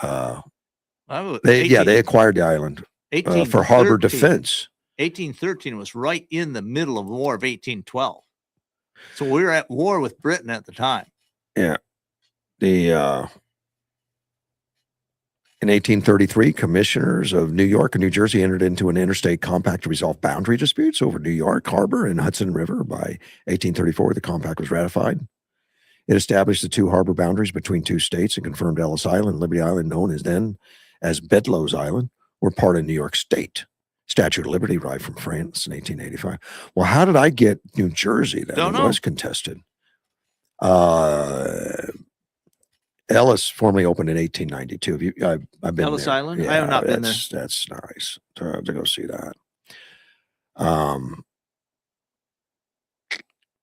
They acquired the island for harbor defense. 1813 was right in the middle of the War of 1812. So we were at war with Britain at the time. Yeah. In 1833, commissioners of New York and New Jersey entered into an interstate compact to resolve boundary disputes over New York Harbor and Hudson River. By 1834, the compact was ratified. It established the two harbor boundaries between two states and confirmed Ellis Island and Liberty Island, known as Bedloe's Island, were part of New York State. Statue of Liberty arrived from France in 1885. Well, how did I get New Jersey then? Don't know. It was contested. Ellis formally opened in 1892. I've been Ellis there. Island? Yeah, I have not been there. That's nice to go see that.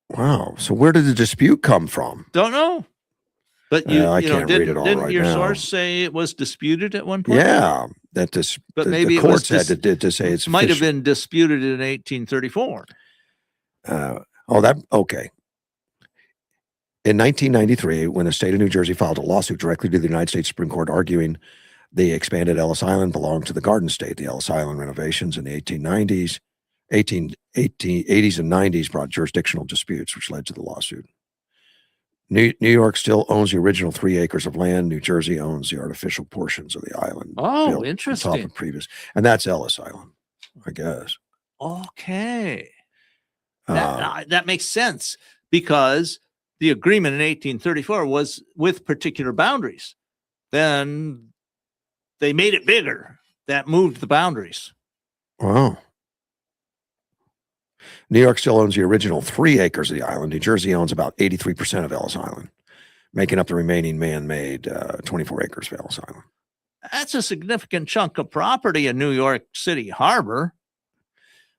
Wow. So where did the dispute come from? Don't know. But I can't read it all didn't right your now. source say it was disputed at one point? Yeah, but maybe the courts had to say it's might have been disputed in 1834. Okay. In 1993, when the state of New Jersey filed a lawsuit directly to the United States Supreme Court arguing the expanded Ellis Island belonged to the Garden State, the Ellis Island renovations in the 1880s and 90s brought jurisdictional disputes, which led to the lawsuit. New York still owns the original 3 acres of land. New Jersey owns the artificial portions of the island. Oh, interesting. On top of previous, and that's Ellis Island, I guess. Okay. That makes sense because the agreement in 1834 was with particular boundaries. Then they made it bigger. That moved the boundaries. Wow. New York still owns the original 3 acres of the island. New Jersey owns about 83% of Ellis Island, making up the remaining man-made 24 acres of Ellis Island. That's a significant chunk of property in New York City Harbor.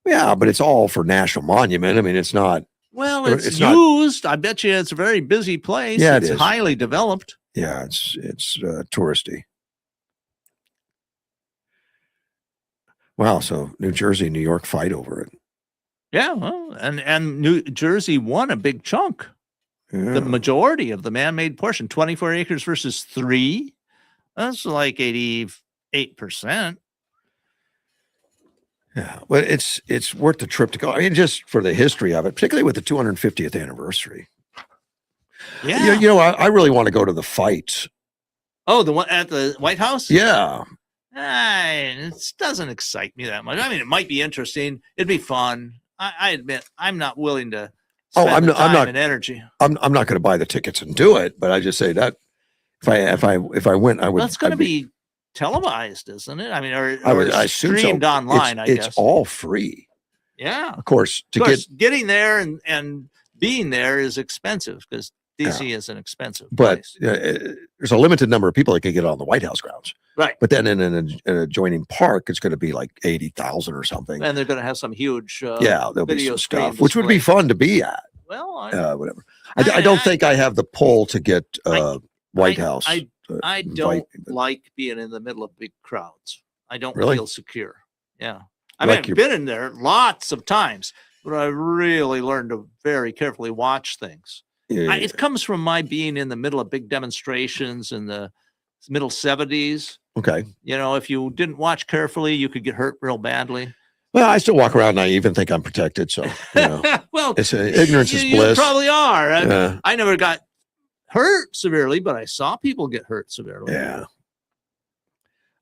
Yeah, but it's all for national monument. I mean, it's not. Well, it's used. I bet you it's a very busy place. Yeah, it's highly developed. Yeah, it's touristy. Wow, so New Jersey and New York fight over it. Yeah, well, and New Jersey won a big chunk. Yeah. The majority of the man-made portion, 24 acres versus 3. That's like 88%. Yeah, well, it's worth the trip to go. I mean, just for the history of it, particularly with the 250th anniversary. Yeah, I really want to go to the fight. Oh, the one at the White House? Yeah. It doesn't excite me that much. I mean, it might be interesting. It'd be fun. I admit I'm not willing to spend I'm not and energy. I'm not going to buy the tickets and do it, but I just say that if I went, I would. Well, it's going to be televised, isn't it? I mean, or I assume so. streamed online, I guess. It's all free. Yeah. Of course, Of course, getting there and being there is expensive because DC is an expensive place. There's a limited number of people that can get on the White House grounds. Right. But then in an adjoining park, it's going to be like 80,000 or something. And they're going to have some huge there'll be video some screen stuff, which would be display. fun to be at. Well, Whatever. I don't think I have the pull to get White House. I don't like being in the middle of big crowds. I don't Really? feel secure. Yeah. I mean, I've been in there lots of times, but I really learned to very carefully watch things. It comes from my being in the middle of big demonstrations in the middle 70s. Okay. You know, if you didn't watch carefully, you could get hurt real badly. Well, I still walk around and I even think I'm protected. So, well, it's ignorance is you bliss. probably are. Yeah. I never got hurt severely, but I saw people get hurt severely. Yeah.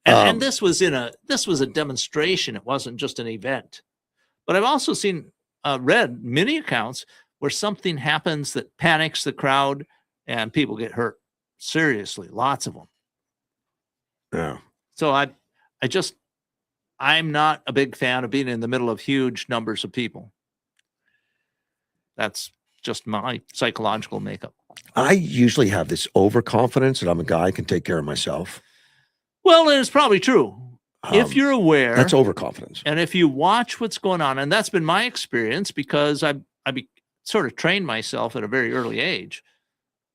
And this was a demonstration. It wasn't just an event. But I've also read many accounts where something happens that panics the crowd and people get hurt seriously. Lots of them. Yeah. So I'm not a big fan of being in the middle of huge numbers of people. That's just my psychological makeup. I usually have this overconfidence that I'm a guy, can take care of myself. Well, and it's probably true. If you're aware, that's overconfidence. And if you watch what's going on, and that's been my experience because I sort of trained myself at a very early age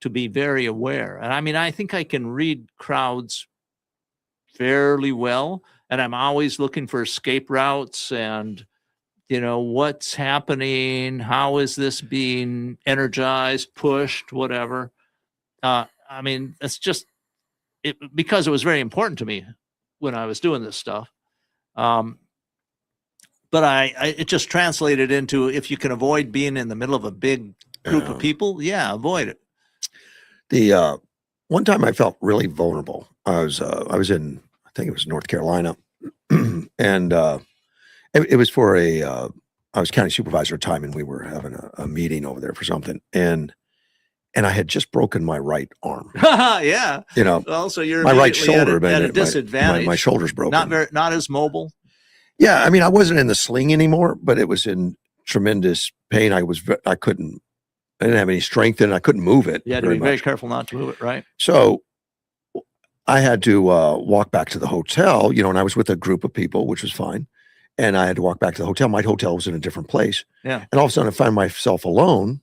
to be very aware. And I mean, I think I can read crowds fairly well, and I'm always looking for escape routes and, what's happening, how is this being energized, pushed, whatever. I mean, it's just because it was very important to me when I was doing this stuff. But it just translated into, if you can avoid being in the middle of a big group of people, avoid it. The one time I felt really vulnerable. I was in, I think it was North Carolina, and it was for I was county supervisor at the time, and we were having a meeting over there for something, and I had just broken my right arm. Yeah. Well, so you're my right shoulder at a disadvantage. My shoulder's broken. Not as mobile. Yeah, I mean, I wasn't in the sling anymore, but it was in tremendous pain. I didn't have any strength in it. I couldn't move it. You had to be very careful not to move it, right? So I had to walk back to the hotel, and I was with a group of people, which was fine. And I had to walk back to the hotel. My hotel was in a different place. Yeah. And all of a sudden I found myself alone,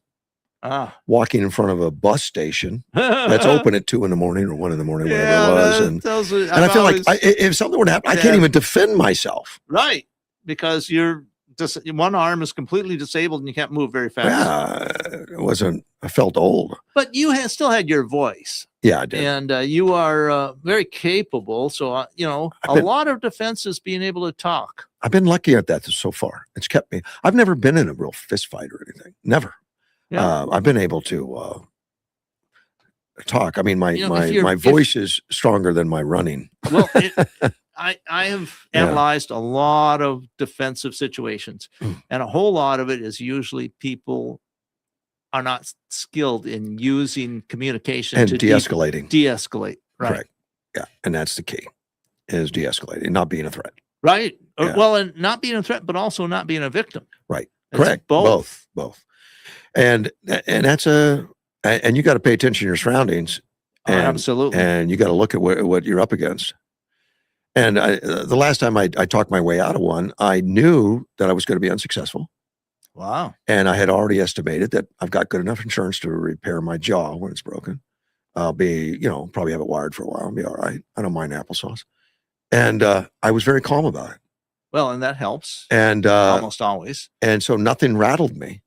walking in front of a bus station that's open at 2 a.m. or 1 a.m, whatever it was. And I feel like if something were to happen, I can't even defend myself. Right. Because one arm is completely disabled and you can't move very fast. Yeah. I felt old. But you still had your voice. Yeah, I did. And you are very capable. So, a lot of defense is being able to talk. I've been lucky at that so far. It's kept me. I've never been in a real fist fight or anything. Never. Yeah. I've been able to talk. I mean, my voice is stronger than my running. Well, I have analyzed a lot of defensive situations, and a whole lot of it is usually people are not skilled in using communication and to de-escalating. De-escalate, right? Correct. Yeah, and that's the key: is de-escalating, not being a threat. Right. Yeah. Well, and not being a threat, but also not being a victim. Right. It's correct. Both. And that's and you got to pay attention to your surroundings. And, absolutely. And you got to look at what you're up against. And the last time I talked my way out of one, I knew that I was going to be unsuccessful. Wow. And I had already estimated that I've got good enough insurance to repair my jaw when it's broken. I'll be, probably have it wired for a while and be all right. I don't mind applesauce. And I was very calm about it. Well, and that helps. And almost always. And so nothing rattled me.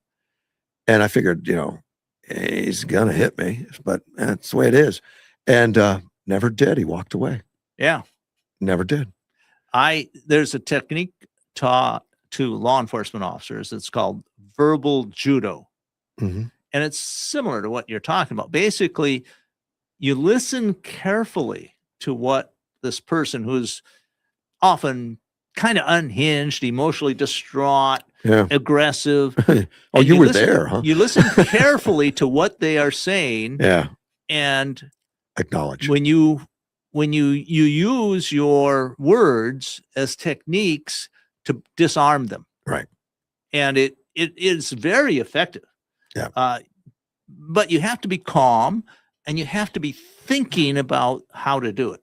And I figured, he's going to hit me, but that's the way it is. And never did. He walked away. Yeah. Never did. There's a technique taught to law enforcement officers. It's called verbal judo. Mm-hmm. And it's similar to what you're talking about. Basically, you listen carefully to what this person who's often kind of unhinged, emotionally distraught, aggressive. Oh, you were there, huh? You listen carefully to what they are saying. Yeah. And acknowledge. When you when you use your words as techniques to disarm them. Right. And it is very effective. Yeah. But you have to be calm and you have to be thinking about how to do it.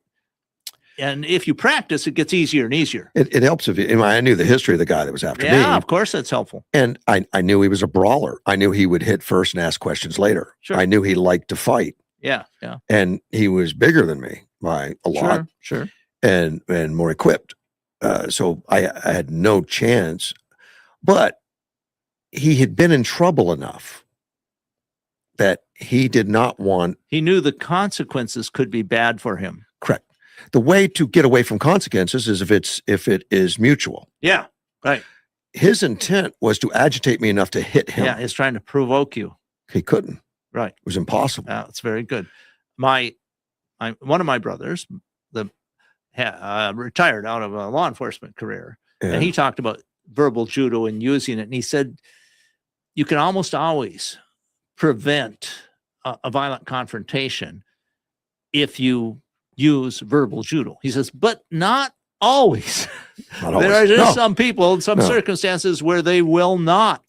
And if you practice, it gets easier and easier. It helps if you, I knew the history of the guy that was after me. Yeah, of course, that's helpful. And I knew he was a brawler. I knew he would hit first and ask questions later. Sure. I knew he liked to fight. Yeah. And he was bigger than me by a lot. Sure. And more equipped. So I had no chance. But he had been in trouble enough that he did not want. He knew the consequences could be bad for him. Correct. The way to get away from consequences is if it is mutual. Yeah, right. His intent was to agitate me enough to hit him. Yeah, he's trying to provoke you. He couldn't. Right. It was impossible. That's very good. One of my brothers, retired out of a law enforcement career, and he talked about verbal judo and using it. And he said, you can almost always prevent a violent confrontation if you use verbal judo. He says, but not always. Not always. There are some people in some circumstances where they will not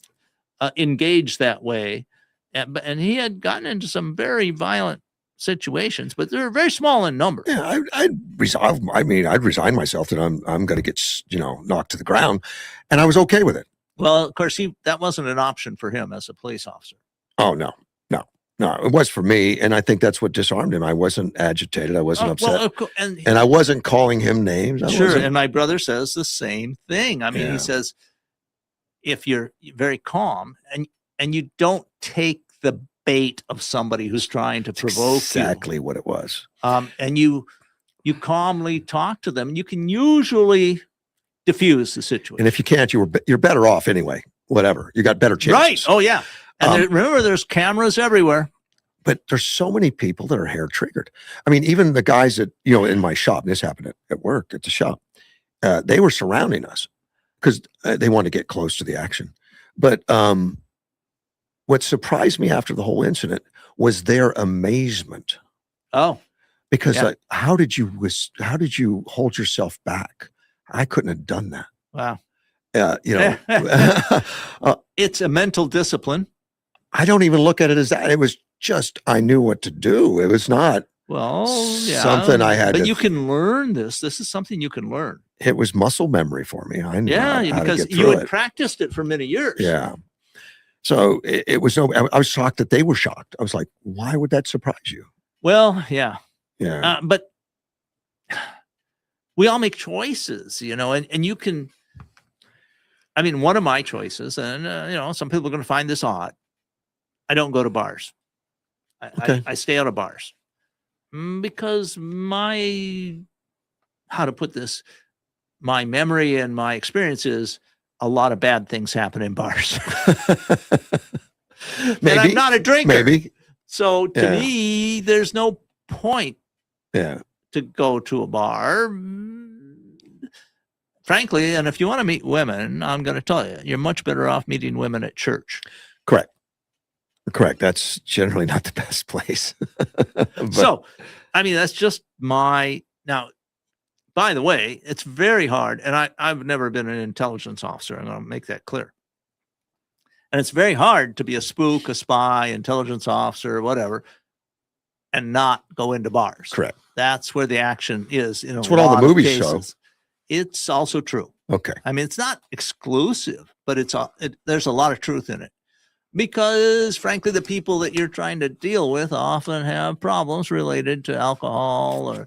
engage that way. And he had gotten into some very violent situations, but they're very small in number. Yeah, I'd resign myself that I'm going to get, knocked to the ground, and I was okay with it. Well, of course, that wasn't an option for him as a police officer. Oh, no, it was for me. And I think that's what disarmed him. I wasn't agitated. I wasn't upset. Well, and I wasn't calling him names. Sure. And my brother says the same thing. I mean, he says, if you're very calm and you don't take the bait of somebody who's trying to provoke exactly what it was. And you calmly talk to them, you can usually diffuse the situation. And if you can't, you're better off anyway. Whatever, you got better chances. Right. Oh yeah. And remember, there's cameras everywhere. But there's so many people that are hair triggered. I mean, even the guys that in my shop. And this happened at work at the shop. They were surrounding us because they wanted to get close to the action. But what surprised me after the whole incident was their amazement. Oh, because how did you hold yourself back? I couldn't have done that. Wow. It's a mental discipline. I don't even look at it as that. It was just, I knew what to do. It was not something I had. But you can learn this. This is something you can learn. It was muscle memory for me. I knew how because to get you through had practiced it for many years. Yeah. So it was I was shocked that they were shocked. I was like, why would that surprise you? Well, yeah. Yeah. But we all make choices, and you can, I mean, one of my choices, and, some people are going to find this odd. I don't go to bars. I stay out of bars because how to put this, my memory and my experience is a lot of bad things happen in bars. Maybe, and I'm not a drinker. Maybe. So to me, there's no point to go to a bar. Frankly, and if you want to meet women, I'm going to tell you, you're much better off meeting women at church. Correct. That's generally not the best place. So, I mean, that's just now, by the way, it's very hard. And I've never been an intelligence officer. I'm going to make that clear. And it's very hard to be a spook, a spy, intelligence officer, whatever, and not go into bars. Correct. That's where the action is. That's what all the movies show. It's also true. Okay. I mean, it's not exclusive, but there's a lot of truth in it. Because, frankly, the people that you're trying to deal with often have problems related to alcohol,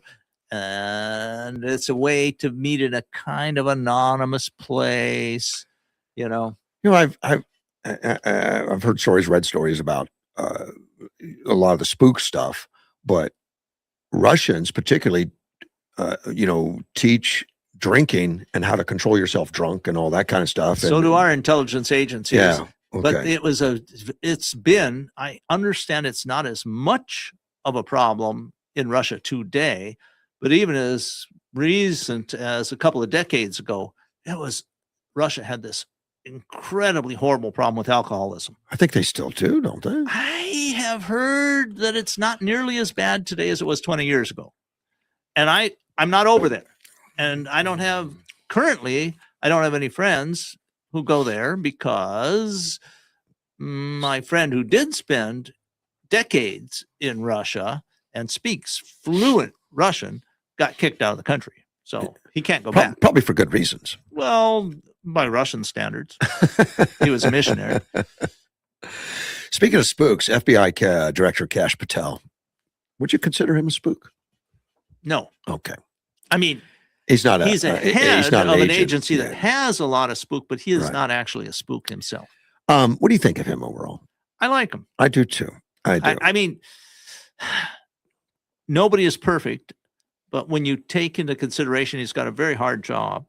and it's a way to meet in a kind of anonymous place, I've heard stories, read stories about a lot of the spook stuff, but Russians particularly, teach drinking and how to control yourself drunk and all that kind of stuff. So do our intelligence agencies. Yeah. Okay. But I understand it's not as much of a problem in Russia today, but even as recent as a couple of decades ago, Russia had this incredibly horrible problem with alcoholism. I think they still do, don't they? I have heard that it's not nearly as bad today as it was 20 years ago. and I'm not over there, and I don't have any friends who go there because my friend who did spend decades in Russia and speaks fluent Russian got kicked out of the country. So he can't go back. Probably for good reasons. Well, by Russian standards, he was a missionary. Speaking of spooks, FBI Director Kash Patel, would you consider him a spook? No. Okay. I mean, he's a head not of an agent. agency that Yeah. has a lot of spook, but he is Right. not actually a spook himself. What do you think of him overall? I like him. I do too. I do. I mean, nobody is perfect, but when you take into consideration he's got a very hard job.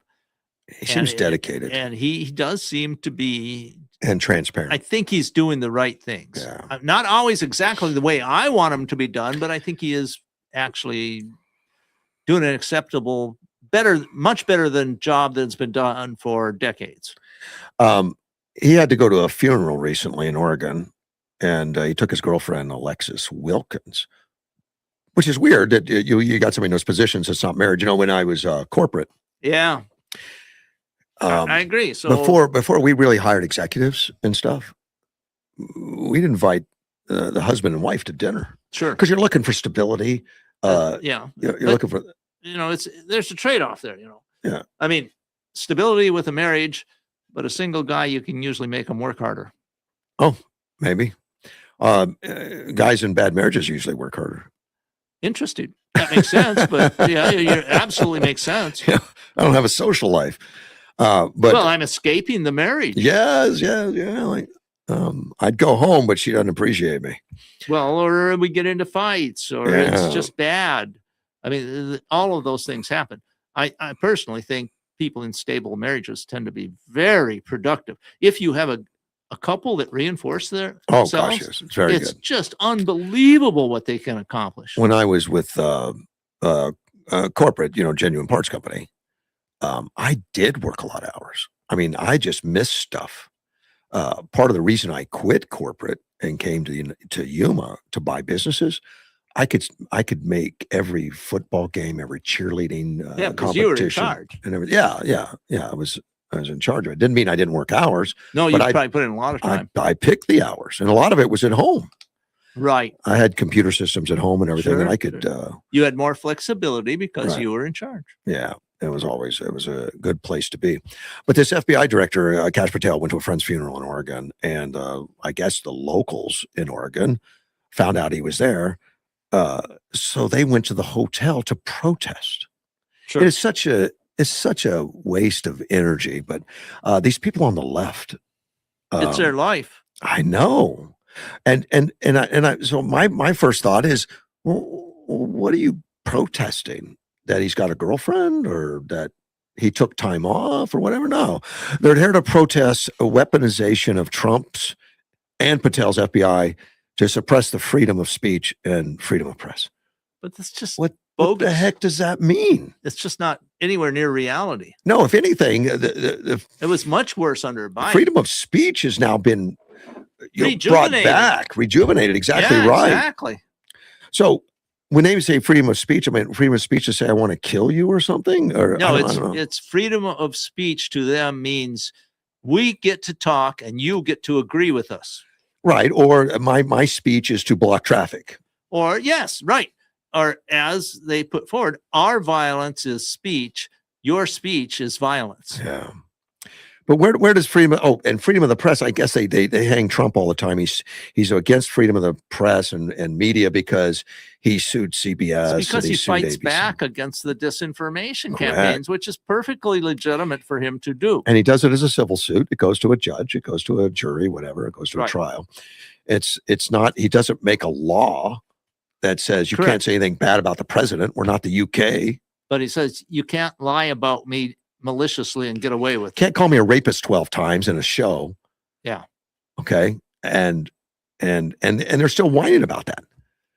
He seems dedicated And he does seem to be, and transparent. I think he's doing the right things. Yeah. Not always exactly the way I want him to be done, but I think he is actually doing an acceptable, much better than job that's been done for decades. He had to go to a funeral recently in Oregon, and he took his girlfriend, Alexis Wilkins, which is weird that you got somebody in those positions that's not married. When I was corporate. Yeah. I agree. So before we really hired executives and stuff, we'd invite the husband and wife to dinner. Sure. Because you're looking for stability. Yeah. You're looking for, there's a trade-off there, Yeah. I mean, stability with a marriage, but a single guy, you can usually make him work harder. Oh, maybe. Guys in bad marriages usually work harder. Interesting. That makes sense, but yeah, you absolutely makes sense. Yeah. I don't have a social life. But well, I'm escaping the marriage. Yes, yeah. Like, I'd go home, but she doesn't appreciate me. Well, or we get into fights, or it's just bad. I mean, all of those things happen. I personally think people in stable marriages tend to be very productive. If you have a couple that reinforce their Oh gosh, yes, it's very it's good. just unbelievable what they can accomplish. When I was with corporate, Genuine Parts Company, I did work a lot of hours. I mean, I just missed stuff. Part of the reason I quit corporate and came to Yuma to buy businesses, I could make every football game, every cheerleading because you were in competition, charge. and everything. Yeah. I was in charge of it. Didn't mean I didn't work hours. No, you probably put in a lot of time. I picked the hours, and a lot of it was at home. Right. I had computer systems at home and everything, Sure, and I could. You had more flexibility because Right. you were in charge. Yeah, it was a good place to be. But this FBI director, Kash Patel, went to a friend's funeral in Oregon, and I guess the locals in Oregon found out he was there, so they went to the hotel to protest. Sure. It's such a waste of energy. But these people on the left, It's their life. I know, and so my first thought is, well, what are you protesting? That he's got a girlfriend, or that he took time off, or whatever? No, they're here to protest a weaponization of Trump's and Patel's FBI to suppress the freedom of speech and freedom of press. But that's just What bogus. the heck does that mean? It's just not anywhere near reality. No, if anything, the It was much worse under Biden. freedom of speech has now been brought Rejuvenated. back, rejuvenated. Exactly Yeah, right. Exactly. So when they say freedom of speech, I mean freedom of speech to say I want to kill you or something, or No, I don't know. it's freedom of speech to them means we get to talk and you get to agree with us. Right. Or my speech is to block traffic. Or yes, right. Or as they put forward, our violence is speech. Your speech is violence. Yeah. But where does freedom? Oh, and freedom of the press. I guess they hang Trump all the time. He's against freedom of the press and media because he sued CBS. It's because and he sued fights ABC. back against the disinformation Correct. campaigns, which is perfectly legitimate for him to do. And he does it as a civil suit. It goes to a judge. It goes to a jury. Whatever. It goes to a Right. trial. It's not. He doesn't make a law that says you Correct. can't say anything bad about the president. We're not the UK. But he says you can't lie about me maliciously and get away with it. Can't call me a rapist 12 times in a show. Yeah. Okay. And they're still whining about that.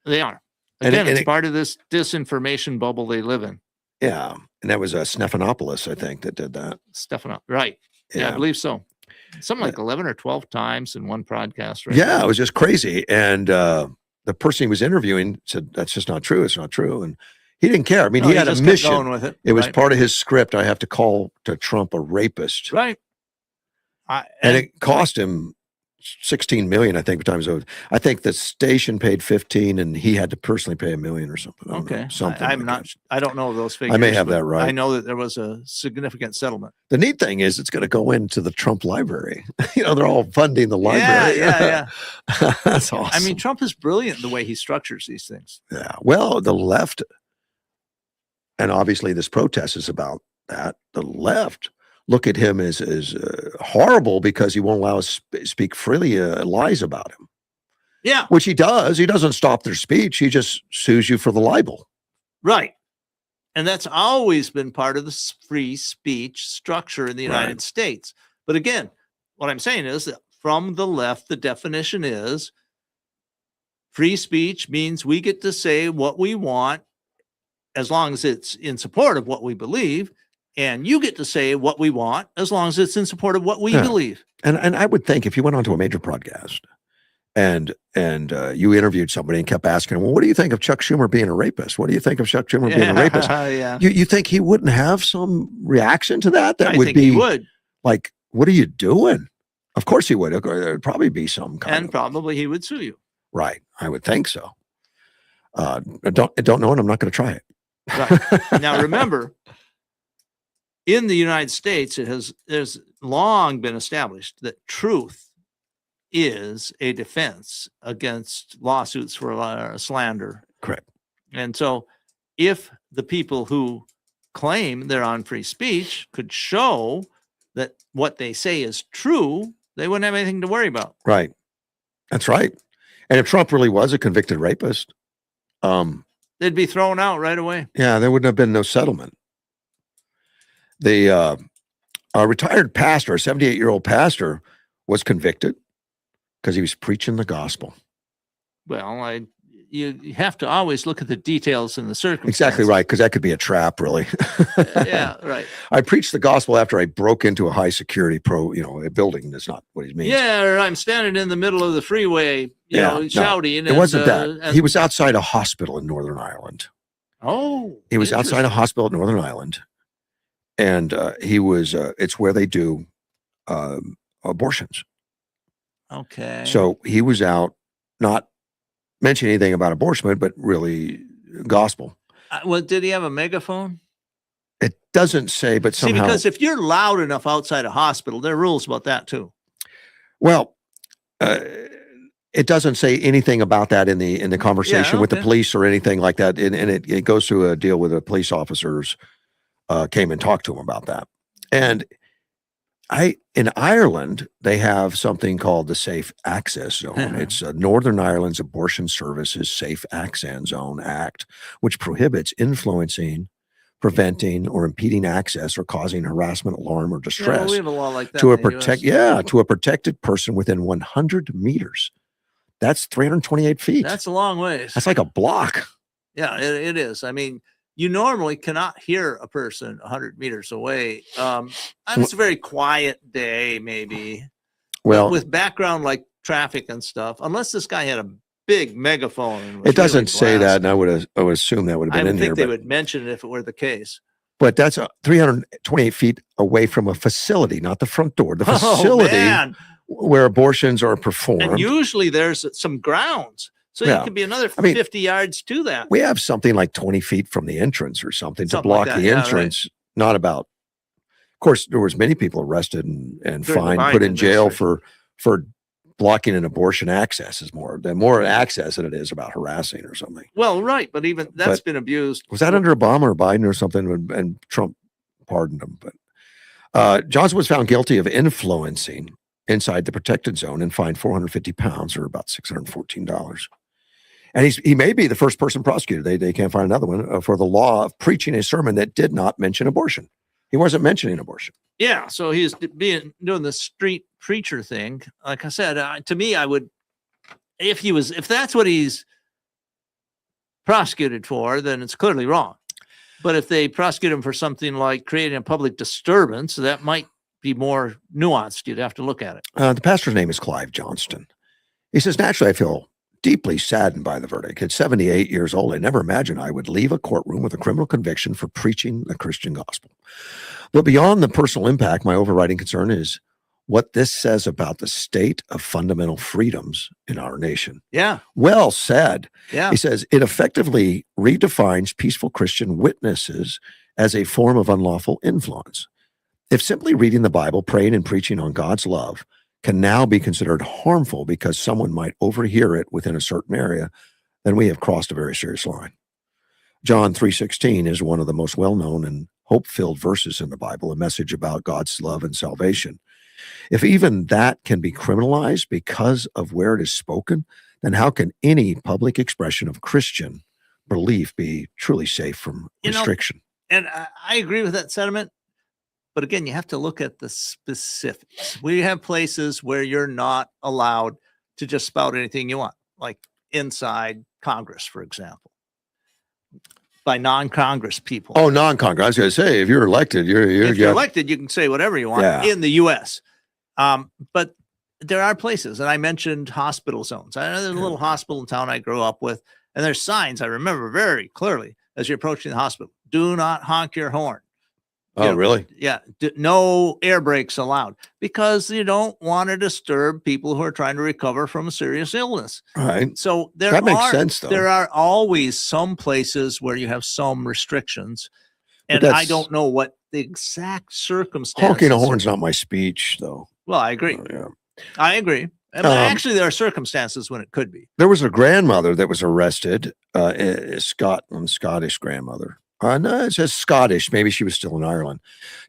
They are. And Again, it's it- part of this disinformation bubble they live in. Yeah. And that was Stephanopoulos, I think, that did that. Stefano. Right. Yeah, I believe so. Something like 11 or 12 times in one podcast. Right? Yeah, it was just crazy. And the person he was interviewing said, that's just not true. It's not true. And He didn't care. I mean, No, he had a just kept mission. going with it. It was right? part of his script. I have to call to Trump a rapist. Right. And it cost him 16 million, I think, times over. I think the station paid 15 and he had to personally pay $1 million or something. I don't know, okay. something. I'm like not, that. I don't know those figures. I may have but that right. I know that there was a significant settlement. The neat thing is it's going to go into the Trump library. They're all funding the library. Yeah. That's awesome. I mean, Trump is brilliant the way he structures these things. Yeah. Well, the left, and obviously this protest is about that. The left look at him as horrible because he won't allow us speak freely lies about him. Yeah. Which he does. He doesn't stop their speech. He just sues you for the libel. Right. And that's always been part of the free speech structure in the United States. But again, what I'm saying is that from the left, the definition is free speech means we get to say what we want as long as it's in support of what we believe. And you get to say what we want as long as it's in support of what we believe. And I would think if you went onto a major broadcast and you interviewed somebody and kept asking, well, what do you think of Chuck Schumer being a rapist? What do you think of Chuck Schumer being a rapist? Yeah. You think he wouldn't have some reaction to that? That I would think be he would. like, what are you doing? Of course he would. There'd probably be some kind And of, probably he would sue you. right. I would think so. I don't know, and I'm not going to try it. Right. Now, remember, in the United States, there's long been established that truth is a defense against lawsuits for slander. Correct. And so if the people who claim they're on free speech could show that what they say is true, they wouldn't have anything to worry about. Right. That's right. And if Trump really was a convicted rapist, They'd be thrown out right away. yeah, there wouldn't have been no settlement. A retired pastor, a 78-year-old pastor, was convicted because he was preaching the gospel. Well, you have to always look at the details and the circumstances. Exactly right, because that could be a trap, really. Yeah, right. I preached the gospel after I broke into a high security a building. That's not what he means. Yeah, or I'm standing in the middle of the freeway, shouting. It wasn't that. He was outside a hospital in Northern Ireland. Oh, He was outside a hospital in Northern Ireland, and he was. It's where they do abortions. Okay. So he was out, not mentioning anything about abortion, but really gospel. Well, did he have a megaphone? It doesn't say, but somehow. See, because if you're loud enough outside a hospital, there are rules about that too. Well, it doesn't say anything about that in the conversation with the police or anything like that, and it goes through a deal with the police officers came and talked to him about that. And in Ireland, they have something called the Safe Access Zone. It's Northern Ireland's Abortion Services Safe Access Zone Act, which prohibits influencing, preventing, or impeding access or causing harassment, alarm, or distress we have a law like that to in the US. to a protected person within 100 meters. That's 328 feet. That's a long ways. That's like a block. Yeah, it is. I mean, you normally cannot hear a person 100 meters away. It's a very quiet day, maybe. Well, with background like traffic and stuff, unless this guy had a big megaphone. And was it doesn't really say that, blasting. and I would assume that would have been I in would here. think they would mention it if it were the case. But that's 328 feet away from a facility, not the front door. The facility where abortions are performed. And usually there's some grounds. So it could be another 50 yards to that. We have something like 20 feet from the entrance or something to block the entrance. Right. Not about. Of course, there was many people arrested and fined, put in jail for blocking an abortion access is more access than it is about harassing or something. Well, right, but even that's been abused. Was that under Obama or Biden or something? And Trump pardoned him. But Johnson was found guilty of influencing inside the protected zone and fined £450 or about $614. And he may be the first person prosecuted. They can't find another one for the law of preaching a sermon that did not mention abortion. He wasn't mentioning abortion. Yeah. So he's doing the street preacher thing. Like I said, to me, I would, if that's what he's prosecuted for, then it's clearly wrong. But if they prosecute him for something like creating a public disturbance, that might be more nuanced. You'd have to look at it. The pastor's name is Clive Johnston. He says, naturally, I feel deeply saddened by the verdict. At 78 years old, I never imagined I would leave a courtroom with a criminal conviction for preaching the Christian gospel. But beyond the personal impact, my overriding concern is what this says about the state of fundamental freedoms in our nation. Yeah. Well said. Yeah. He says it effectively redefines peaceful Christian witnesses as a form of unlawful influence. If simply reading the Bible, praying, and preaching on God's love can now be considered harmful because someone might overhear it within a certain area, then we have crossed a very serious line. John 3:16 is one of the most well-known and hope-filled verses in the Bible, a message about God's love and salvation. If even that can be criminalized because of where it is spoken, then how can any public expression of Christian belief be truly safe from restriction? And I agree with that sentiment. But again, you have to look at the specifics. We have places where you're not allowed to just spout anything you want, like inside Congress, for example, by non-Congress people. Oh, non-Congress. I was going to say, if you're elected, if you're elected, you can say whatever you want in the U.S. But there are places, and I mentioned hospital zones. I know there's a little hospital in town I grew up with, and there's signs I remember very clearly as you're approaching the hospital. Do not honk your horn. Oh, really? Yeah. No air brakes allowed because you don't want to disturb people who are trying to recover from a serious illness. Right. So that makes sense, though. There are always some places where you have some restrictions. And I don't know what the exact circumstances. Honking a horn's not my speech, though. Well, I agree. Yeah. I agree. Actually, there are circumstances when it could be. There was a grandmother that was arrested, Scottish grandmother. No, it says Scottish. Maybe she was still in Ireland.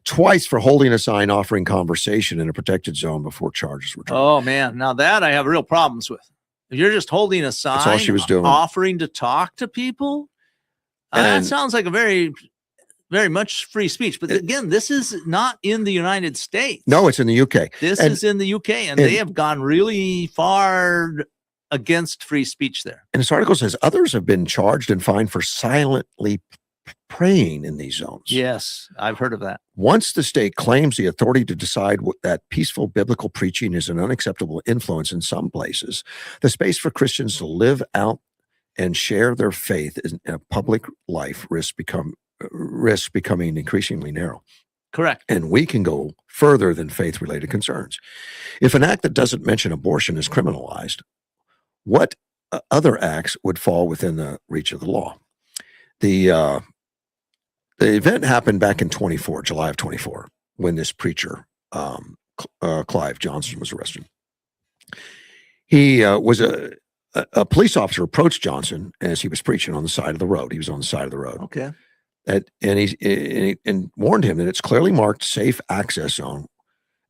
Twice for holding a sign offering conversation in a protected zone before charges were dropped. Oh, man. Now that I have real problems with. If you're just holding a sign, that's all she was doing. Offering to talk to people, that sounds like a very, very much free speech. But again, this is not in the United States. No, it's in the UK. This is in the UK, and they have gone really far against free speech there. And this article says others have been charged and fined for silently praying in these zones. Yes, I've heard of that. Once the state claims the authority to decide that peaceful biblical preaching is an unacceptable influence in some places, the space for Christians to live out and share their faith in a public life risks becoming increasingly narrow. Correct. And we can go further than faith-related concerns. If an act that doesn't mention abortion is criminalized, what other acts would fall within the reach of the law? The event happened back in July of 24, when this preacher, Clive Johnson, was arrested. He was a police officer approached Johnson as he was preaching on the side of the road. He was on the side of the road. Okay. And he warned him that it's clearly marked safe access zone,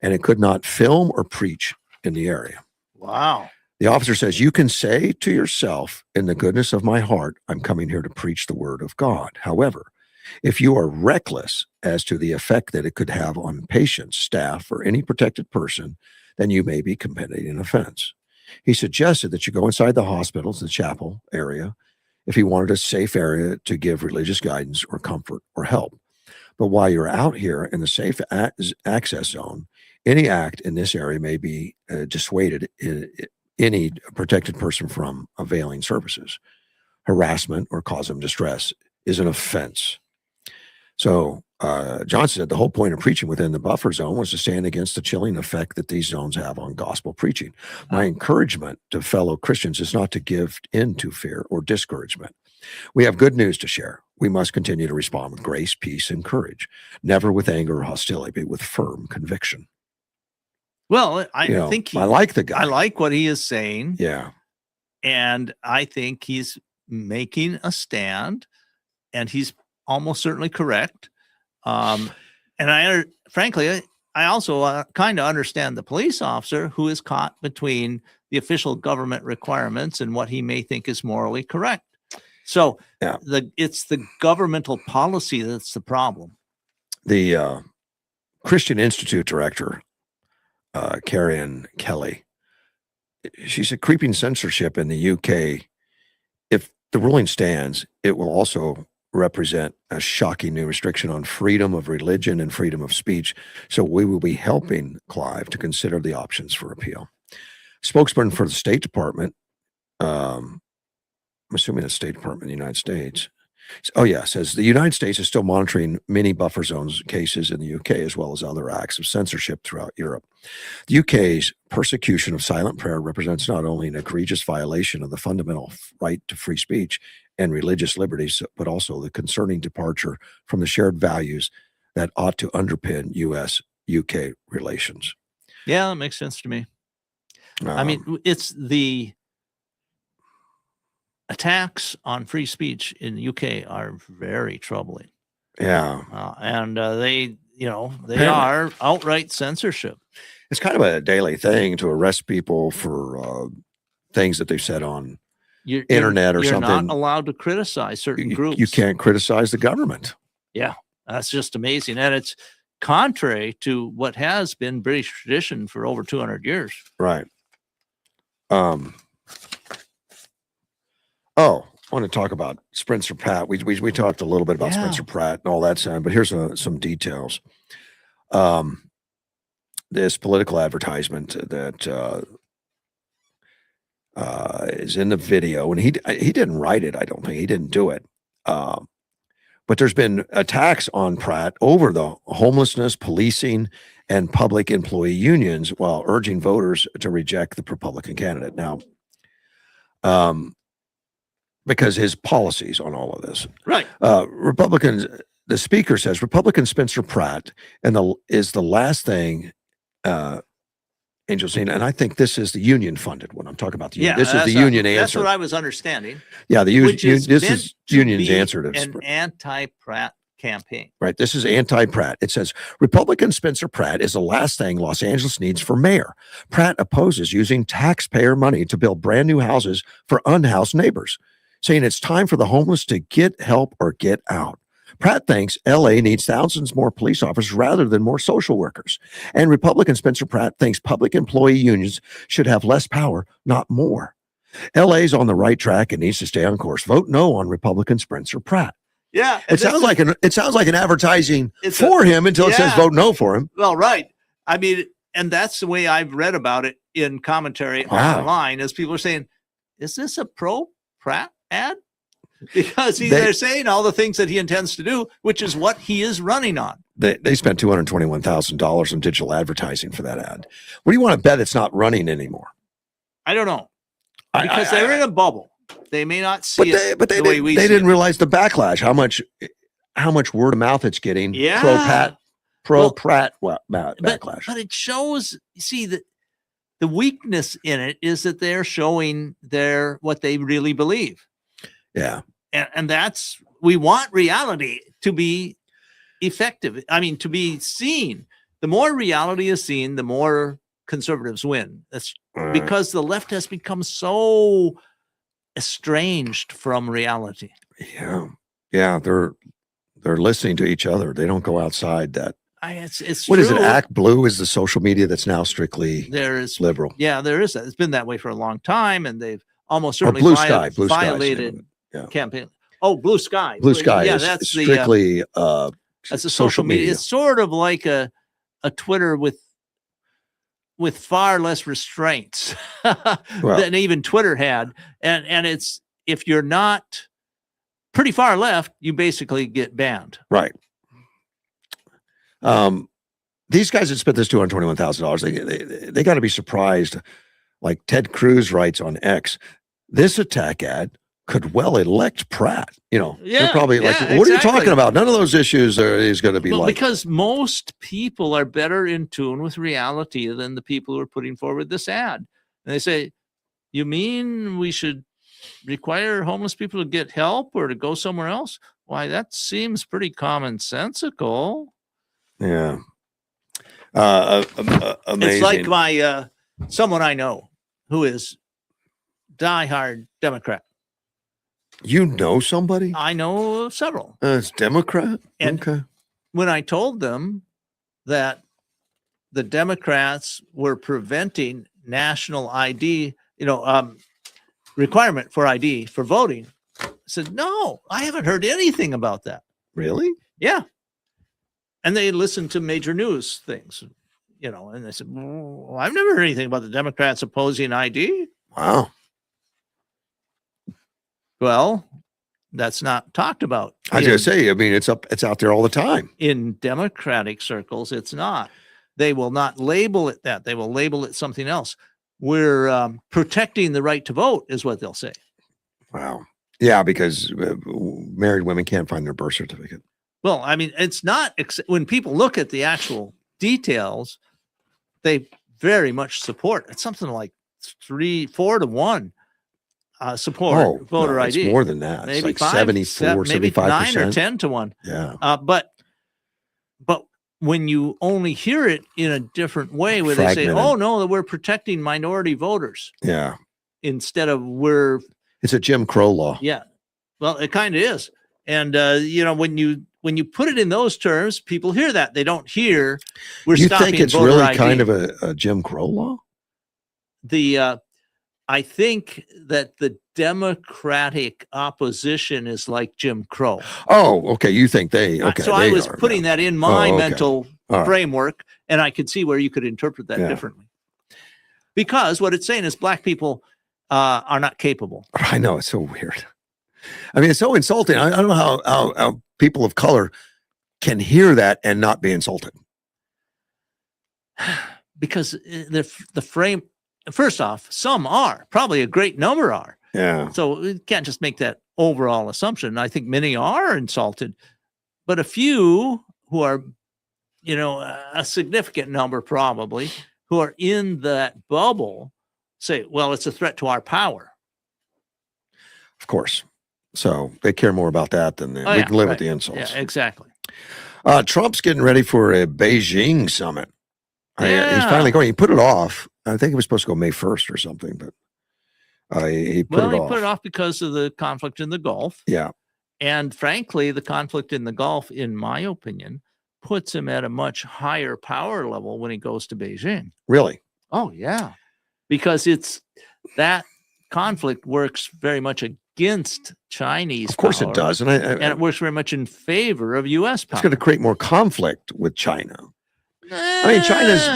and it could not film or preach in the area. Wow. The officer says, "You can say to yourself, in the goodness of my heart, I'm coming here to preach the word of God. However, if you are reckless as to the effect that it could have on patients, staff, or any protected person, then you may be committing an offense." He suggested that you go inside the hospitals, the chapel area, if he wanted a safe area to give religious guidance or comfort or help. But while you're out here in the safe access zone, any act in this area may be dissuaded any protected person from availing services. Harassment or cause them distress is an offense. So Johnson said the whole point of preaching within the buffer zone was to stand against the chilling effect that these zones have on gospel preaching. My encouragement to fellow Christians is not to give in to fear or discouragement. We have good news to share. We must continue to respond with grace, peace, and courage, never with anger or hostility, but with firm conviction. Well, I think I like the guy. I like what he is saying. Yeah. And I think he's making a stand, and he's almost certainly correct. And frankly, I also kind of understand the police officer who is caught between the official government requirements and what he may think is morally correct. So it's the governmental policy that's the problem. The Christian Institute director, Karen Kelly, she said creeping censorship in the UK, if the ruling stands, it will also represent a shocking new restriction on freedom of religion and freedom of speech. So we will be helping Clive to consider the options for appeal. Spokesperson for the State Department I'm assuming the State Department of the United States. Oh yeah, says the United States is still monitoring many buffer zones cases in the UK as well as other acts of censorship throughout Europe. The UK's persecution of silent prayer represents not only an egregious violation of the fundamental right to free speech and religious liberties, but also the concerning departure from the shared values that ought to underpin US-UK relations. Yeah, that makes sense to me. I mean, it's the attacks on free speech in the UK are very troubling. Yeah. And they Apparently. are outright censorship. It's kind of a daily thing to arrest people for things that they've said on internet or you're something. You're not allowed to criticize certain groups. You can't criticize the government. Yeah, that's just amazing. And it's contrary to what has been British tradition for over 200 years. Right. Oh, I want to talk about Spencer Pratt. We talked a little bit about Spencer Pratt and all that stuff, but here's some details. This political advertisement that is in the video, and he didn't write it. I don't think he didn't do it. But there's been attacks on Pratt over the homelessness, policing, and public employee unions while urging voters to reject the Republican candidate. Now, because his policies on all of this. Right. Republicans, the speaker says, Republican Spencer Pratt is the last thing Angel's seen. And I think this is the union funded one. I'm talking about the union. This is the union answer. That's what I was understanding. Yeah, this is union's answer to an anti-Pratt campaign. Right. This is anti-Pratt. It says Republican Spencer Pratt is the last thing Los Angeles needs for mayor. Pratt opposes using taxpayer money to build brand new houses for unhoused neighbors, saying it's time for the homeless to get help or get out. Pratt thinks LA needs thousands more police officers rather than more social workers. And Republican Spencer Pratt thinks public employee unions should have less power, not more. LA's on the right track and needs to stay on course. Vote no on Republican Spencer Pratt. Yeah. It sounds like an advertising for him until it says vote no for him. Well, right. I mean, and that's the way I've read about it in commentary online, as people are saying, is this a pro-Pratt ad? Because they're saying all the things that he intends to do, which is what he is running on. They spent $221,000 on digital advertising for that ad. What do you want to bet it's not running anymore? I don't know. Because they're in a bubble. They may not see it the way we see it. They didn't realize the backlash, how much word of mouth it's getting. Yeah. Pro-Pratt backlash. But it shows, see, the weakness in it is that they're showing what they really believe. Yeah. And that's, we want reality to be effective. I mean, to be seen. The more reality is seen, the more conservatives win. That's because the left has become so estranged from reality. Yeah. Yeah. They're listening to each other. They don't go outside that. It's what true. Is it? Act Blue is the social media that's now strictly liberal. Yeah, there is that. It's been that way for a long time, and they've almost certainly violated campaign. Oh, Blue Sky. Blue Sky. Yeah, that's strictly that's a social media. It's sort of like a Twitter with far less restraints than even Twitter had. And it's, if you're not pretty far left, you basically get banned. Right. These guys that spent this $221,000, they got to be surprised. Like Ted Cruz writes on X, this attack ad could well elect Pratt. They're probably like, what are you talking about? None of those issues is going to be because most people are better in tune with reality than the people who are putting forward this ad. And they say, you mean we should require homeless people to get help or to go somewhere else? Why, that seems pretty commonsensical. Yeah. Amazing. It's like my someone I know who is diehard Democrat. You know somebody? I know several. It's Democrat? And okay. When I told them that the Democrats were preventing national ID, requirement for ID for voting, I said, no, I haven't heard anything about that. Really? Yeah. And they listened to major news things, and they said, well, I've never heard anything about the Democrats opposing ID. Wow. Well, that's not talked about. I was going to say, I mean, it's out there all the time. In Democratic circles, it's not. They will not label it that. They will label it something else. We're protecting the right to vote, is what they'll say. Wow. Yeah, because married women can't find their birth certificate. Well, I mean, it's not when people look at the actual details, they very much support. It's something like 4 to 1 support voter no, ID. It's more than that. Maybe it's like 5, 74, maybe 75%. 9 or 10 to 1. Yeah. But when you only hear it in a different way, where they say, Fragmented. "Oh no, that we're protecting minority voters," Yeah. instead of It's a Jim Crow law. yeah. Well, it kind of is, and when you put it in those terms, people hear that. They don't hear we're You stopping think it's voter really ID. kind of a Jim Crow law? I think that the Democratic opposition is like Jim Crow. Oh, okay. You think they? Okay. So I was putting that in my mental All right. framework, and I could see where you could interpret that differently. Because what it's saying is black people are not capable. I know, it's so weird. I mean, it's so insulting. I don't know how people of color can hear that and not be insulted. Because the frame, first off, some are, probably a great number are. Yeah. So you can't just make that overall assumption. I think many are insulted, but a few who are, a significant number probably, who are in that bubble say, well, it's a threat to our power. Of course. So they care more about that than we can live with the insults. Yeah, exactly. Trump's getting ready for a Beijing summit. He's finally going. He put it off. I think it was supposed to go May 1st or something, but he put it off. He put it off because of the conflict in the Gulf. Yeah. And frankly, the conflict in the Gulf, in my opinion, puts him at a much higher power level when he goes to Beijing. Really? Oh, yeah. Because that conflict works very much against Chinese Of course power, it does. And it works very much in favor of U.S. power. It's going to create more conflict with China. I mean,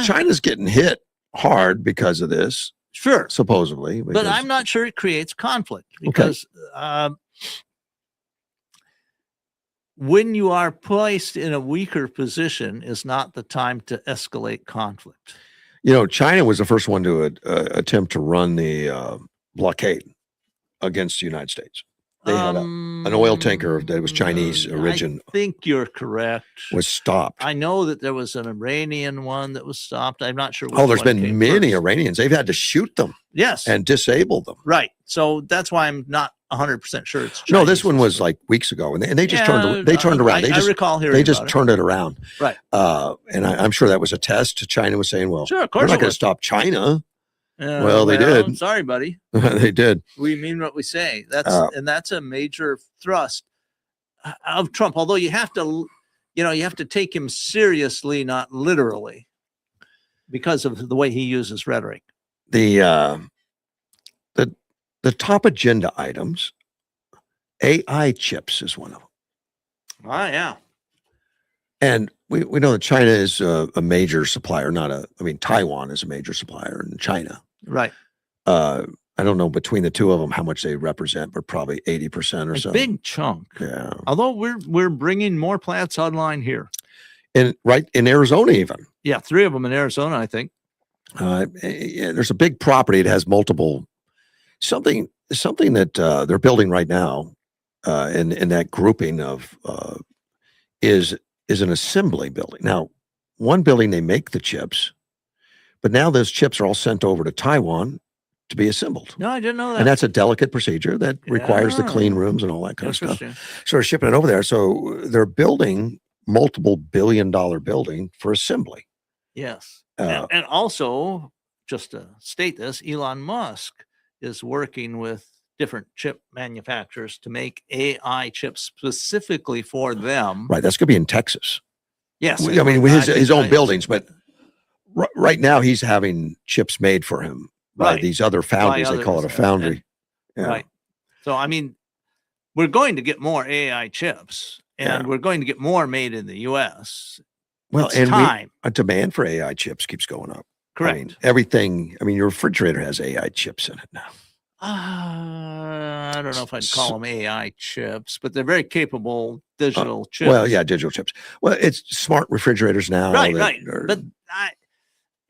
China's getting hit hard because of this. Sure. Supposedly. But I'm not sure it creates conflict because when you are placed in a weaker position is not the time to escalate conflict. China was the first one to attempt to run the blockade against the United States. They had an oil tanker that was Chinese origin. I think you're correct. Was stopped. I know that there was an Iranian one that was stopped. I'm not sure. There's been many Iranians. They've had to shoot them. Yes. And disable them. Right. So that's why I'm not 100% sure it's Chinese. No, this one was like weeks ago, and they just turned around. I recall hearing they just about turned it around. Right. And I'm sure that was a test. China was saying, well, sure, of course we're not going to stop China. Well, they did. Sorry, buddy. They did. We mean what we say. That's a major thrust of Trump. Although you have to take him seriously, not literally, because of the way he uses rhetoric. The top agenda items, AI chips is one of them. Oh yeah. And we know that China is a major supplier, Taiwan is a major supplier in China. Right. I don't know between the two of them how much they represent, but probably 80% or so. Big chunk. Yeah. Although we're bringing more plants online here. In Arizona even. Yeah, 3 of them in Arizona, I think. There's a big property. It has multiple something that they're building right now in that grouping of is an assembly building. Now, one building they make the chips, but now those chips are all sent over to Taiwan to be assembled. No, I didn't know that. And that's a delicate procedure that requires the clean rooms and all that kind of stuff. So they're shipping it over there. So they're building multiple billion-dollar building for assembly. Yes. And also, just to state this, Elon Musk is working with different chip manufacturers to make AI chips specifically for them. Right. That's going to be in Texas. Yes. I mean, with his own buildings, but right now he's having chips made for him by these other foundries. They call it a foundry. Right. So, I mean, we're going to get more AI chips and we're going to get more made in the U.S. Well, it's time. A demand for AI chips keeps going up. Correct. I mean, everything. I mean, your refrigerator has AI chips in it now. I don't know if I'd call them AI chips, but they're very capable digital chips. Well, yeah, digital chips. Well, it's smart refrigerators now. Right, that right. are- But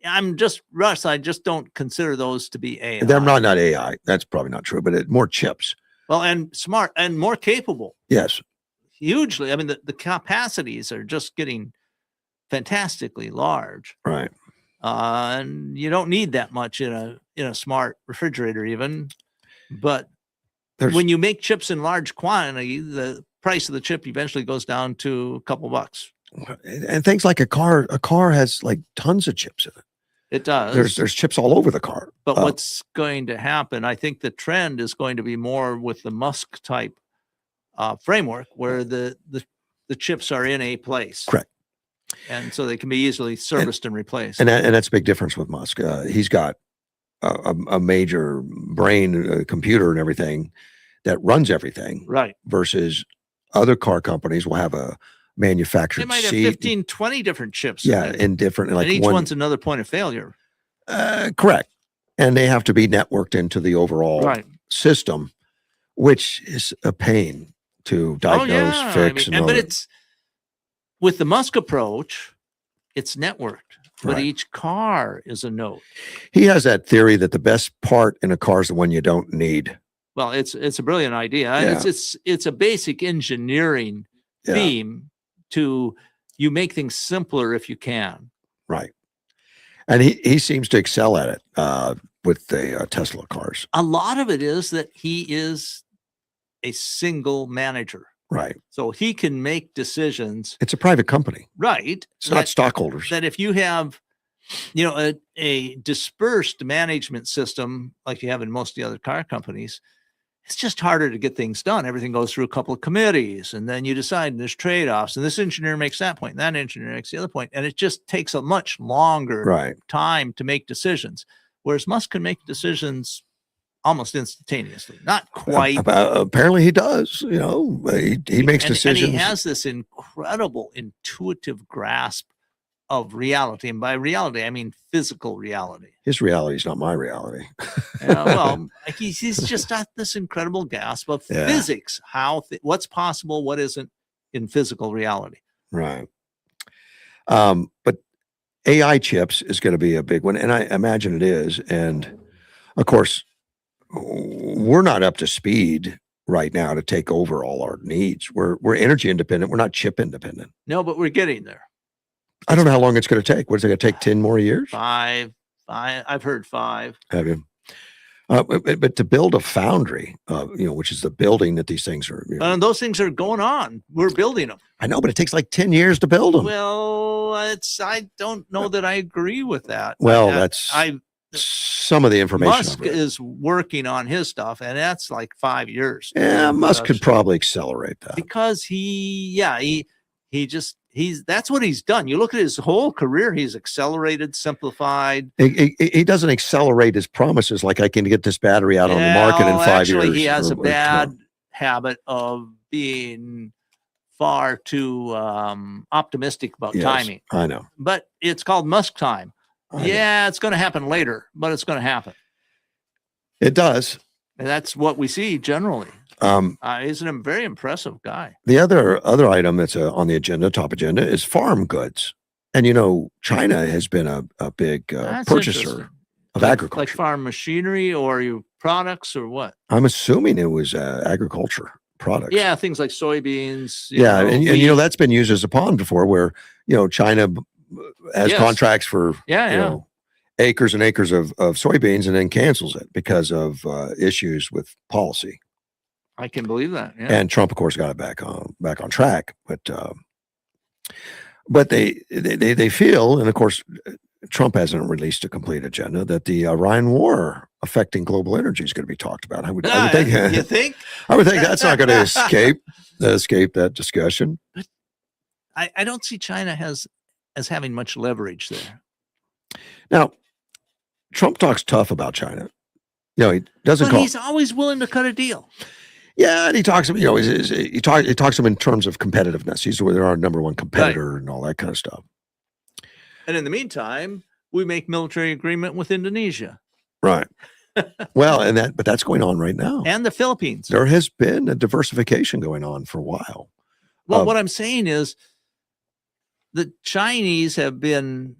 I'm just Russ. I just don't consider those to be AI. they're not AI. That's probably not true, but more chips. Well, and smart and more capable. Yes. Hugely. I mean, the capacities are just getting fantastically large. Right. And you don't need that much in a smart refrigerator even. But when you make chips in large quantity, the price of the chip eventually goes down to a couple bucks. And things like a car has like tons of chips in it. It does. There's chips all over the car. But what's going to happen? I think the trend is going to be more with the Musk type framework, where the chips are in a place. Correct. And so they can be easily serviced and replaced. And that's a big difference with Musk. He's got a major brain computer and everything that runs everything. Right. Versus other car companies will have a manufactured They might have seat. 15, 20 different chips. Yeah, in different, like and each one's another point of failure. Correct. And they have to be networked into the overall system, which is a pain to diagnose, fix. But it's with the Musk approach, it's networked. But each car is a node. He has that theory that the best part in a car is the one you don't need. Well, it's a brilliant idea. Yeah. It's a basic engineering theme to you make things simpler if you can. Right. And he seems to excel at it with the Tesla cars. A lot of it is that he is a single manager. Right. So he can make decisions. It's a private company. Right. It's not stockholders. That if you have, a dispersed management system like you have in most of the other car companies, it's just harder to get things done. Everything goes through a couple of committees, and then you decide, and there's trade-offs, and this engineer makes that point, and that engineer makes the other point, and it just takes a much longer time to make decisions. Whereas Musk can make decisions almost instantaneously. Not quite. Apparently he does. He makes decisions. And he has this incredible intuitive grasp of reality. And by reality, I mean physical reality. His reality is not my reality. Well, he's just got this incredible grasp of physics, what's possible, what isn't in physical reality. Right. But AI chips is going to be a big one. And I imagine it is. And of course, we're not up to speed right now to take over all our needs. We're energy independent. We're not chip independent. No, but we're getting there. I don't know how long it's going to take. What is it going to take? 10 more years? 5. I've heard 5. Have you? But to build a foundry, which is the building that these things are. And those things are going on. We're building them. I know, but it takes like 10 years to build them. Well, I don't know that I agree with that. Well, that's some of the information. Musk is working on his stuff, and that's like 5 years. Yeah, Musk could probably accelerate that because that's what he's done. You look at his whole career; he's accelerated, simplified. He doesn't accelerate his promises like I can get this battery out on the market in 5 years. Actually, he has a bad habit of being far too optimistic about timing. I know, but it's called Musk time. It's going to happen later, but it's going to happen. It does. And that's what we see generally. He's a very impressive guy. The other item that's on the top agenda is farm goods. And, China has been a big purchaser of agriculture. Like farm machinery or your products or what? I'm assuming it was agriculture products. Yeah, things like soybeans. And that's been used as a pawn before where, China has contracts for acres and acres of soybeans and then cancels it because of issues with policy. I can believe that. Yeah. And Trump, of course, got it back on track. But they feel, and of course, Trump hasn't released a complete agenda, that the Iran war affecting global energy is going to be talked about. I would think. You think? I would think that's not going to escape that discussion. But I don't see China as having much leverage there. Now, Trump talks tough about China. He doesn't. But he's always willing to cut a deal. Yeah, and he talks. He talks them in terms of competitiveness. They're our number one competitor and all that kind of stuff. And in the meantime, we make military agreement with Indonesia. Right. Well, but that's going on right now. And the Philippines. There has been a diversification going on for a while. Well, what I'm saying is the Chinese have been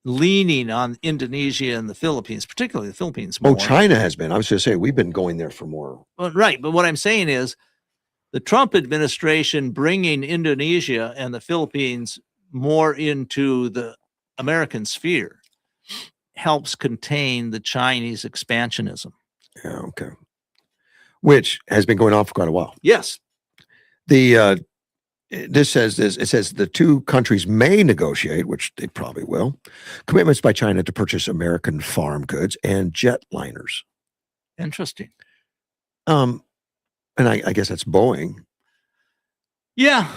leaning on Indonesia and the Philippines, particularly the Philippines. Oh, More. China has been. I was going to say we've been going there for more. Well, right. But what I'm saying is the Trump administration bringing Indonesia and the Philippines more into the American sphere helps contain the Chinese expansionism. Yeah, okay. Which has been going on for quite a while. Yes. It says the two countries may negotiate, which they probably will, commitments by China to purchase American farm goods and jetliners. Interesting. And I guess that's Boeing. Yeah.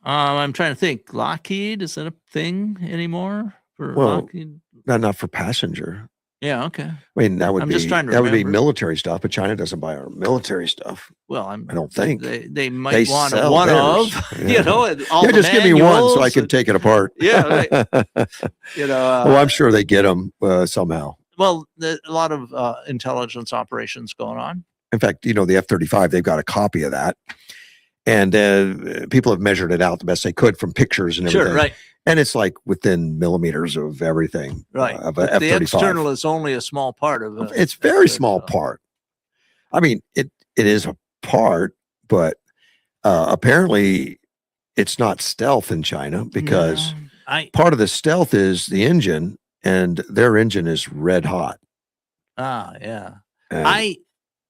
I'm trying to think. Lockheed, is that a thing anymore for Well, Lockheed? Not for passenger. Yeah. Okay. I mean, that would I'm be just trying to that would be remember. military stuff, but China doesn't buy our military stuff. Well, I don't think they might They want sell one theirs. of, Yeah. you know, all the just give me one so I manuals can take it apart. Yeah, right. You know, well, I'm sure they get them somehow. well, a lot of intelligence operations going on. In fact, the F-35, they've got a copy of that. And people have measured it out the best they could from pictures and everything. Sure, right, And it's like within millimeters of everything. right. Of a But the F-35. external is only a small part of it. It's very small part. I mean, it is a part, but apparently it's not stealth in China because part of the stealth is the engine, and their engine is red hot. Yeah. And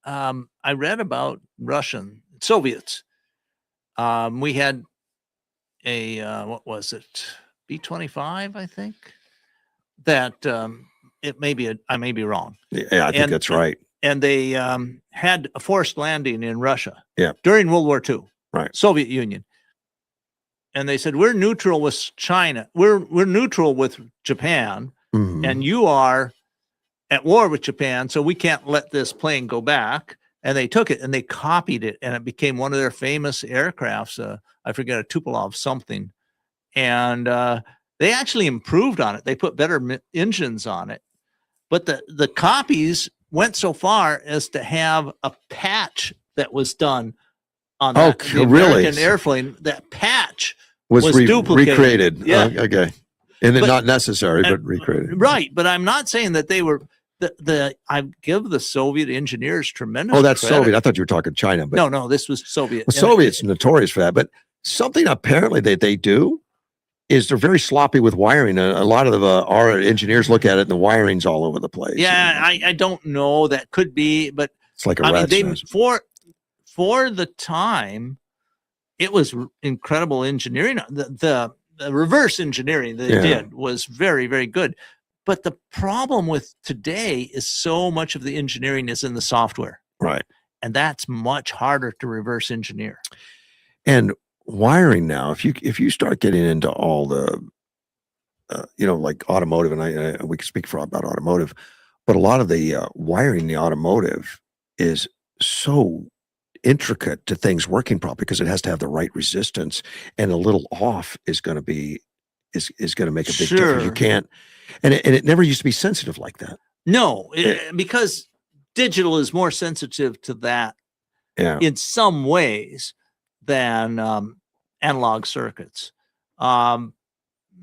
I read about Russian Soviets. We had a what was it, B-25, I think. That it may be I may be wrong. yeah, I think that's right. And they had a forced landing in Russia. Yeah. During World War II. Right. Soviet Union. And they said, we're neutral with China. We're neutral with Japan, Mhm. and you are at war with Japan, so we can't let this plane go back. And they took it and they copied it, and it became one of their famous aircrafts. I forget, a Tupolev something. And they actually improved on it. They put better engines on it. But the copies went so far as to have a patch that was done on the really? American airplane. That patch was duplicated. recreated. Yeah. Okay. And then But- not necessary, but recreated. Right. But I'm not saying that they were I give the Soviet engineers tremendous Oh, that's credit. Soviet. I thought you were talking China. But No, this was Soviet. well, Soviets notorious for that. But something apparently that they do is they're very sloppy with wiring. A lot of our engineers look at it and the wiring's all over the place. Yeah, And I don't know. That could be, but it's like a I mean, rat's they nest. for the time, it was incredible engineering. The reverse engineering they Yeah. did was very, very good. But the problem with today is so much of the engineering is in the software, Right. and that's much harder to reverse engineer. And wiring now, if you start getting into all the, like automotive, and we can speak about automotive, but a lot of the wiring in the automotive is so intricate to things working properly because it has to have the right resistance, and a little off is going to be is going to make a big difference. You Sure. can't, and it never used to be sensitive like that. No, because digital is more sensitive to that Yeah. in some ways than analog circuits.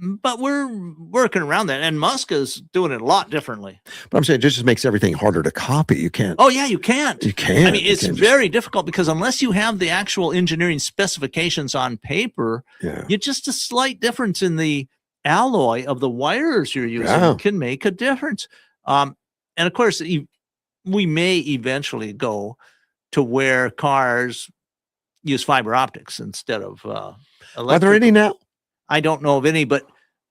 But we're working around that, and Musk is doing it a lot differently. But I'm saying it just makes everything harder to copy. You can't. Oh yeah, you can't. You can't. I mean, You it's can't very difficult because unless you have the actual engineering specifications on paper, Yeah. you just a slight difference in the alloy of the wires you're using Yeah. can make a difference. And of course, we may eventually go to where cars use fiber optics instead of Are there electrical. any now? I don't know of any, but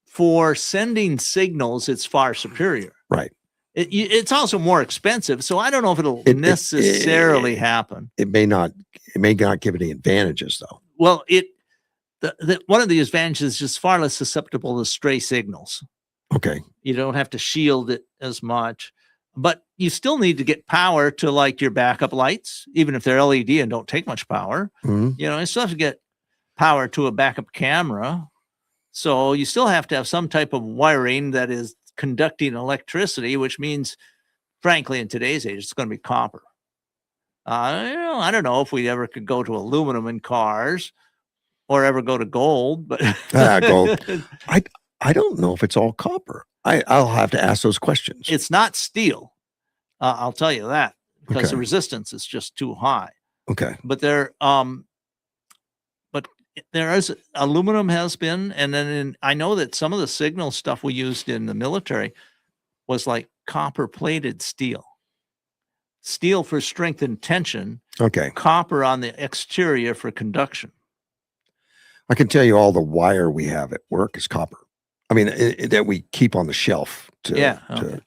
for sending signals, it's far superior. Right. It's also more expensive, so I don't know if it'll It- necessarily happen. It may not give any advantages though. Well, one of the advantages is far less susceptible to stray signals. Okay. You don't have to shield it as much, but you still need to get power to like your backup lights, even if they're LED and don't take much power. Mhm. You still have to get power to a backup camera. So you still have to have some type of wiring that is conducting electricity, which means frankly, in today's age, it's going to be copper. I don't know if we ever could go to aluminum in cars or ever go to gold, but Gold. I don't know if it's all copper. I'll have to ask those questions. It's not steel. I'll tell you that, because Okay. the resistance is just too high. Okay. But there is aluminum has been, and then I know that some of the signal stuff we used in the military was like copper plated steel for strength and tension, Okay. copper on the exterior for conduction. I can tell you all the wire we have at work is copper. I mean, that we keep on the shelf to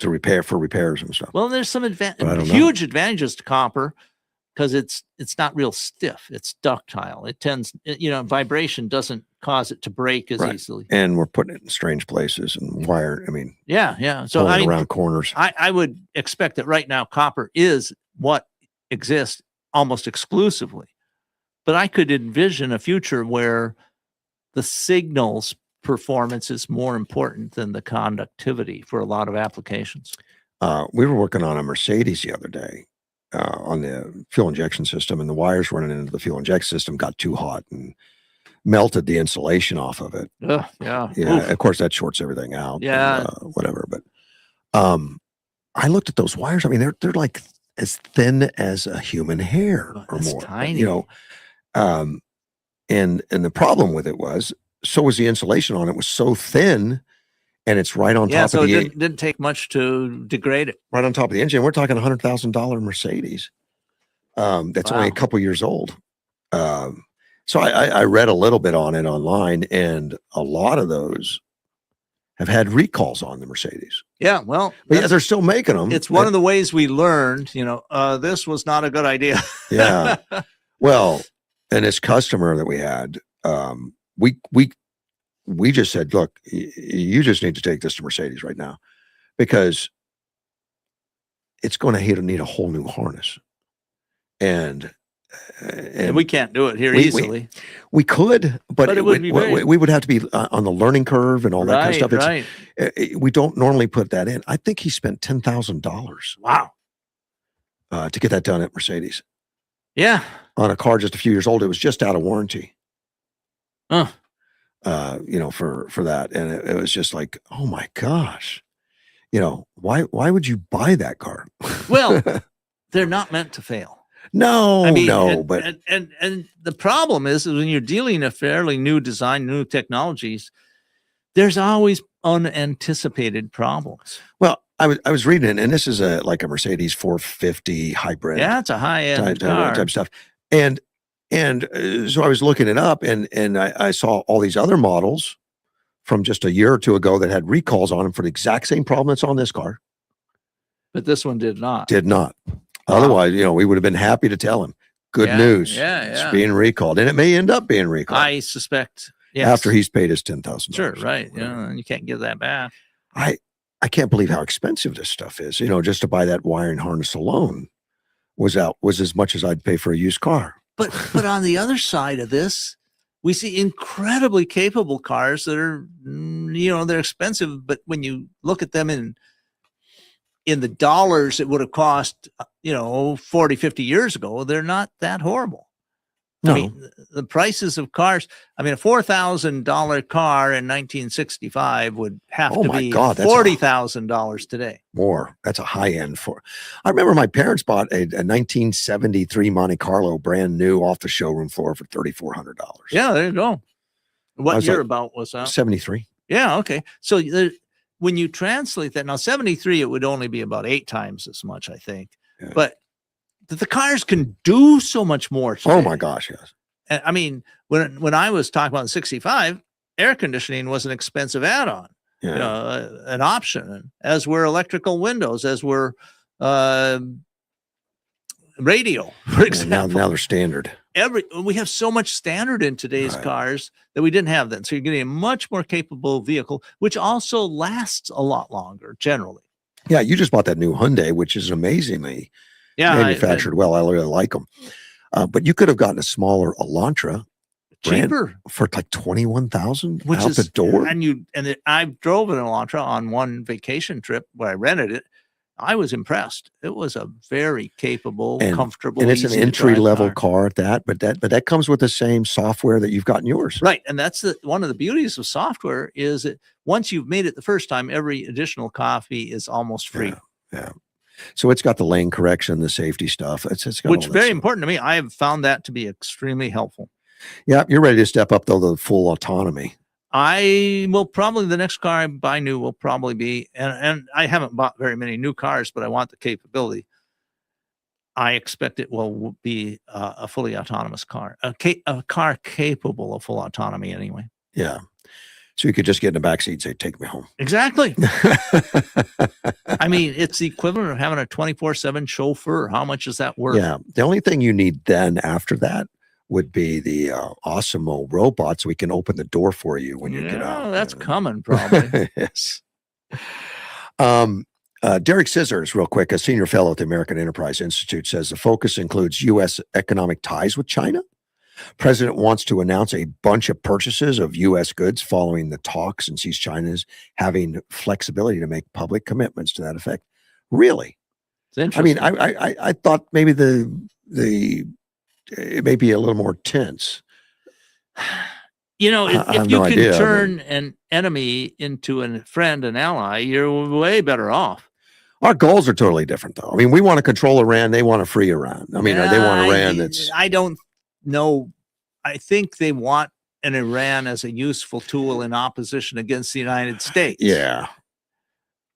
repair for repairs and stuff. Well, there's some But I don't know. huge advantages to copper, because it's not real stiff. It's ductile. It tends, vibration doesn't cause it to break as Right. easily. And we're putting it in strange places and wire. I mean, Yeah. So pulling around corners. I would expect that right now copper is what exists almost exclusively, but I could envision a future where the signal's performance is more important than the conductivity for a lot of applications. We were working on a Mercedes the other day on the fuel injection system, and the wires running into the fuel injection system got too hot and melted the insulation off of it. Ugh, yeah. Yeah, Oof. of course that shorts everything out. Yeah. Whatever. But I looked at those wires. I mean, they're like as thin as a human hair or That's more. tiny. And the problem with it was, so was the insulation on it was so thin, and it's right on Yeah, top so of it the didn't take much to degrade it. right on top of the engine. We're talking $100,000 Mercedes. That's only a Wow. couple years old. So I read a little bit on it online, and a lot of those have had recalls on the Mercedes. Yeah, well, But yeah, they're still making them. it's one of the ways we learned, this was not a good idea. Yeah. Well, and this customer that we had, we just said, look, you just need to take this to Mercedes right now, because it's going to need a whole new harness. And we can't do it here we- easily. we could, but it would be very- we would have to be on the learning curve and all that kind of stuff. Right. We don't normally put that in. I think he spent $10,000 Wow. to get that done at Mercedes Yeah. on a car just a few years old. It was just out of warranty. Huh. For that. And it was just like, oh my gosh, why would you buy that car? Well, they're not meant to fail. No, I mean, but and the problem is when you're dealing in a fairly new design, new technologies, there's always unanticipated problems. well, I was reading it, and this is like a Mercedes 450 hybrid. Yeah, it's a high end car. type stuff. And so I was looking it up, and I saw all these other models from just a year or two ago that had recalls on them for the exact same problem that's on this car. But this one did not. Did not. Wow. Otherwise, we would have been happy to tell him. Good Yeah, news. yeah, It's yeah. being recalled, and it may end up being recalled I suspect. Yes. after he's paid his $10,000. Sure, right. Yeah, and you can't give that back. I can't believe how expensive this stuff is. Just to buy that wiring harness alone was as much as I'd pay for a used car. But on the other side of this, we see incredibly capable cars that are, they're expensive, but when you look at them in the dollars it would have cost, 40, 50 years ago, they're not that horrible. No. I mean, the prices of cars, a $4,000 car in 1965 would have Oh to my be God, that's $40,000 today. More. That's a high end for. I remember my parents bought a 1973 Monte Carlo brand new off the showroom floor for $3,400. Yeah, there you go. I What was year like, about was that? 73. Yeah, okay. So when you translate that, now 73, it would only be about 8 times as much, I think. Yeah. But the cars can do so much more. Oh today. my gosh, yes. And, I mean, when I was talking about 65, air conditioning was an expensive add-on, Yeah. an option, as were electrical windows, as were radio, for And example. now they're standard. We have so much standard in today's Right. cars that we didn't have then. So you're getting a much more capable vehicle, which also lasts a lot longer generally. Yeah, you just bought that new Hyundai, which is amazingly Yeah, manufactured well. I really like them. But you could have gotten a smaller Elantra brand cheaper, for like 21,000 which out is the door. I drove an Elantra on one vacation trip where I rented it. I was impressed. It was a very capable, And- comfortable, And it's an easy to drive entry level car. car at that, but that comes with the same software that you've got in yours. Right. And that's one of the beauties of software is that once you've made it the first time, every additional copy is almost free. Yeah. So it's got the lane correction, the safety stuff. It's got Which all that very stuff. important to me. I have found that to be extremely helpful. Yeah, you're ready to step up though the full autonomy. I will probably, the next car I buy new will probably be, and I haven't bought very many new cars, but I want the capability. I expect it will be a fully autonomous car, a car capable of full autonomy anyway. Yeah. So you could just get in the back seat and say, "Take me home." Exactly. I mean, it's the equivalent of having a 24/7 chauffeur. How much is that worth? Yeah. The only thing you need then after that would be the Osmo robot, so we can open the door for you when you get out. That's coming probably. Yes. Derek Scissors, real quick, a senior fellow at the American Enterprise Institute, says the focus includes U.S. economic ties with China. President wants to announce a bunch of purchases of U.S. goods following the talks and sees China's having flexibility to make public commitments to that effect. Really? It's I interesting. mean, I thought maybe it may be a little more tense. You know, I have if you no can idea, turn an enemy into a friend, an ally, you're way better off. Our goals are totally different, though. I mean, we want to control Iran. They want to free Iran. I mean, they want Iran that's... I don't know. I think they want an Iran as a useful tool in opposition against the United States. Yeah.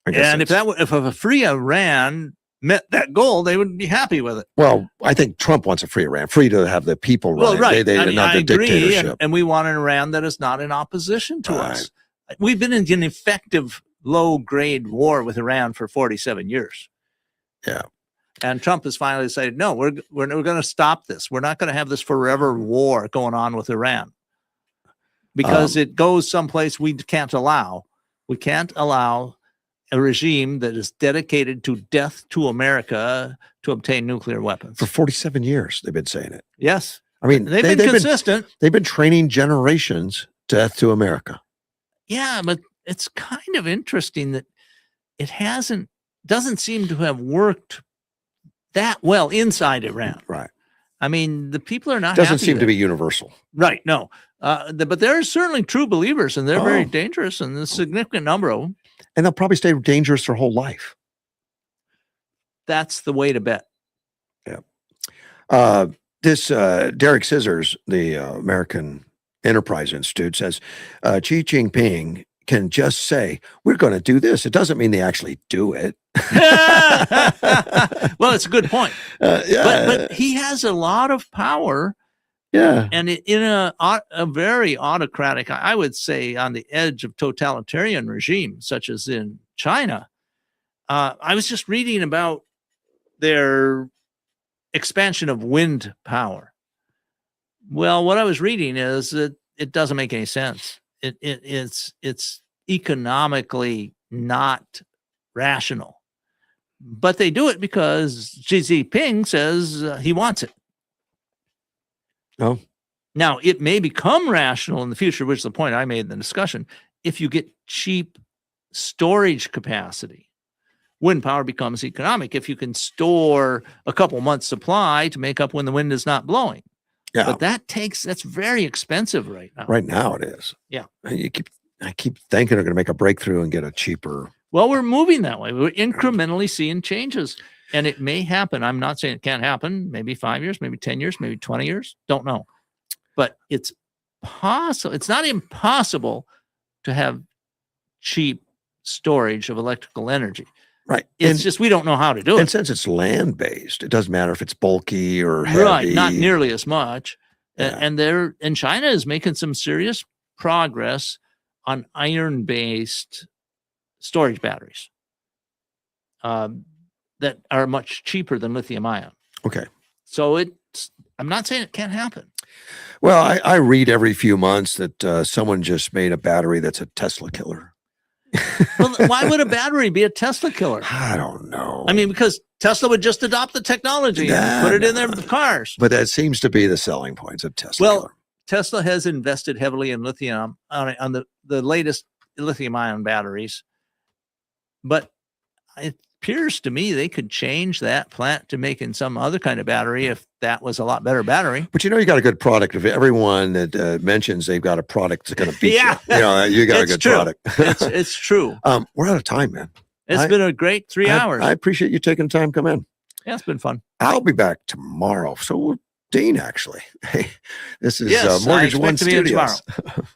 I guess And if a free Iran met that goal, they would be happy with it. Well, I think Trump wants a free Iran, free to have the people run Well, it. right. They I mean, not I the agree, dictatorship. and we want an Iran that is not in opposition to Right. us. We've been in an effective low-grade war with Iran for 47 years. Yeah. And Trump has finally decided, no, we're going to stop this. We're not going to have this forever war going on with Iran because it goes someplace we can't allow. We can't allow a regime that is dedicated to death to America to obtain nuclear weapons. For 47 years, they've been saying it. Yes. I mean, They've been consistent. They've been training generations death to America. Yeah, but it's kind of interesting that it doesn't seem to have worked that well inside Iran. Right. I mean, the people are not Doesn't happy seem to there. be universal. Right. No. But there are certainly true believers, and they're very Oh. dangerous, and there's a significant number of them. And they'll probably stay dangerous their whole life. That's the way to bet. This Derek Scissors, the American Enterprise Institute, says Xi Jinping can just say, "We're going to do this." It doesn't mean they actually do it. Well, it's a good point. Yeah. But he has a lot of power, Yeah. and in a very autocratic, I would say, on the edge of totalitarian regime, such as in China. I was just reading about their expansion of wind power. Well, what I was reading is that it doesn't make any sense. It's economically not rational, but they do it because Xi Jinping says he wants it. Oh. Now it may become rational in the future, which is the point I made in the discussion. If you get cheap storage capacity, wind power becomes economic. If you can store a couple months' supply to make up when the wind is not blowing. Yeah. But that's very expensive right now. Right now it is. Yeah. I keep thinking they're going to make a breakthrough and get a cheaper. Well, we're moving that way. We're incrementally seeing changes, and it may happen. I'm not saying it can't happen. Maybe 5 years, maybe 10 years, maybe 20 years. Don't know. But it's possible. It's not impossible to have cheap storage of electrical energy. Right. It's just we don't know how to do And it. since it's land based, it doesn't matter if it's bulky or heavy. Right, not nearly as much. Yeah. And China is making some serious progress on iron-based storage batteries that are much cheaper than lithium ion. Okay. So I'm not saying it can't happen. Well, I read every few months that someone just made a battery that's a Tesla killer. Well, why would a battery be a Tesla killer? I don't know. I mean, because Tesla would just adopt the technology and put it in their cars. But that seems to be the selling points of Tesla. Well, killer. Tesla has invested heavily in lithium on the latest lithium ion batteries, but appears to me they could change that plant to making some other kind of battery if that was a lot better battery. But you know, you got a good product. If everyone that mentions they've got a product that's going to beat Yeah. you, you know, you got a It's good true. product. It's true. We're out of time, man. It's been a great 3 hours. I appreciate you taking time to come in. Yeah, it's been fun. I'll be back tomorrow. So will Dean, actually. Hey, this is Yes, I Mortgage expect One to be in Studios. tomorrow.